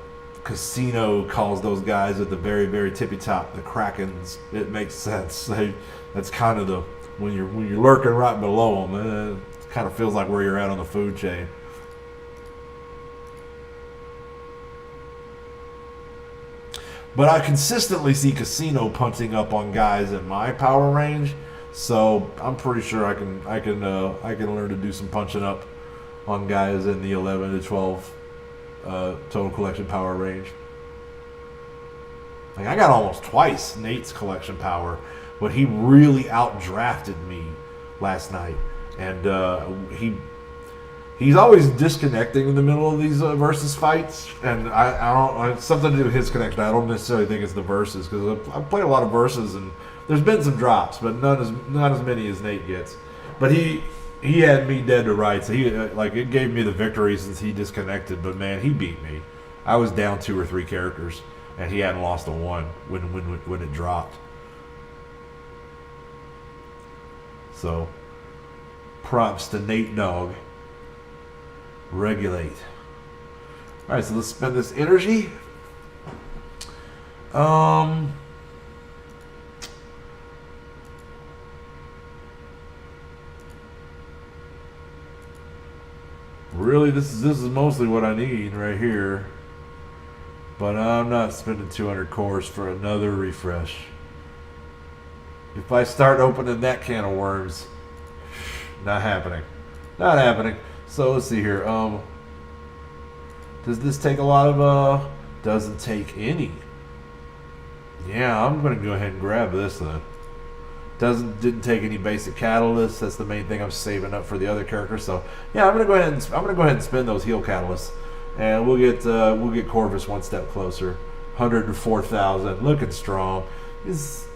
Casino calls those guys at the very, very tippy top the Krakens. It makes sense. That's kind of the when you're lurking right below them. It kind of feels like where you're at on the food chain. But I consistently see Casino punching up on guys in my power range, so I'm pretty sure I can learn to do some punching up on guys in the 11 to 12 total collection power range. Like I got almost twice Nate's collection power, but he really outdrafted me last night, and he's always disconnecting in the middle of these versus fights, and I don't. It's something to do with his connection. I don't necessarily think it's the versus because I've played a lot of versus, and there's been some drops, but not as many as Nate gets. But he had me dead to rights. So it gave me the victory since he disconnected. But man, he beat me. I was down 2 or 3 characters, and he hadn't lost a one when it dropped. So props to Nate Dogg. Regulate. Alright, so let's spend this energy. Really, this is mostly what I need right here. But I'm not spending 200 cores for another refresh. If I start opening that can of worms, not happening. Not happening. So let's see here. Does this take a lot of doesn't take any. Yeah, I'm gonna go ahead and grab this then. Didn't take any basic catalysts. That's the main thing I'm saving up for the other characters. So yeah, I'm gonna go ahead and spend those heal catalysts, and we'll get Corvus one step closer. 104,000, looking strong. He's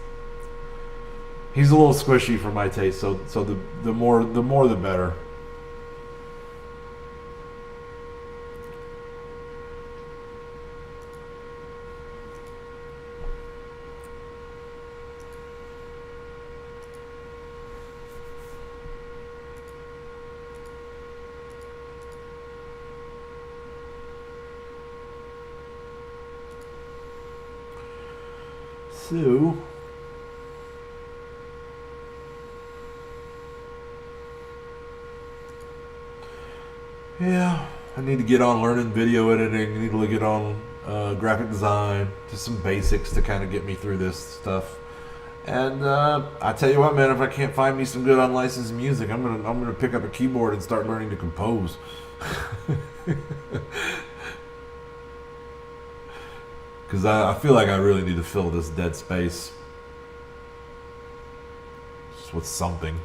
a little squishy for my taste. So the more the better. So, yeah, I need to get on learning video editing. I need to get on graphic design, just some basics to kind of get me through this stuff. And I tell you what, man, if I can't find me some good unlicensed music, I'm gonna pick up a keyboard and start learning to compose. Because I feel like I really need to fill this dead space just with something.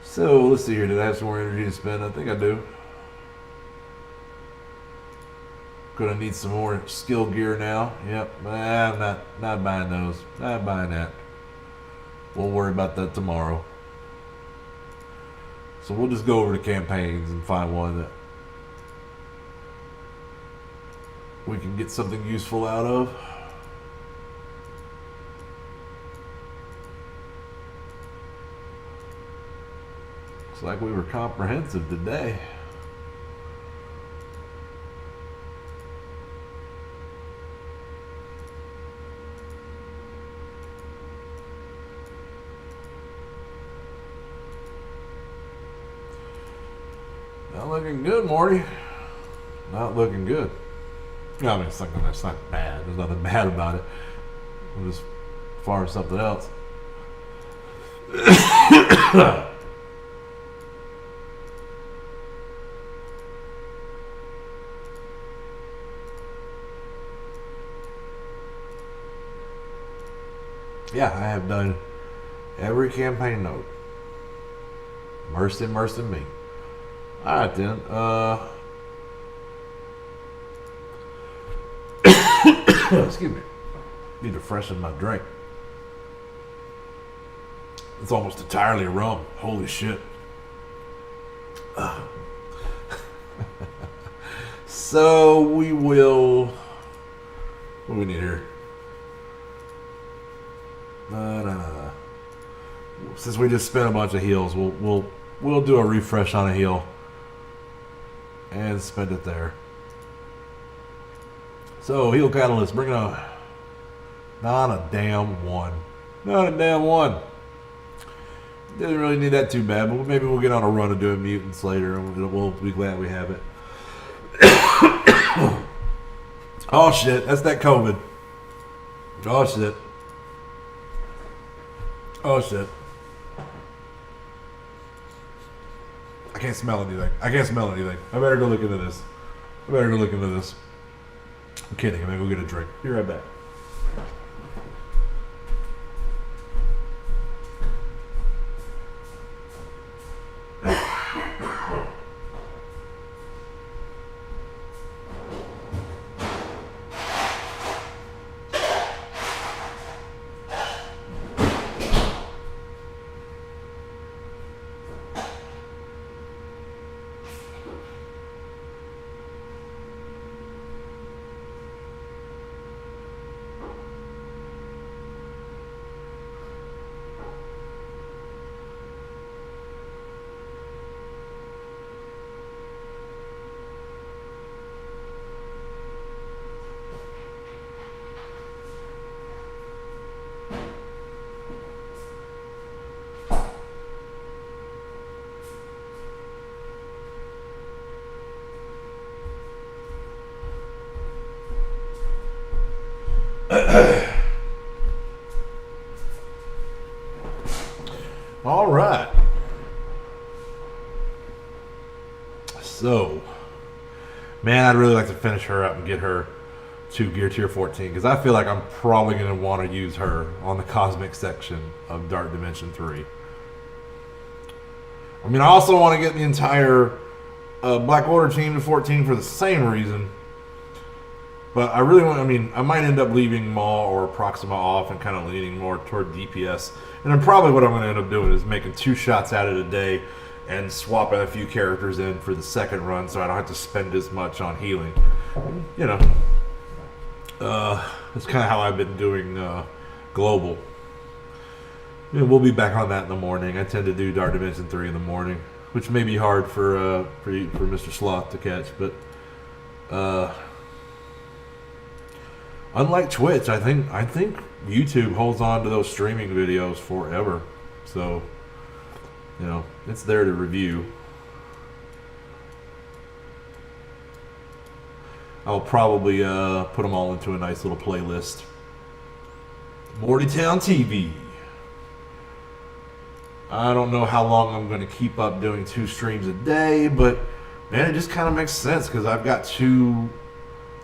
So let's see here. Did I have some more energy to spend? I think I do. Gonna need some more skill gear now. Yep. I'm not buying those. Not buying that. We'll worry about that tomorrow. So we'll just go over to campaigns and find one that we can get something useful out of. Looks like we were comprehensive today. Not looking good, Morty. Not looking good. I mean, it's not bad. There's nothing bad about it. I'm just far as something else. Yeah, I have done every campaign note. Mercy me. Alright then. Excuse me. Need to freshen my drink. It's almost entirely rum. Holy shit. So we will. What do we need here? No. Since we just spent a bunch of heals, we'll do a refresh on a heal and spend it there. So heal catalyst, bring it on. Not a damn one. Not a damn one. Didn't really need that too bad, but maybe we'll get on a run of doing mutants later, and we'll be glad we have it. Oh shit, that's that COVID. Oh shit. Oh shit. I can't smell anything. I better go look into this. I'm kidding. I'm gonna go get a drink. Be right back. All right. So, man, I'd really like to finish her up and get her to Gear Tier 14 because I feel like I'm probably going to want to use her on the Cosmic section of Dark Dimension 3. I mean, I also want to get the entire Black Order team to 14 for the same reason. But I really want, I might end up leaving Maw or Proxima off and kind of leaning more toward DPS. And then probably what I'm going to end up doing is making 2 shots at it a day and swapping a few characters in for the second run so I don't have to spend as much on healing. You know, that's kind of how I've been doing Global. You know, we'll be back on that in the morning. I tend to do Dark Dimension 3 in the morning. which may be hard for Mr. Sloth to catch. But unlike Twitch, I think YouTube holds on to those streaming videos forever. So, you know, it's there to review. I'll probably put them all into a nice little playlist. Mortytown TV. I don't know how long I'm going to keep up doing 2 streams a day, but man, it just kind of makes sense because I've got two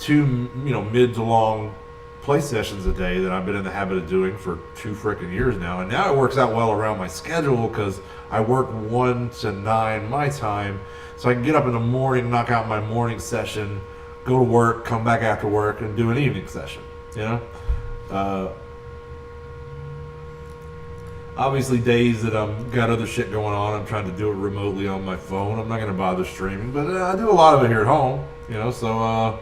mid to long play sessions a day that I've been in the habit of doing for 2 freaking years now, and now it works out well around my schedule because I work 1 to 9 my time, so I can get up in the morning, knock out my morning session, go to work, come back after work, and do an evening session. You know. Obviously, days that I've got other shit going on, I'm trying to do it remotely on my phone. I'm not going to bother streaming, but I do a lot of it here at home, you know, so,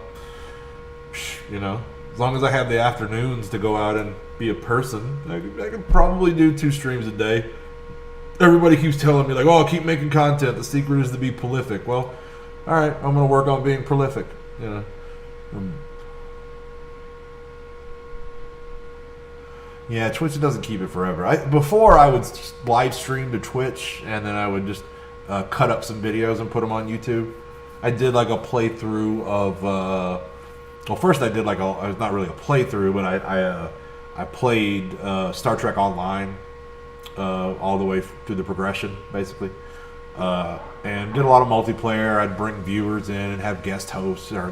you know, as long as I have the afternoons to go out and be a person, I can probably do 2 streams a day. Everybody keeps telling me, like, oh, keep making content. The secret is to be prolific. Well, all right, I'm going to work on being prolific, you know. Yeah, Twitch doesn't keep it forever. Before I would live stream to Twitch, and then I would just cut up some videos and put them on YouTube. I did like a playthrough of. Well, first I did like it was not really a playthrough, but I played Star Trek Online all the way through the progression, basically, and did a lot of multiplayer. I'd bring viewers in and have guest hosts or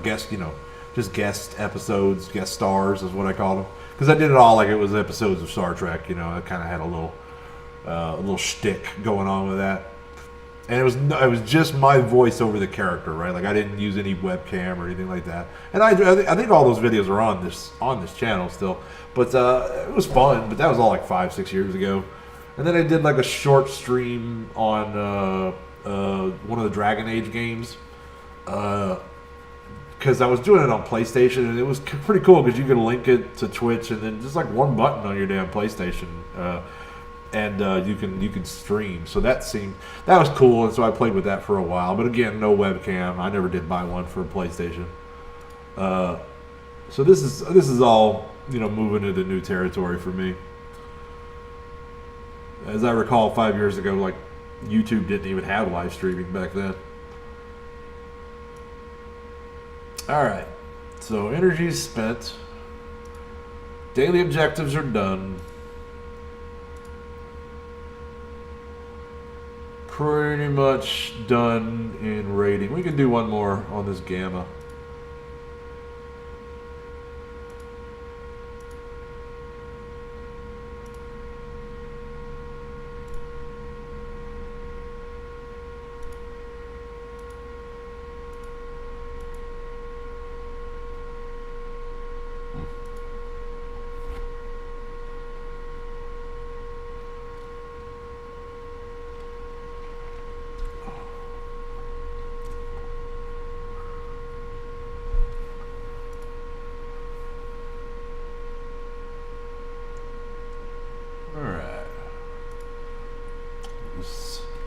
guest, you know, just guest episodes, guest stars is what I call them. Because I did it all like it was episodes of Star Trek, you know. I kind of had a little shtick going on with that, and it was just my voice over the character, right? Like I didn't use any webcam or anything like that. And I think all those videos are on this channel still, but it was fun. But that was all like 5-6 years ago. And then I did like a short stream on one of the Dragon Age games. Because I was doing it on PlayStation, and it was pretty cool because you could link it to Twitch, and then just like one button on your damn PlayStation, and you can stream. So that was cool, and so I played with that for a while. But again, no webcam. I never did buy one for a PlayStation. So this is all, you know, moving into new territory for me. As I recall, 5 years ago, like YouTube didn't even have live streaming back then. Alright, so energy's spent. Daily objectives are done. Pretty much done in raiding. We can do one more on this Gamma.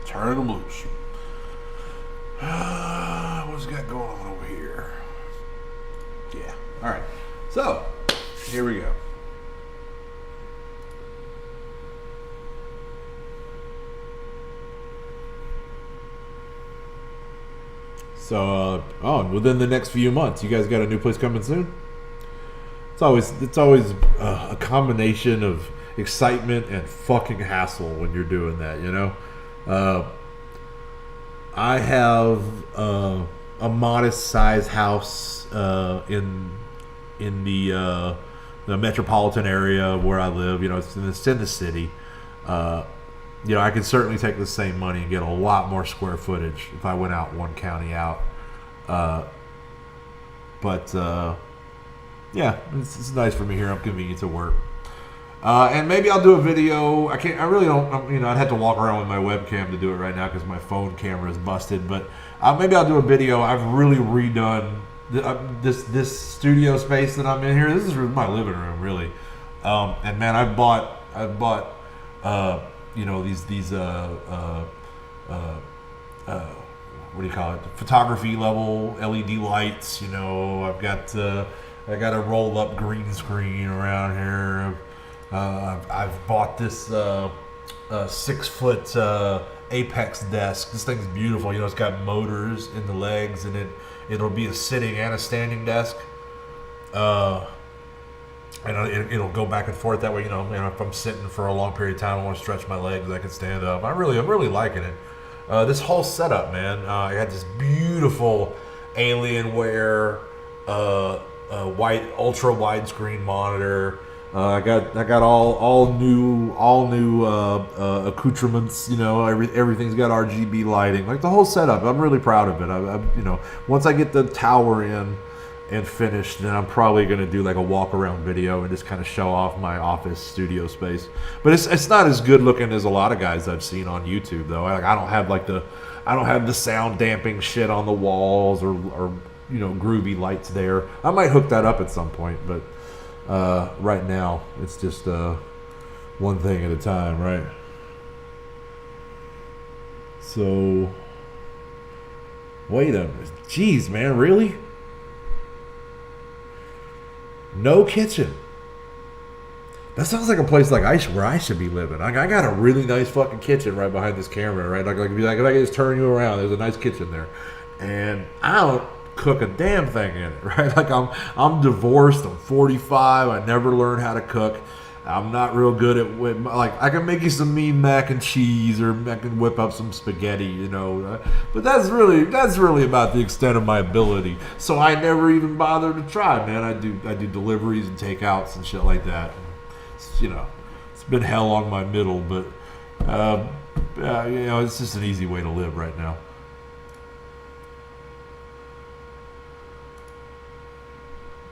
Turn them loose. What's got going on over here? Yeah. All right. So, here we go. So, within the next few months, you guys got a new place coming soon? It's always a combination of excitement and fucking hassle when you're doing that, you know? I have a modest-sized house in the metropolitan area where I live. You know, it's in the city. You know, I could certainly take the same money and get a lot more square footage if I went out one county out. But yeah, it's nice for me here. I'm convenient to work. And maybe I'll do a video. I really don't, you know, I'd have to walk around with my webcam to do it right now because my phone camera is busted. But maybe I'll do a video. I've really redone this studio space that I'm in here. This is my living room, really. And man, I've bought you know, these what do you call it? Photography level LED lights. You know, I got a roll up green screen around here. I've bought this 6-foot Apex desk. This thing's beautiful. You know, it's got motors in the legs, and it'll be a sitting and a standing desk. And it'll go back and forth that way. You know, if I'm sitting for a long period of time, I want to stretch my legs, I can stand up. I'm really liking it. This whole setup, man. I got this beautiful Alienware white ultra widescreen monitor. I got all new accoutrements. You know, everything's got RGB lighting. Like the whole setup, I'm really proud of it. You know, once I get the tower in and finished, then I'm probably gonna do like a walk around video and just kind of show off my office studio space. But it's not as good looking as a lot of guys I've seen on YouTube though. I don't have the sound damping shit on the walls or you know, groovy lights there. I might hook that up at some point, but right now it's just one thing at a time, right? So wait a minute, jeez, man, really? No kitchen. That sounds like a place like where I should be living. I got a really nice fucking kitchen right behind this camera, right? Like if I can just turn you around, there's a nice kitchen there, and I don't cook a damn thing in it, right? Like I'm divorced. I'm 45. I never learned how to cook. I'm not real good at like I can make you some mean mac and cheese, or I can whip up some spaghetti, you know. But that's really about the extent of my ability. So I never even bothered to try, man. I do deliveries and takeouts and shit like that. You know, it's been hell on my middle, but you know, it's just an easy way to live right now.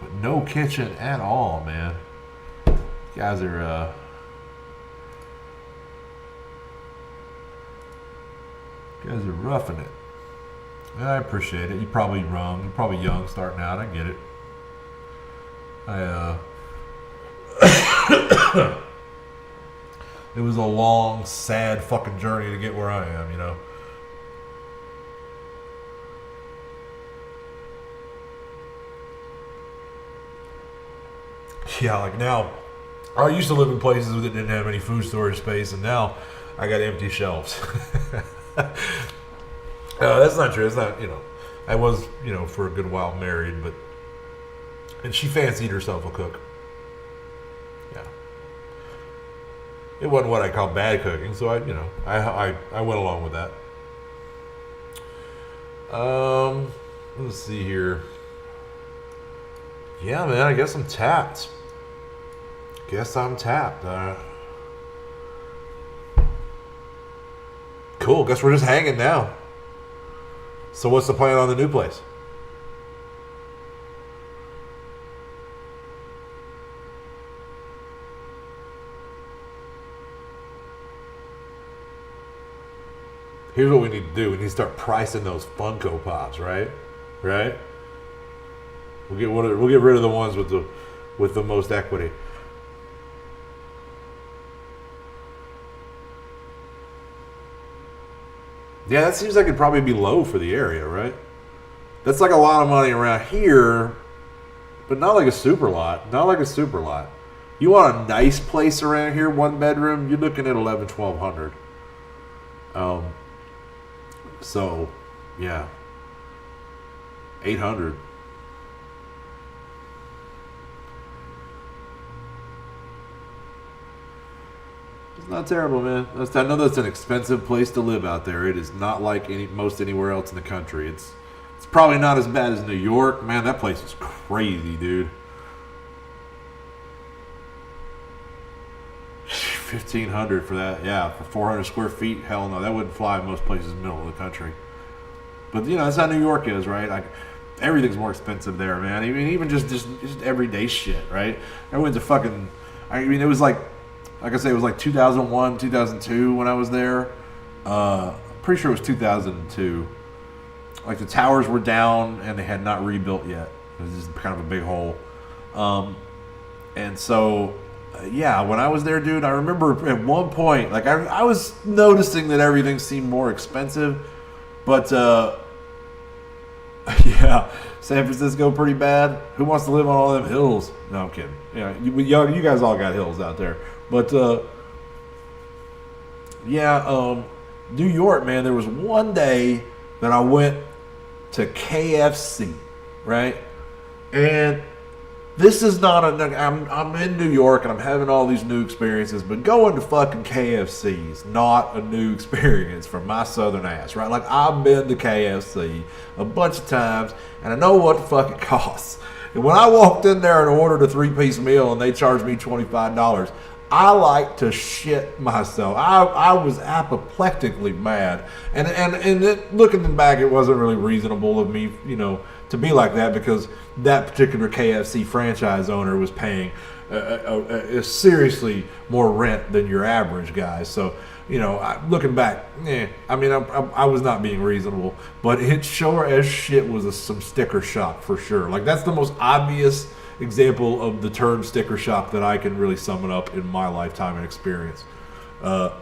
But no kitchen at all, man. Guys are roughing it. And I appreciate it. You're probably young. You're probably young, starting out. I get it. It was a long, sad fucking journey to get where I am, you know. Yeah, like now, I used to live in places that didn't have any food storage space, and now I got empty shelves. That's not true. It's not, you know, I was, you know, for a good while married, and she fancied herself a cook. Yeah. It wasn't what I call bad cooking, so I went along with that. Let's see here. Yeah, man, I guess I'm tapped. Cool. Guess we're just hanging now. So what's the plan on the new place? Here's what we need to do. We need to start pricing those Funko Pops, right? Right? We'll get rid of the ones with the most equity. Yeah, that seems like it'd probably be low for the area, right? That's like a lot of money around here, but not like a super lot. Not like a super lot. You want a nice place around here, 1 bedroom, you're looking at $1,100-1,200. So, yeah, 800. It's not terrible, man. I know that's an expensive place to live out there. It is not like most anywhere else in the country. It's probably not as bad as New York. Man, that place is crazy, dude. 1,500 for that. Yeah, for 400 square feet. Hell no, that wouldn't fly in most places in the middle of the country. But you know, that's how New York is, right? Like everything's more expensive there, man. I mean, even just everyday shit, right? Everyone's a fucking. I mean, it was like I say, it was like 2001, 2002 when I was there. Pretty sure it was 2002. Like the towers were down and they had not rebuilt yet. It was just kind of a big hole. And so, yeah, when I was there, dude, I remember at one point, like I was noticing that everything seemed more expensive. But yeah, San Francisco pretty bad. Who wants to live on all them hills? No, I'm kidding. Yeah, you guys all got hills out there. But yeah, New York, man. There was one day that I went to KFC, right? And this is not I'm in New York and I'm having all these new experiences, but going to fucking KFC is not a new experience for my southern ass, right? Like, I've been to KFC a bunch of times and I know what the fuck it costs. And when I walked in there and ordered a 3-piece meal and they charged me $25, I like to shit myself. I was apoplectically mad, and looking back, it wasn't really reasonable of me, to be like that, because that particular KFC franchise owner was paying a seriously more rent than your average guy. So, looking back, I was not being reasonable, but it sure as shit was some sticker shock for sure. Like, that's the most obvious example of the term sticker shock that I can really sum it up in my lifetime and experience. So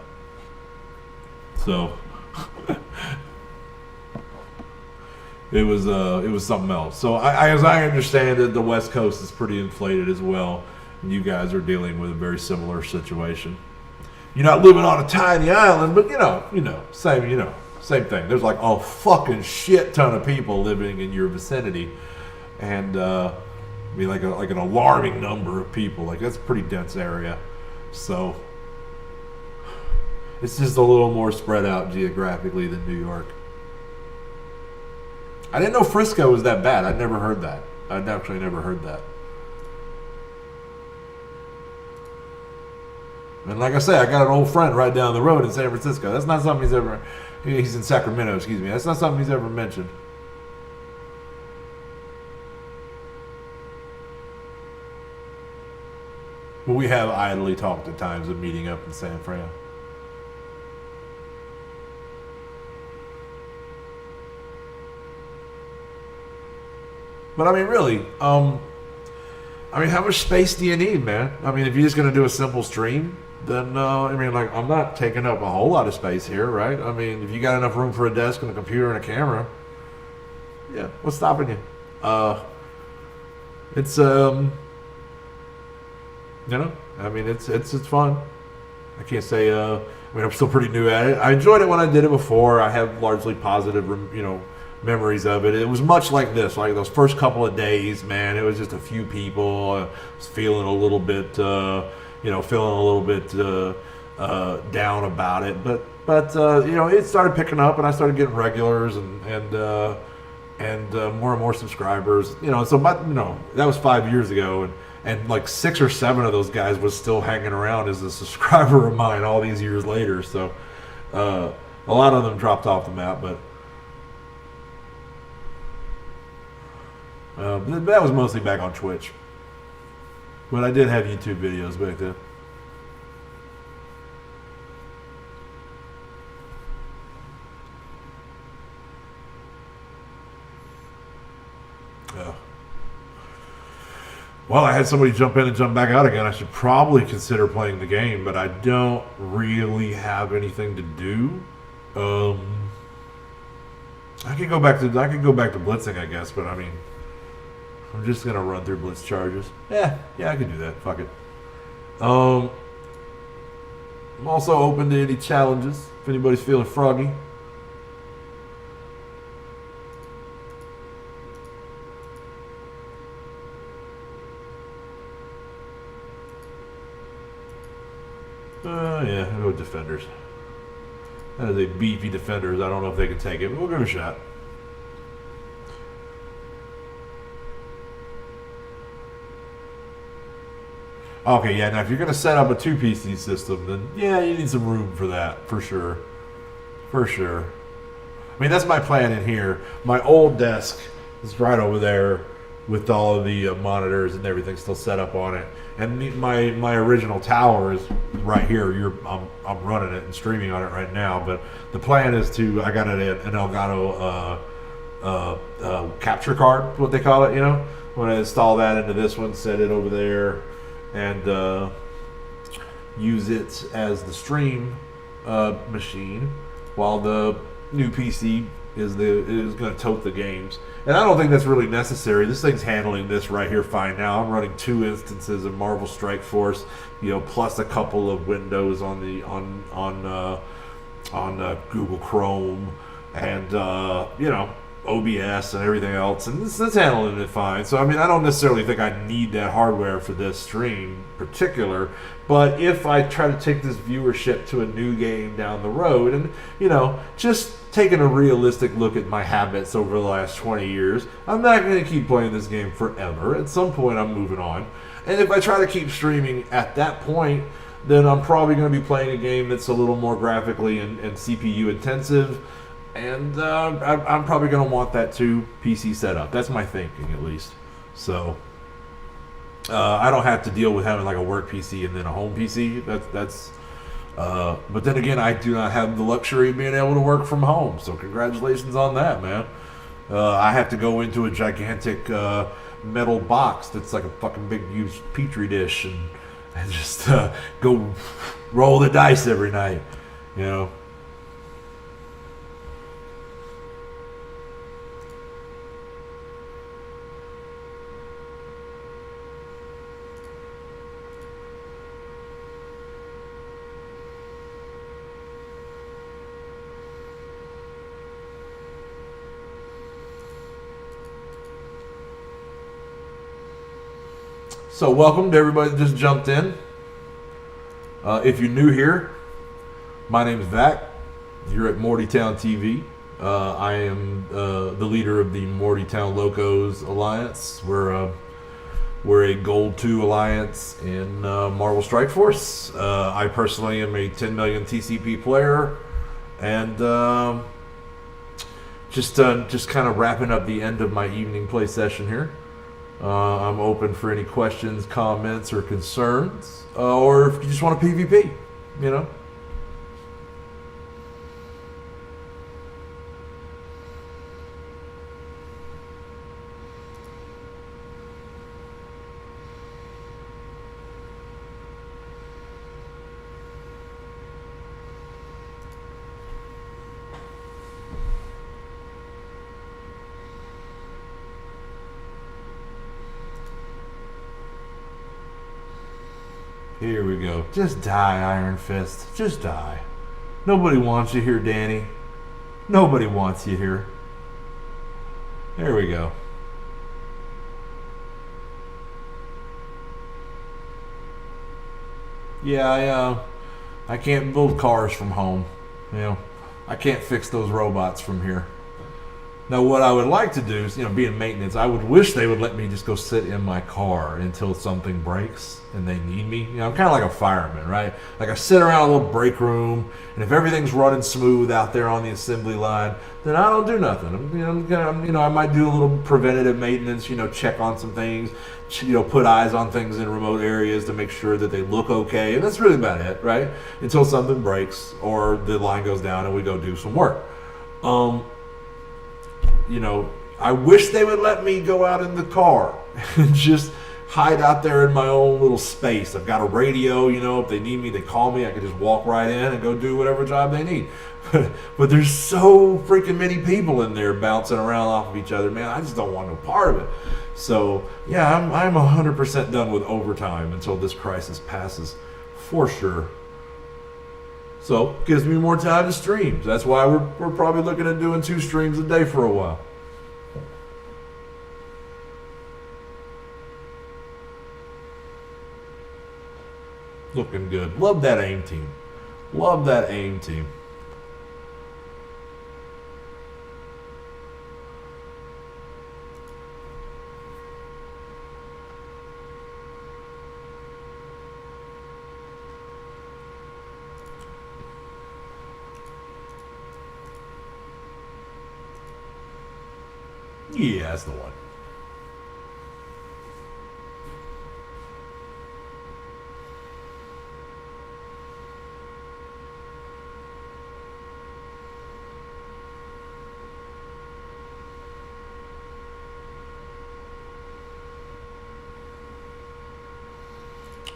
it was something else. So as I understand it, the West Coast is pretty inflated as well, and you guys are dealing with a very similar situation. You're not living on a tiny island, but same thing. There's like a fucking shit ton of people living in your vicinity, and like an alarming number of people. Like, that's a pretty dense area. So it's just a little more spread out geographically than New York. I didn't know Frisco was that bad. I'd never heard that. I'd actually never heard that. And like I say, I got an old friend right down the road in San Francisco. That's not something he's in Sacramento, excuse me. That's not something he's ever mentioned. But we have idly talked at times of meeting up in San Fran. But really, how much space do you need, man? If you're just going to do a simple stream, then, I'm not taking up a whole lot of space here, right? If you got enough room for a desk and a computer and a camera, yeah, what's stopping you? It's it's fun. I can't say, I'm still pretty new at it. I enjoyed it when I did it before. I have largely positive, memories of it. It was much like this, like those first couple of days, man. It was just a few people. I was feeling a little bit, down about it. But it started picking up, and I started getting regulars and more and more subscribers. So that was 5 years ago, and like 6 or 7 of those guys was still hanging around as a subscriber of mine all these years later. So a lot of them dropped off the map, but that was mostly back on Twitch. But I did have YouTube videos back then. Well, I had somebody jump in and jump back out again. I should probably consider playing the game, but I don't really have anything to do. I could go back to blitzing, I guess, but I'm just gonna run through blitz charges. Yeah, I could do that. Fuck it. I'm also open to any challenges if anybody's feeling froggy. Yeah, I'll go with defenders. That is a beefy defenders. I don't know if they can take it, but we'll give it a shot. Okay, yeah, now if you're going to set up a 2-PC system, then yeah, you need some room for that, for sure. For sure. That's my plan in here. My old desk is right over there with all of the monitors and everything still set up on it. And my original tower is right here. I'm running it and streaming on it right now. But the plan is I got an Elgato capture card, what they call it. I'm going to install that into this one, set it over there, and use it as the stream machine, while the new PC is going to tote the games. And I don't think that's really necessary. This thing's handling this right here fine now. I'm running 2 instances of Marvel Strike Force, plus a couple of windows on the Google Chrome and OBS and everything else, and this is handling it fine. So I mean, I don't necessarily think I need that hardware for this stream particular, but if I try to take this viewership to a new game down the road, and just taking a realistic look at my habits over the last 20 years, I'm not going to keep playing this game forever. At some point I'm moving on, and if I try to keep streaming at that point, then I'm probably going to be playing a game that's a little more graphically and CPU intensive. And I'm probably going to want that 2 PC setup. That's my thinking, at least. So I don't have to deal with having like a work PC and then a home PC. But then again, I do not have the luxury of being able to work from home. So congratulations on that, man. I have to go into a gigantic metal box that's like a fucking big used petri dish and just go roll the dice every night, So welcome to everybody that just jumped in. If you're new here, my name is Vac. You're at Mortytown TV. I am the leader of the Mortytown Locos Alliance. We're a Gold 2 alliance in Marvel Strike Force. I personally am a 10 million TCP player, and just kind of wrapping up the end of my evening play session here. I'm open for any questions, comments, or concerns, or if you just want a PvP, Here we go. Just die, Iron Fist. Just die. Nobody wants you here, Danny. Nobody wants you here. There we go. Yeah, I can't build cars from home. I can't fix those robots from here. Now, what I would like to do is, being maintenance, I would wish they would let me just go sit in my car until something breaks and they need me. I'm kind of like a fireman, right? Like I sit around a little break room, and if everything's running smooth out there on the assembly line, then I don't do nothing. I might do a little preventative maintenance, check on some things, put eyes on things in remote areas to make sure that they look okay, and that's really about it, right? Until something breaks or the line goes down and we go do some work. I wish they would let me go out in the car and just hide out there in my own little space. I've got a radio, if they need me, they call me. I can just walk right in and go do whatever job they need. But there's so freaking many people in there bouncing around off of each other, man. I just don't want no part of it. So, yeah, I'm 100% done with overtime until this crisis passes, for sure. So, gives me more time to stream. That's why we're probably looking at doing 2 streams a day for a while. Looking good. Love that aim team. Love that aim team. Yeah, that's the one.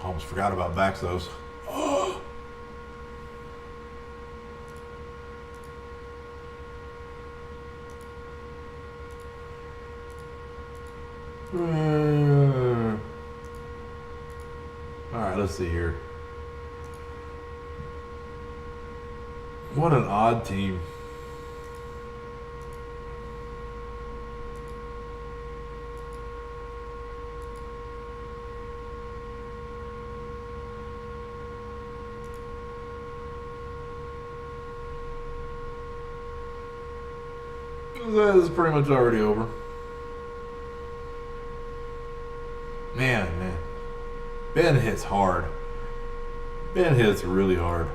Almost forgot about Baxos. All right, let's see here. What an odd team. This is pretty much already over. Man. Ben hits hard. Ben hits really hard.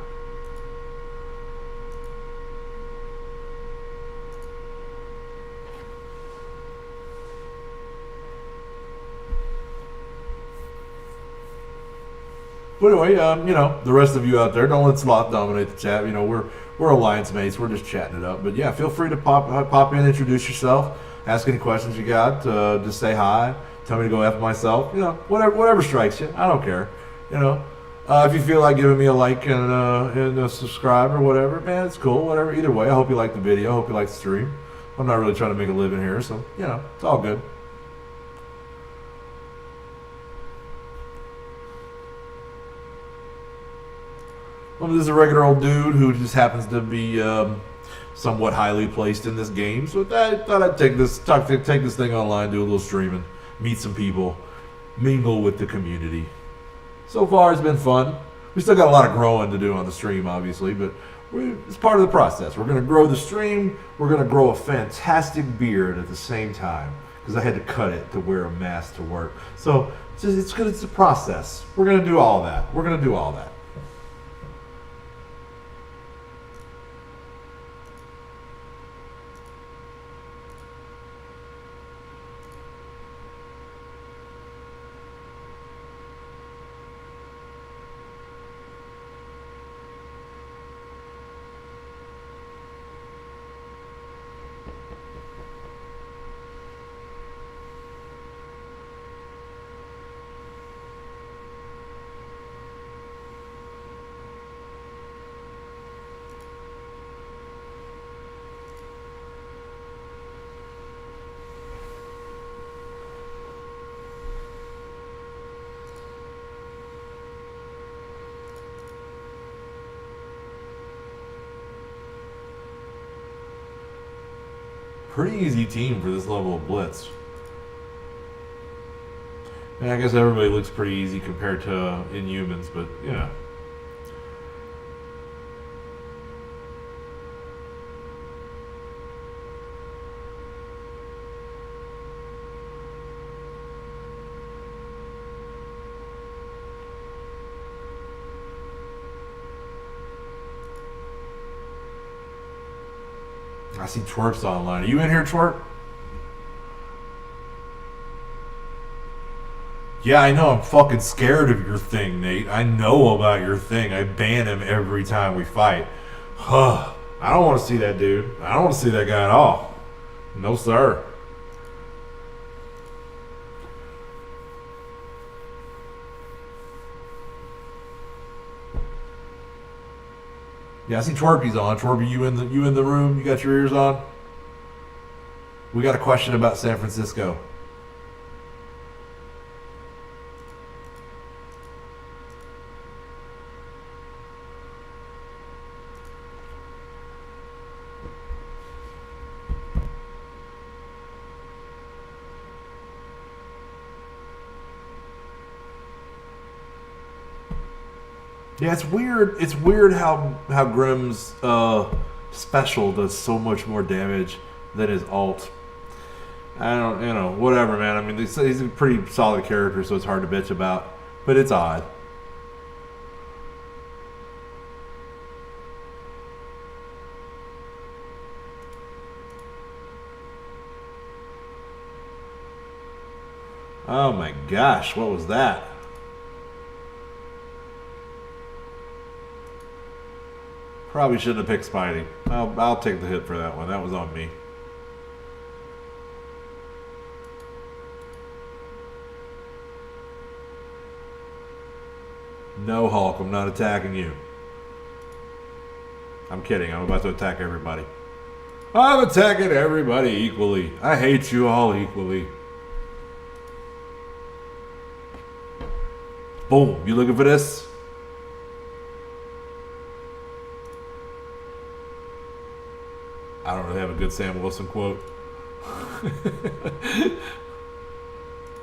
But anyway, you know, the rest of you out there, don't let Sloth dominate the chat. You know, we're alliance mates. We're just chatting it up. But yeah, feel free to pop in, introduce yourself, ask any questions you got, just say hi, tell me to go F myself. You know, whatever strikes you. I don't care. You know, if you feel like giving me a like and a subscribe or whatever, man, it's cool. Whatever. Either way, I hope you like the video. I hope you like the stream. I'm not really trying to make a living here, so you know, it's all good. Well, this is a regular old dude who just happens to be somewhat highly placed in this game. So I thought I'd take this thing online, do a little streaming, meet some people, mingle with the community. So far, it's been fun. We still got a lot of growing to do on the stream, obviously, but it's part of the process. We're going to grow the stream. We're going to grow a fantastic beard at the same time because I had to cut it to wear a mask to work. So it's a process. We're going to do all that. Pretty easy team for this level of blitz. And I guess everybody looks pretty easy compared to Inhumans, but yeah. I see Twerk's online. Are you in here, Twerk? Yeah, I know. I'm fucking scared of your thing, Nate. I know about your thing. I ban him every time we fight. I don't want to see that dude. I don't want to see that guy at all. No, sir. Yeah, I see Twerpy's on. Twerpy, you in the room? You got your ears on? We got a question about San Francisco. Yeah, it's weird. It's weird how Grimm's special does so much more damage than his alt. I don't, whatever, man. I mean, he's a pretty solid character, so it's hard to bitch about. But it's odd. Oh my gosh, what was that? Probably shouldn't have picked Spidey. I'll take the hit for that one. That was on me. No, Hulk, I'm not attacking you. I'm kidding. I'm about to attack everybody. I'm attacking everybody equally. I hate you all equally. Boom. You looking for this? I don't really have a good Sam Wilson quote.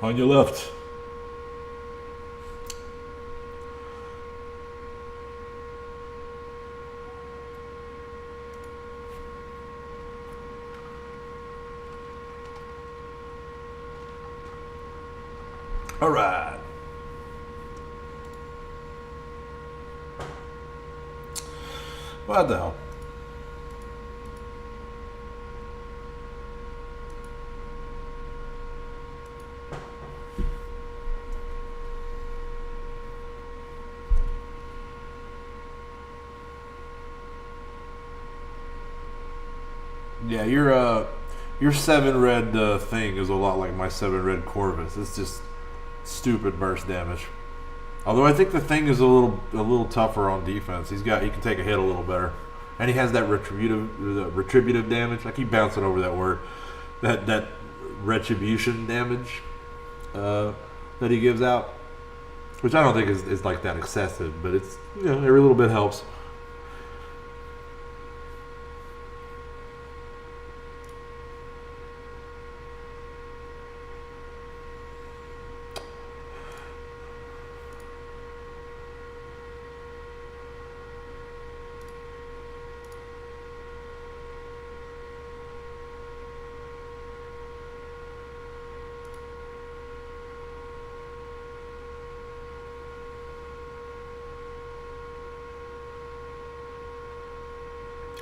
On your left. All right. What the hell? Yeah, your 7 red thing is a lot like my 7 red Corvus. It's just stupid burst damage. Although I think the thing is a little tougher on defense. He can take a hit a little better, and he has that retributive damage. I keep bouncing over that word. That retribution damage that he gives out, which I don't think is like that excessive, but it's, you know, every little bit helps.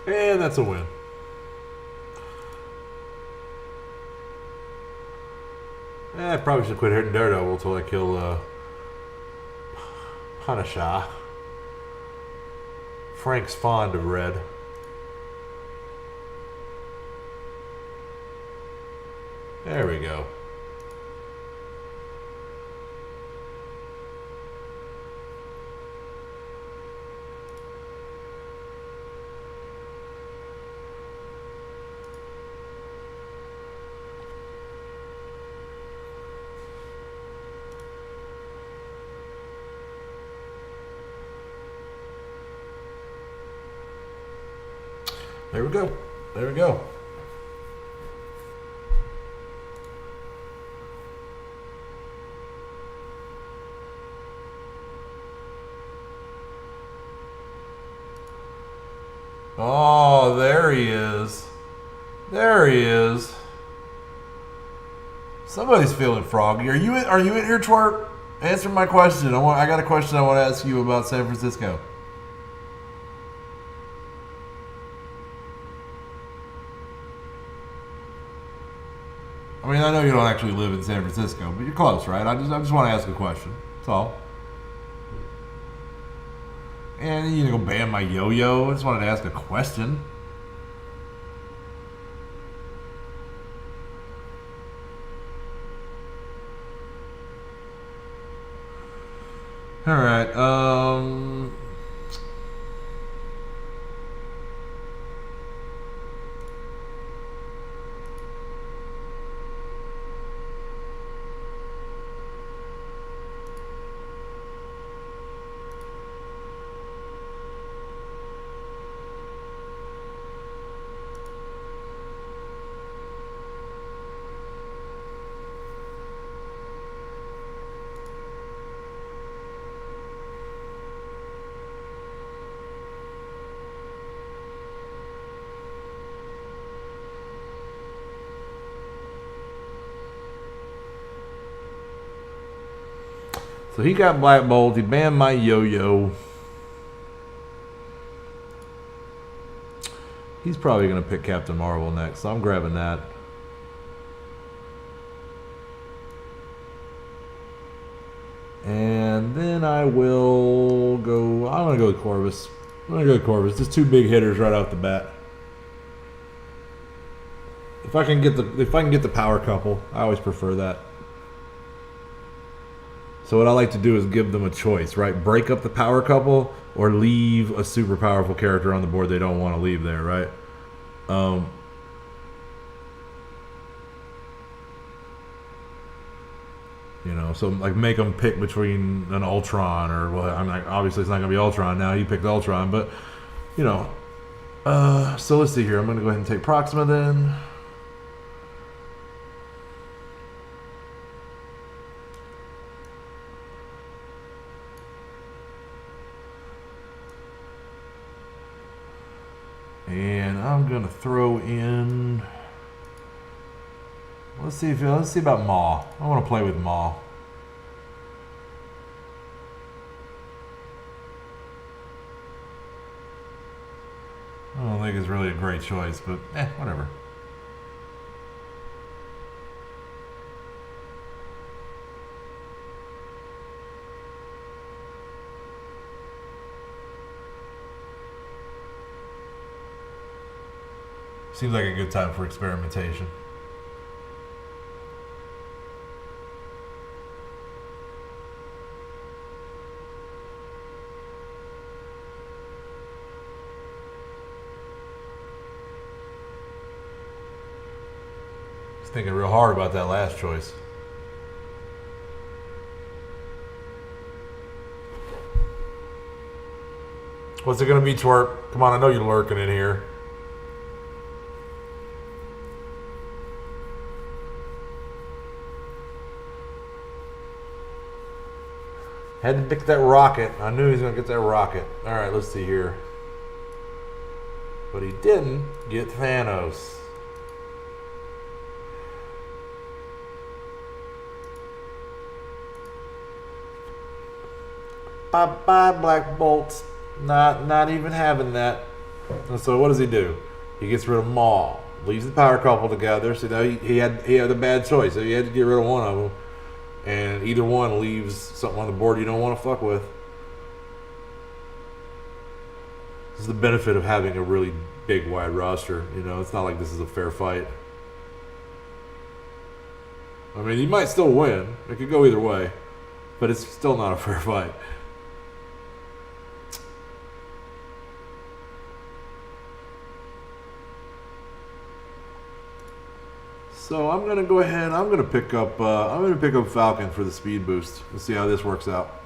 And that's a win. I probably should quit hitting Daredevil until I kill Punisher. Frank's fond of red. There we go. There we go. There we go. Oh, there he is. There he is. Somebody's feeling froggy. Are you in here, twerp? Answer my question. I got a question I want to ask you about San Francisco. I mean, I know you don't actually live in San Francisco, but you're close, right? I just want to ask a question. That's all. And you go ban my yo-yo. I just wanted to ask a question. All right. So he got Black Bolt. He banned my yo-yo. He's probably going to pick Captain Marvel next, so I'm grabbing that. And then I will go... I'm going to go with Corvus. I'm going to go with Corvus. Just 2 big hitters right off the bat. If I can get the power couple, I always prefer that. So what I like to do is give them a choice, right? Break up the power couple or leave a super powerful character on the board they don't want to leave there, right? You know, so like make them pick between an Ultron or well, I'm like obviously it's not gonna be Ultron now. You picked Ultron, but you know. So let's see here. I'm gonna go ahead and take Proxima then. And I'm gonna throw in. Let's see about Maw. I want to play with Maw. I don't think it's really a great choice, but whatever. Seems like a good time for experimentation. Thinking real hard about that last choice. What's it gonna be, Twerp? Come on, I know you're lurking in here. Had to pick that rocket. I knew he was gonna get that rocket. All right, let's see here. But he didn't get Thanos. Bye, Black Bolt. Not even having that. And so what does he do? He gets rid of Maw. Leaves the power couple together. So now he had a bad choice. So he had to get rid of one of them. And either one leaves something on the board you don't want to fuck with. This is the benefit of having a really big, wide roster. You know, it's not like this is a fair fight. I mean, he might still win. It could go either way. But it's still not a fair fight. So I'm gonna go ahead. I'm gonna pick up Falcon for the speed boost. Let's see how this works out.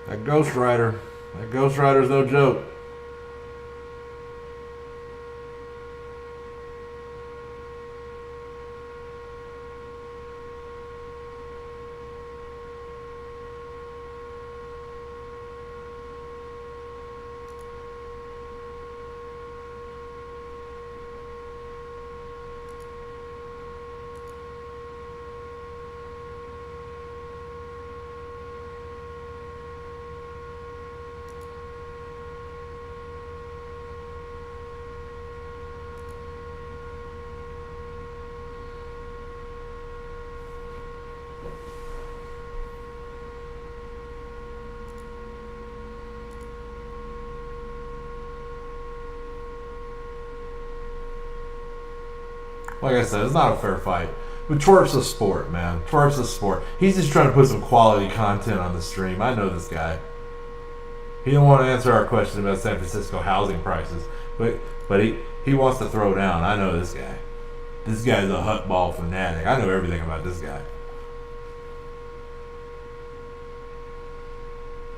That Ghost Rider's no joke. Like I said, it's not a fair fight. But Twerp's a sport, man. Twerp's a sport. He's just trying to put some quality content on the stream. I know this guy. He didn't want to answer our question about San Francisco housing prices. But he wants to throw down. I know this guy. This guy's a hutball fanatic. I know everything about this guy.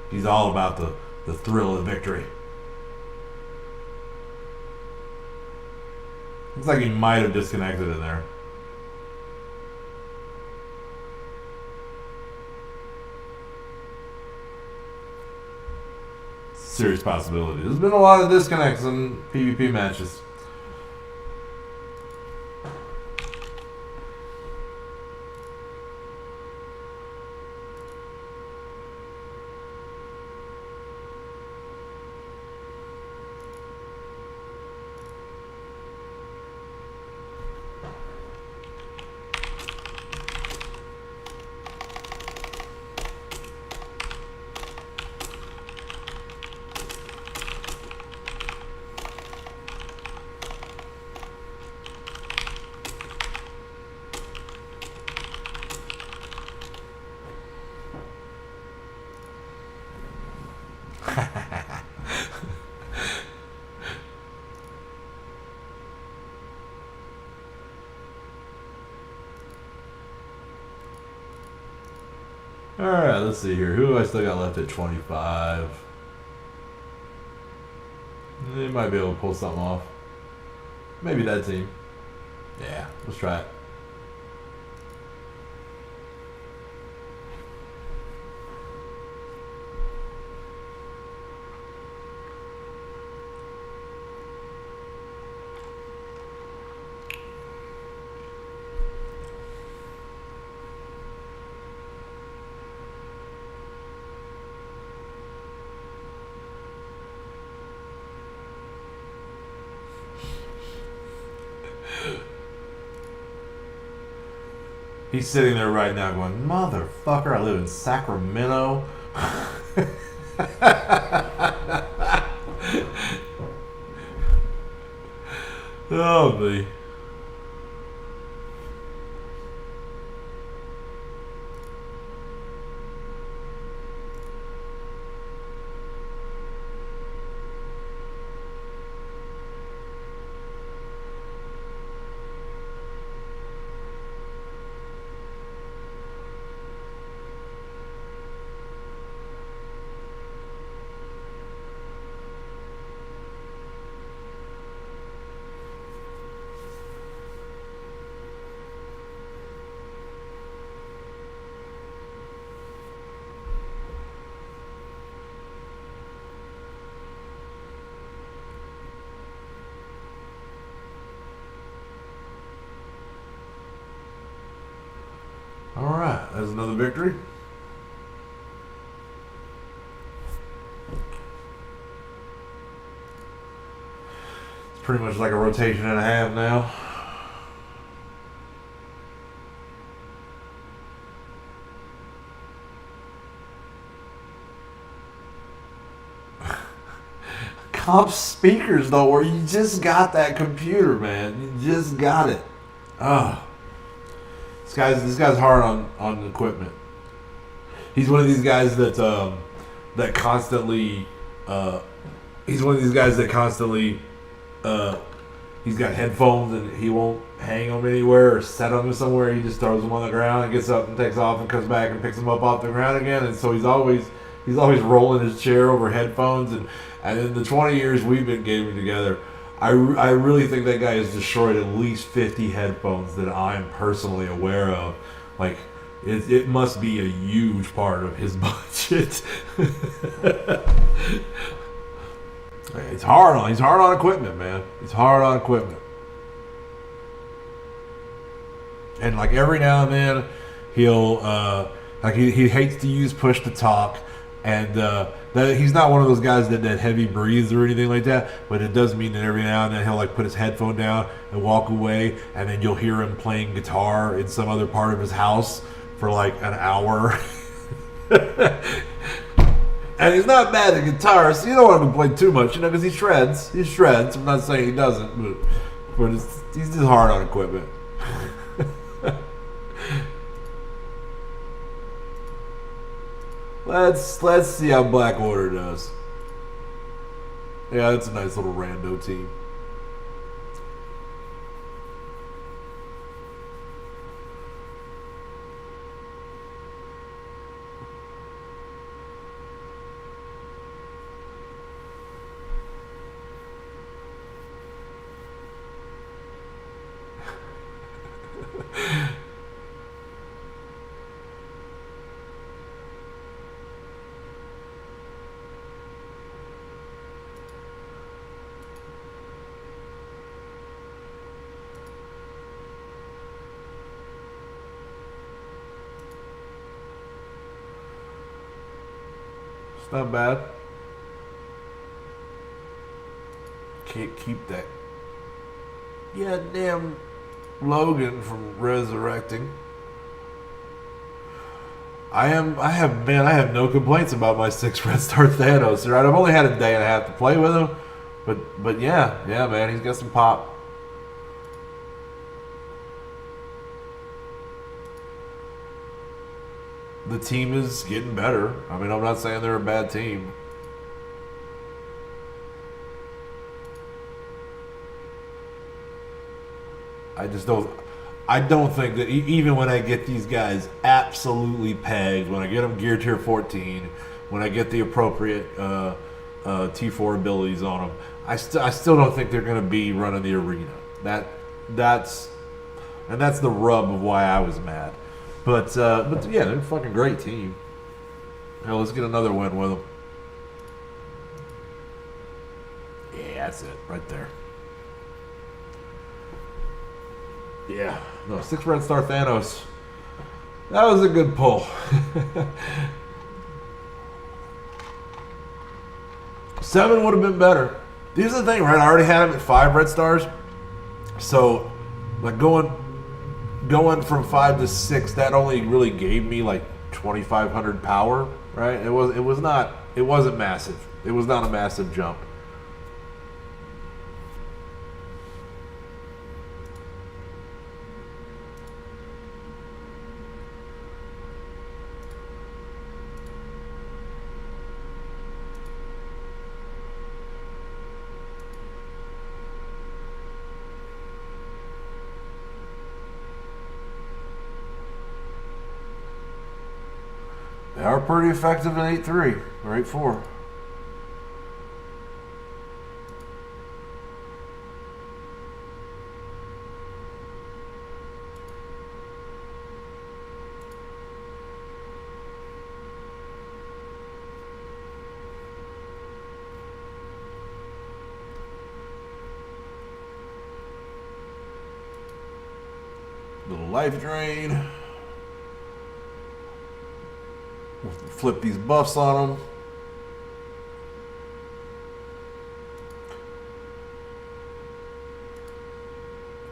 He's all about the thrill of victory. Looks like he might have disconnected in there. Serious possibility. There's been a lot of disconnects in PvP matches. All right, let's see here. Who do I still got left at 25? They might be able to pull something off. Maybe that team. Yeah, let's try it. He's sitting there right now going, motherfucker, I live in Sacramento. Oh, me. All right, that's another victory. It's pretty much like a rotation and a half now. Comp speakers don't work. You just got that computer, man. You just got it. Oh. This guy's hard on equipment. He's one of these guys that constantly he's one of these guys that constantly he's got headphones and he won't hang them anywhere or set them somewhere. He just throws them on the ground and gets up and takes off and comes back and picks them up off the ground again. And so he's always rolling his chair over headphones. And in the 20 years we've been gaming together, I really think that guy has destroyed at least 50 headphones that I'm personally aware of. Like, it must be a huge part of his budget. He's hard on equipment, man. He's hard on equipment. And like every now and then, he'll he hates to use push to talk, and that he's not one of those guys that heavy breathes or anything like that. But it does mean that every now and then he'll like put his headphone down and walk away, and then you'll hear him playing guitar in some other part of his house for like an hour. And he's not bad at guitar, so you don't want him to play too much, because he shreds. He shreds. I'm not saying he doesn't, but he's just hard on equipment. Let's see how Black Order does. Yeah, that's a nice little rando team. It's not bad. Can't keep that. Yeah, damn Logan from resurrecting. I have no complaints about my 6 red star Thanos. Right, I've only had a day and a half to play with him, but yeah, man, he's got some pop. The team is getting better. I mean, I'm not saying they're a bad team. I just don't. I don't think that even when I get these guys absolutely pegged, when I get them gear tier 14, when I get the appropriate T4 abilities on them, I still don't think they're going to be running the arena. That's the rub of why I was mad. But yeah, they're a fucking great team. Hell, let's get another win with them. Yeah, that's it right there. Yeah, no, 6 Red Star Thanos. That was a good pull. 7 would have been better. Here's the thing, right? I already had him at 5 Red Stars. So, like going from 5 to 6, that only really gave me like 2,500 power, right? It wasn't massive. It was not a massive jump. They are pretty effective in 8-3 or 8-4. Little life drain. Flip these buffs on them.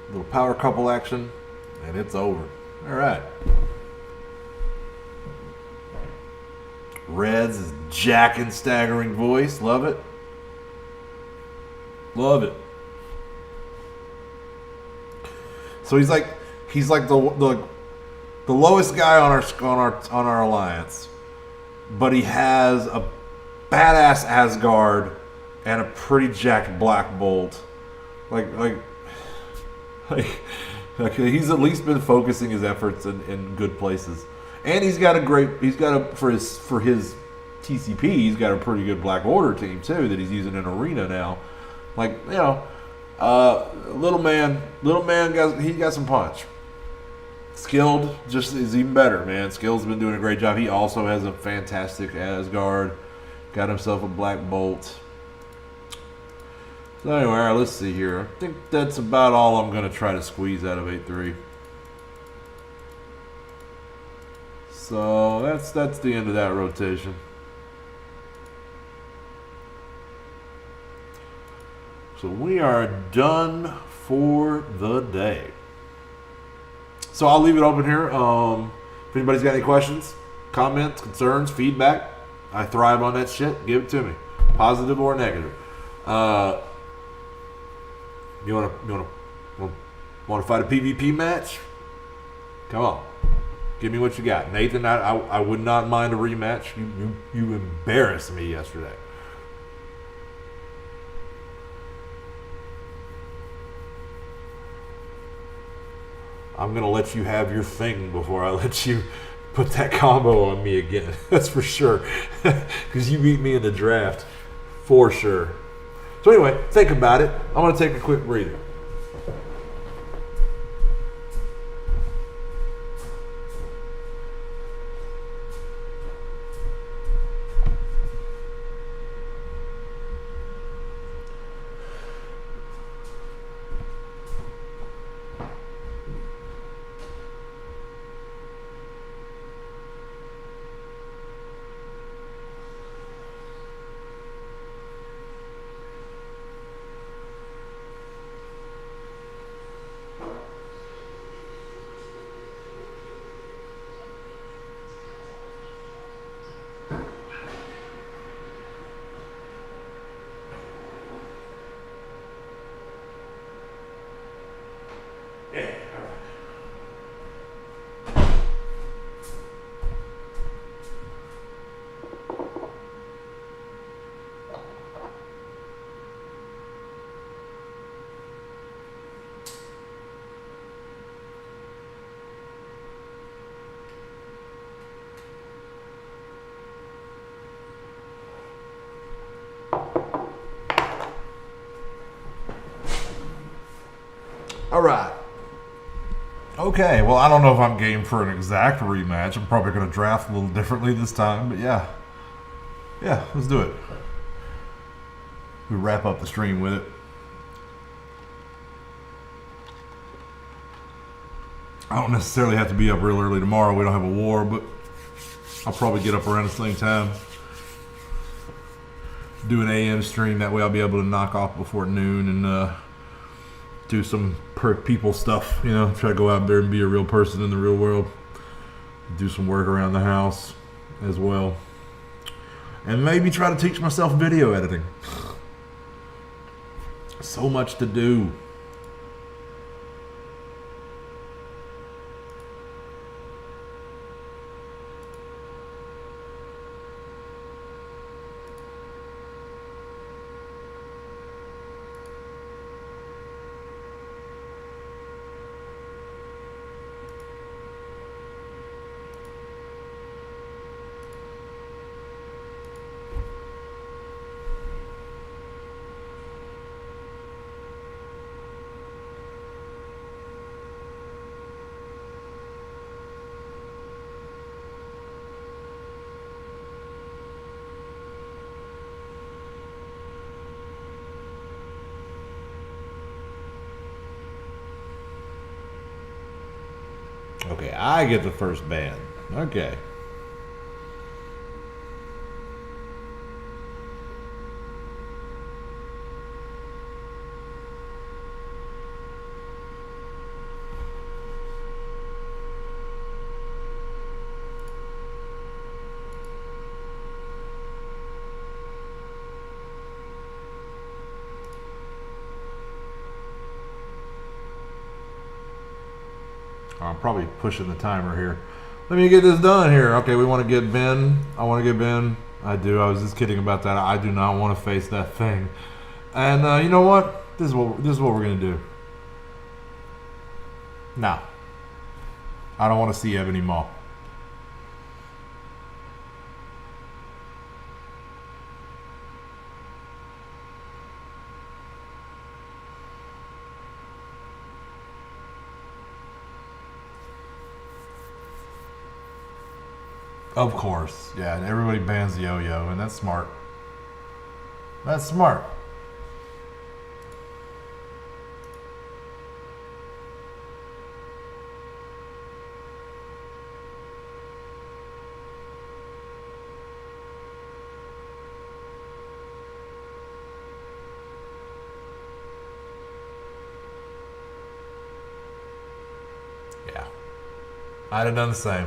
Little power couple action, and it's over. All right. Reds is jacking, staggering voice. Love it. Love it. So he's like the lowest guy on our alliance, but he has a badass Asgard and a pretty jacked Black Bolt. Like he's at least been focusing his efforts in good places, and for his TCP, he's got a pretty good Black Order team too that he's using in Arena now. Like, you know, little man got some punch. Skilled just is even better, man. Skilled's been doing a great job. He also has a fantastic Asgard. Got himself a Black Bolt. So anyway, all right, let's see here. I think that's about all I'm going to try to squeeze out of 8-3. So that's the end of that rotation. So we are done for the day. So I'll leave it open here. If anybody's got any questions, comments, concerns, feedback, I thrive on that shit. Give it to me, positive or negative. You want to fight a PvP match? Come on, give me what you got, Nathan. I would not mind a rematch. You embarrassed me yesterday. I'm going to let you have your thing before I let you put that combo on me again. That's for sure. Because you beat me in the draft. For sure. So anyway, think about it. I'm going to take a quick breather. All right. Okay, well, I don't know if I'm game for an exact rematch. I'm probably going to draft a little differently this time, but yeah. Yeah, let's do it. We wrap up the stream with it. I don't necessarily have to be up real early tomorrow. We don't have a war, but I'll probably get up around the same time. Do an AM stream. That way I'll be able to knock off before noon and do some people stuff. You know, try to go out there and be a real person in the real world. Do some work around the house as well. And maybe try to teach myself video editing. So much to do. Okay, I get the first ban. Okay. I'm probably pushing the timer here. Let me get this done here. Okay, we want to get Ben. I want to get Ben. I do. I was just kidding about that. I do not want to face that thing. And you know what? This is what we're gonna do. No. I don't want to see Ebony Maw. Of course, yeah, and everybody bans the yo-yo, and that's smart. That's smart. Yeah, I'd have done the same.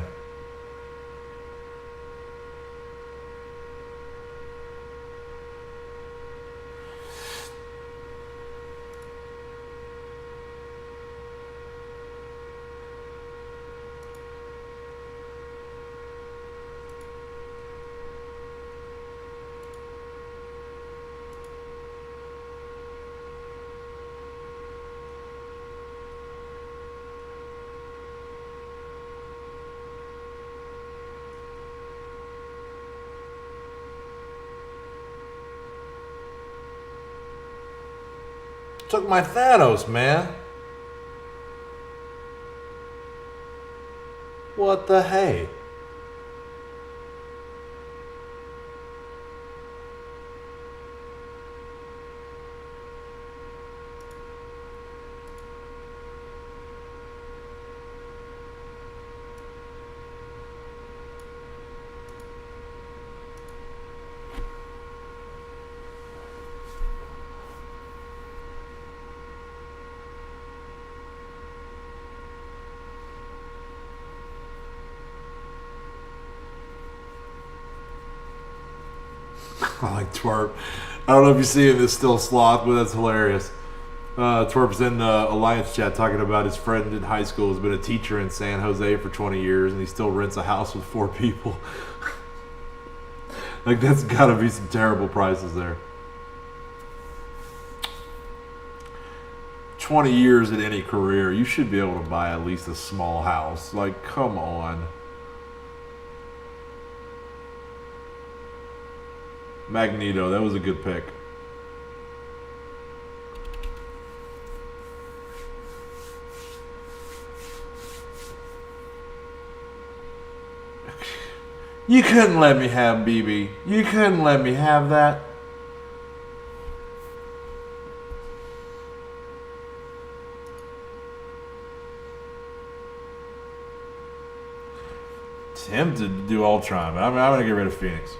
Took my Thanos, man. What the hey? I like Twerp. I don't know if you see him, it's still Sloth, but that's hilarious. Twerp's in the Alliance chat talking about his friend in high school has been a teacher in San Jose for 20 years and he still rents a house with 4 people. Like, that's gotta be some terrible prices there. 20 years in any career, you should be able to buy at least a small house. Like, come on. Magneto, that was a good pick. You couldn't let me have BB. You couldn't let me have that. Tempted to do Ultron, but I'm going to get rid of Phoenix.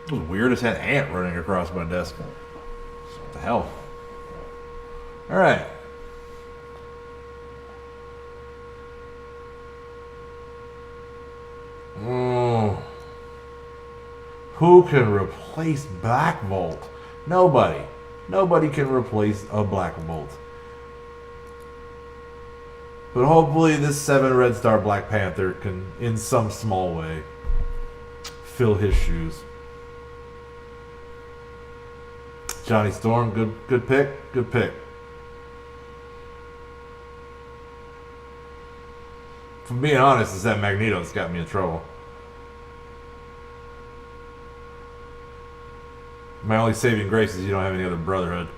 It was weird as had ant running across my desk. What the hell? Alright. Who can replace Black Bolt? Nobody. Nobody can replace a Black Bolt. But hopefully this 7 Red Star Black Panther can, in some small way, fill his shoes. Johnny Storm, good pick, good pick. If I'm being honest, it's that Magneto that's got me in trouble. My only saving grace is you don't have any other Brotherhood.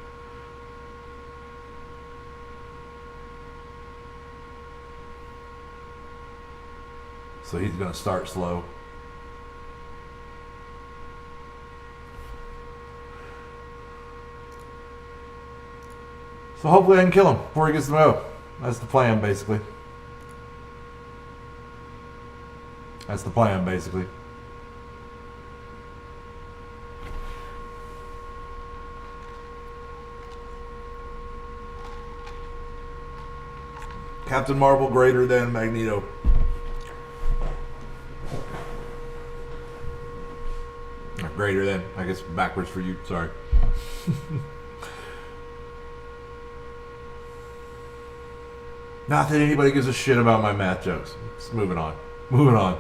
So he's going to start slow. So hopefully I can kill him before he gets to Mo. That's the plan, basically. That's the plan, basically. Captain Marvel greater than Magneto. Or greater than, I guess backwards for you, sorry. Not that anybody gives a shit about my math jokes. Just moving on. Moving on.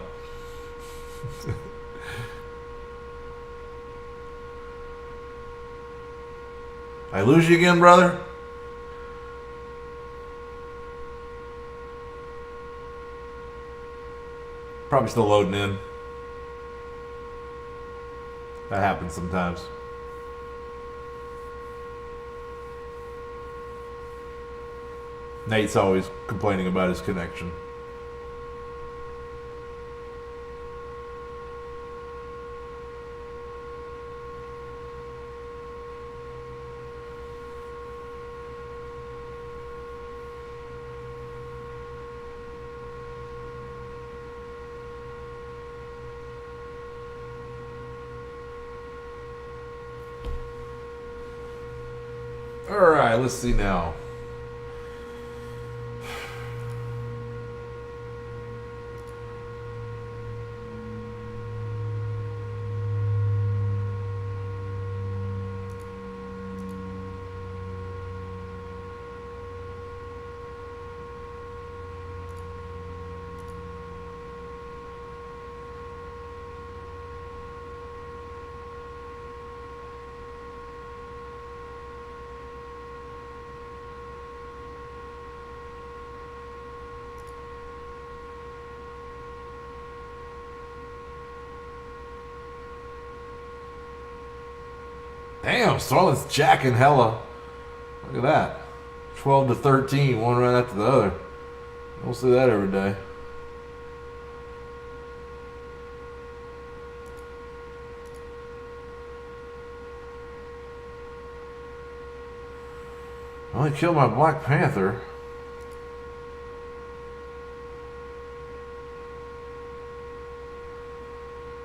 I lose you again, brother? Probably still loading in. That happens sometimes. Nate's always complaining about his connection. Alright, let's see now. Damn, Starlet's jacking hella. Look at that. 12 to 13, one right after the other. We'll see that every day. I only killed my Black Panther.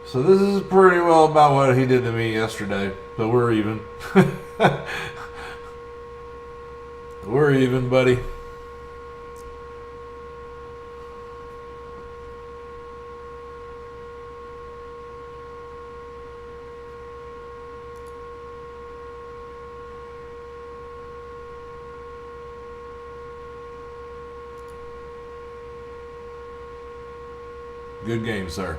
So this is pretty well about what he did to me yesterday. So we're even. We're even, buddy. Good game, sir.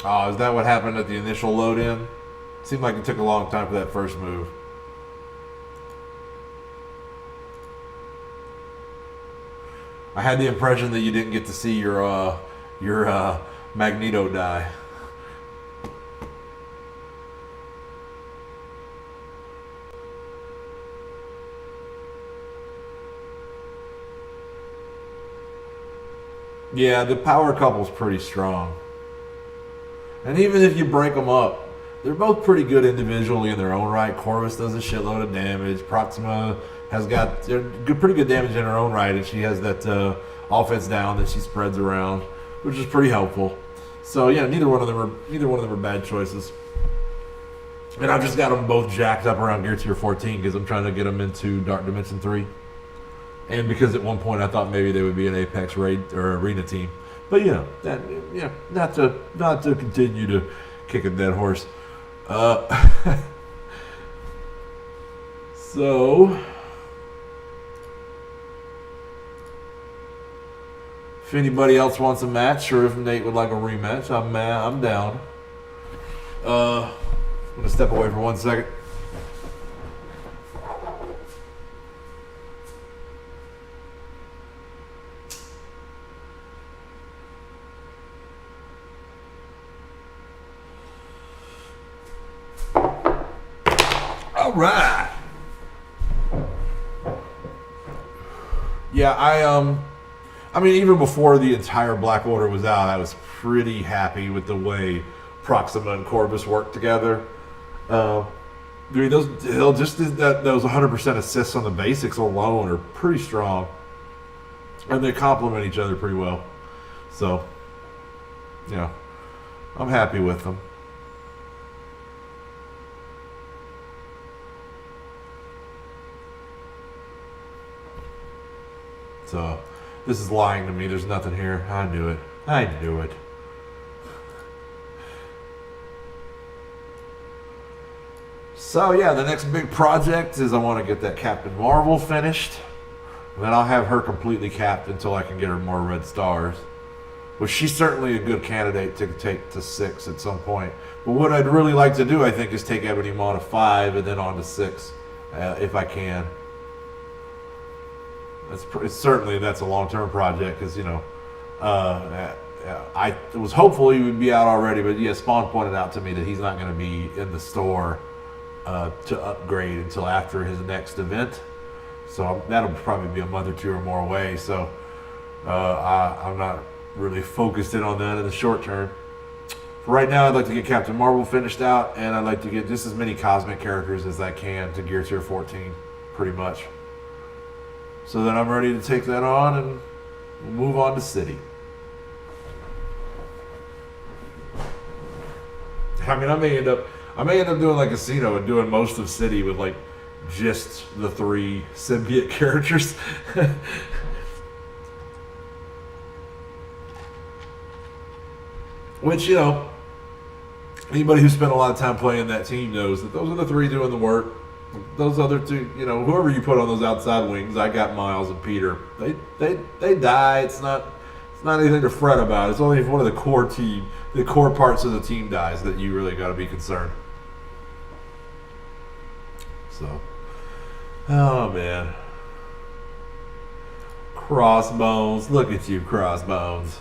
Oh, is that what happened at the initial load in? Seemed like it took a long time for that first move. I had the impression that you didn't get to see your Magneto die. Yeah, the power couple's pretty strong. And even if you break them up, they're both pretty good individually in their own right. Corvus does a shitload of damage. Proxima has got pretty good damage in her own right, and she has that offense down that she spreads around, which is pretty helpful. So yeah, neither one of them are bad choices. And I've just got them both jacked up around Gear Tier 14 because I'm trying to get them into Dark Dimension 3. And because at one point I thought maybe they would be an Apex raid or arena team, but not to continue to kick a dead horse. So if anybody else wants a match, or if Nate would like a rematch, I'm down. I'm gonna step away for 1 second. All right. Yeah, I mean, even before the entire Black Order was out, I was pretty happy with the way Proxima and Corvus worked together. I mean, those 100% assists on the basics alone are pretty strong, and they complement each other pretty well. So, yeah, I'm happy with them. So, this is lying to me. There's nothing here. I knew it. I knew it. So, yeah, the next big project is I want to get that Captain Marvel finished. And then I'll have her completely capped until I can get her more red stars. Which she's certainly a good candidate to take to 6 at some point. But what I'd really like to do, I think, is take Ebony Maw to 5 and then on to 6, if I can. Certainly that's a long-term project because, you know, I was hopeful he would be out already, but yeah, Spawn pointed out to me that he's not going to be in the store to upgrade until after his next event. So that'll probably be a month or two or more away. So I'm not really focused in on that in the short term. For right now, I'd like to get Captain Marvel finished out, and I'd like to get just as many cosmic characters as I can to Gear Tier 14, pretty much. So then I'm ready to take that on and move on to City. I mean, I may end up doing like Casino and doing most of City with like just the 3 symbiote characters. Which, you know, anybody who spent a lot of time playing that team knows that those are the 3 doing the work. Those other 2, you know, whoever you put on those outside wings, I got Miles and Peter. They die. It's not anything to fret about. It's only if one of the core parts of the team dies that you really got to be concerned. So, oh man, Crossbones, look at you, Crossbones.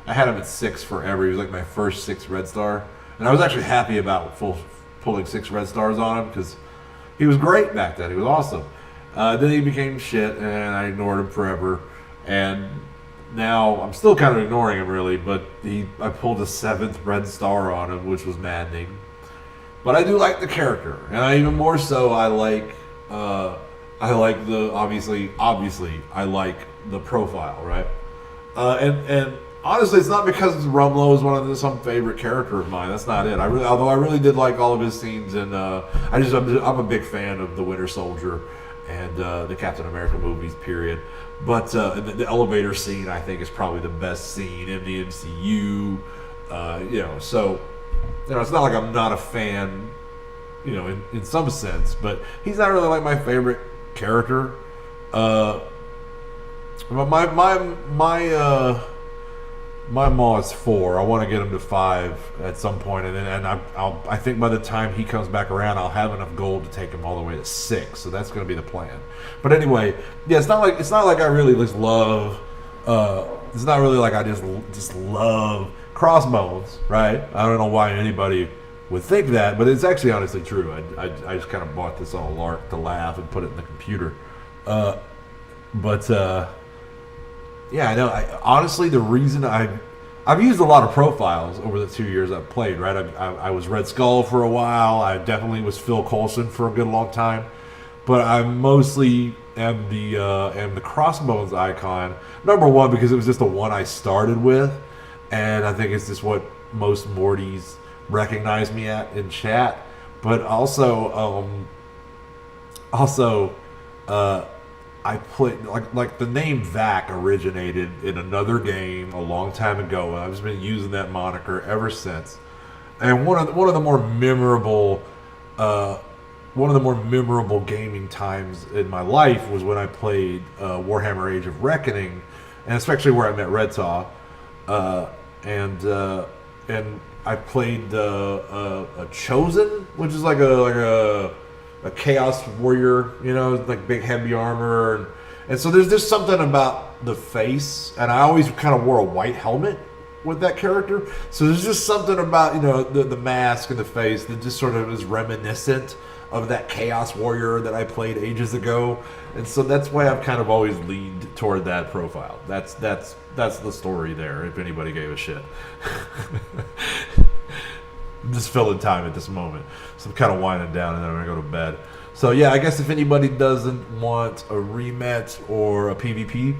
I had him at 6 forever. He was like my first 6 red star, and I was actually happy about pulling 6 red stars on him because he was great back then. He was awesome. Then he became shit, and I ignored him forever. And now I'm still kind of ignoring him, really. But I pulled a 7th red star on him, which was maddening. But I do like the character, and even more so, I like the obviously I like the profile, right? And honestly, it's not because Rumlow is some favorite character of mine. That's not it. Although I really did like all of his scenes, and I'm a big fan of the Winter Soldier and the Captain America movies, period. But the elevator scene, I think, is probably the best scene in the MCU. So it's not like I'm not a fan, in some sense. But he's not really like my favorite character. But My maw is 4. I want to get him to 5 at some point, and then I think by the time he comes back around, I'll have enough gold to take him all the way to 6. So that's going to be the plan. But anyway, yeah, it's not like I really just love. It's not really like I just love crossbones, right? I don't know why anybody would think that, but it's actually honestly true. I just kind of bought this all lark to laugh and put it in the computer. Yeah, I know. Honestly, the reason I've used a lot of profiles over the 2 years I've played, right? I was Red Skull for a while. I definitely was Phil Coulson for a good long time. But I mostly am the Crossbones icon. Number one, because it was just the one I started with. And I think it's just what most Mortys recognize me at in chat. But also, I played like the name Vac originated in another game a long time ago. I've just been using that moniker ever since. And one of the more memorable gaming times in my life was when I played Warhammer Age of Reckoning, and especially where I met Redsaw, and I played a Chosen, which is like a Chaos Warrior, like big heavy armor, and so there's just something about the face, and I always kind of wore a white helmet with that character, so there's just something about the mask and the face that just sort of is reminiscent of that Chaos Warrior that I played ages ago, and so that's why I've kind of always leaned toward that profile. That's the story there, if anybody gave a shit. I'm just filling time at this moment, so I'm kind of winding down, and then I'm gonna go to bed. So yeah, I guess if anybody doesn't want a rematch or a PvP,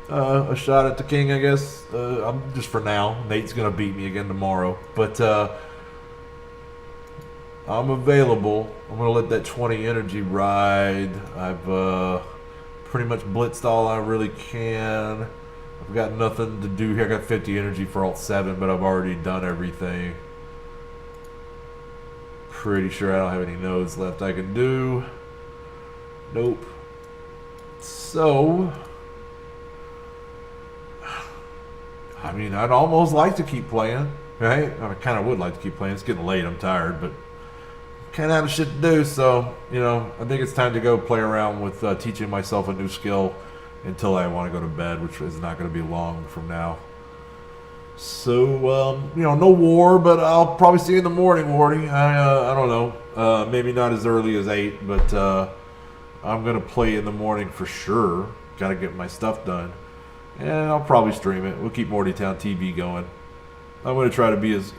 a shot at the king, I guess I'm just for now. Nate's gonna beat me again tomorrow, but I'm available. I'm gonna let that 20 energy ride. I've pretty much blitzed all I really can. I've got nothing to do here. I got 50 energy for alt 7, but I've already done everything. Pretty sure I don't have any nodes left I can do. Nope. So, I mean, I'd almost like to keep playing, right? I kind of would like to keep playing. It's getting late. I'm tired, but kind of have shit to do. So, I think it's time to go play around with teaching myself a new skill until I want to go to bed, which is not going to be long from now. So, no war, but I'll probably see you in the morning, Wardy. I don't know. Maybe not as early as 8, but I'm going to play in the morning for sure. Got to get my stuff done. And I'll probably stream it. We'll keep Mortytown TV going. I'm going to try to be as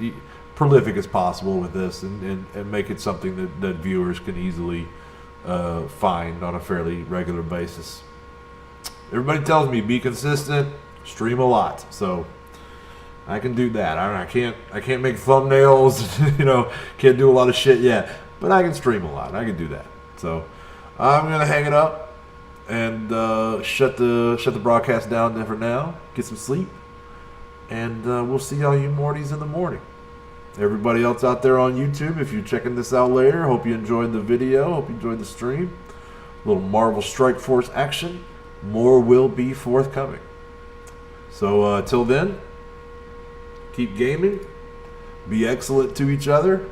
prolific as possible with this and make it something that viewers can easily find on a fairly regular basis. Everybody tells me be consistent, stream a lot. So I can do that. I can't make thumbnails, can't do a lot of shit yet, but I can stream a lot. I can do that. So I'm gonna hang it up and shut the broadcast down for now. Get some sleep, and we'll see all you Mortys in the morning. Everybody else out there on YouTube, if you're checking this out later, hope you enjoyed the video. Hope you enjoyed the stream. A little Marvel Strike Force action. More will be forthcoming. So till then. Keep gaming, be excellent to each other,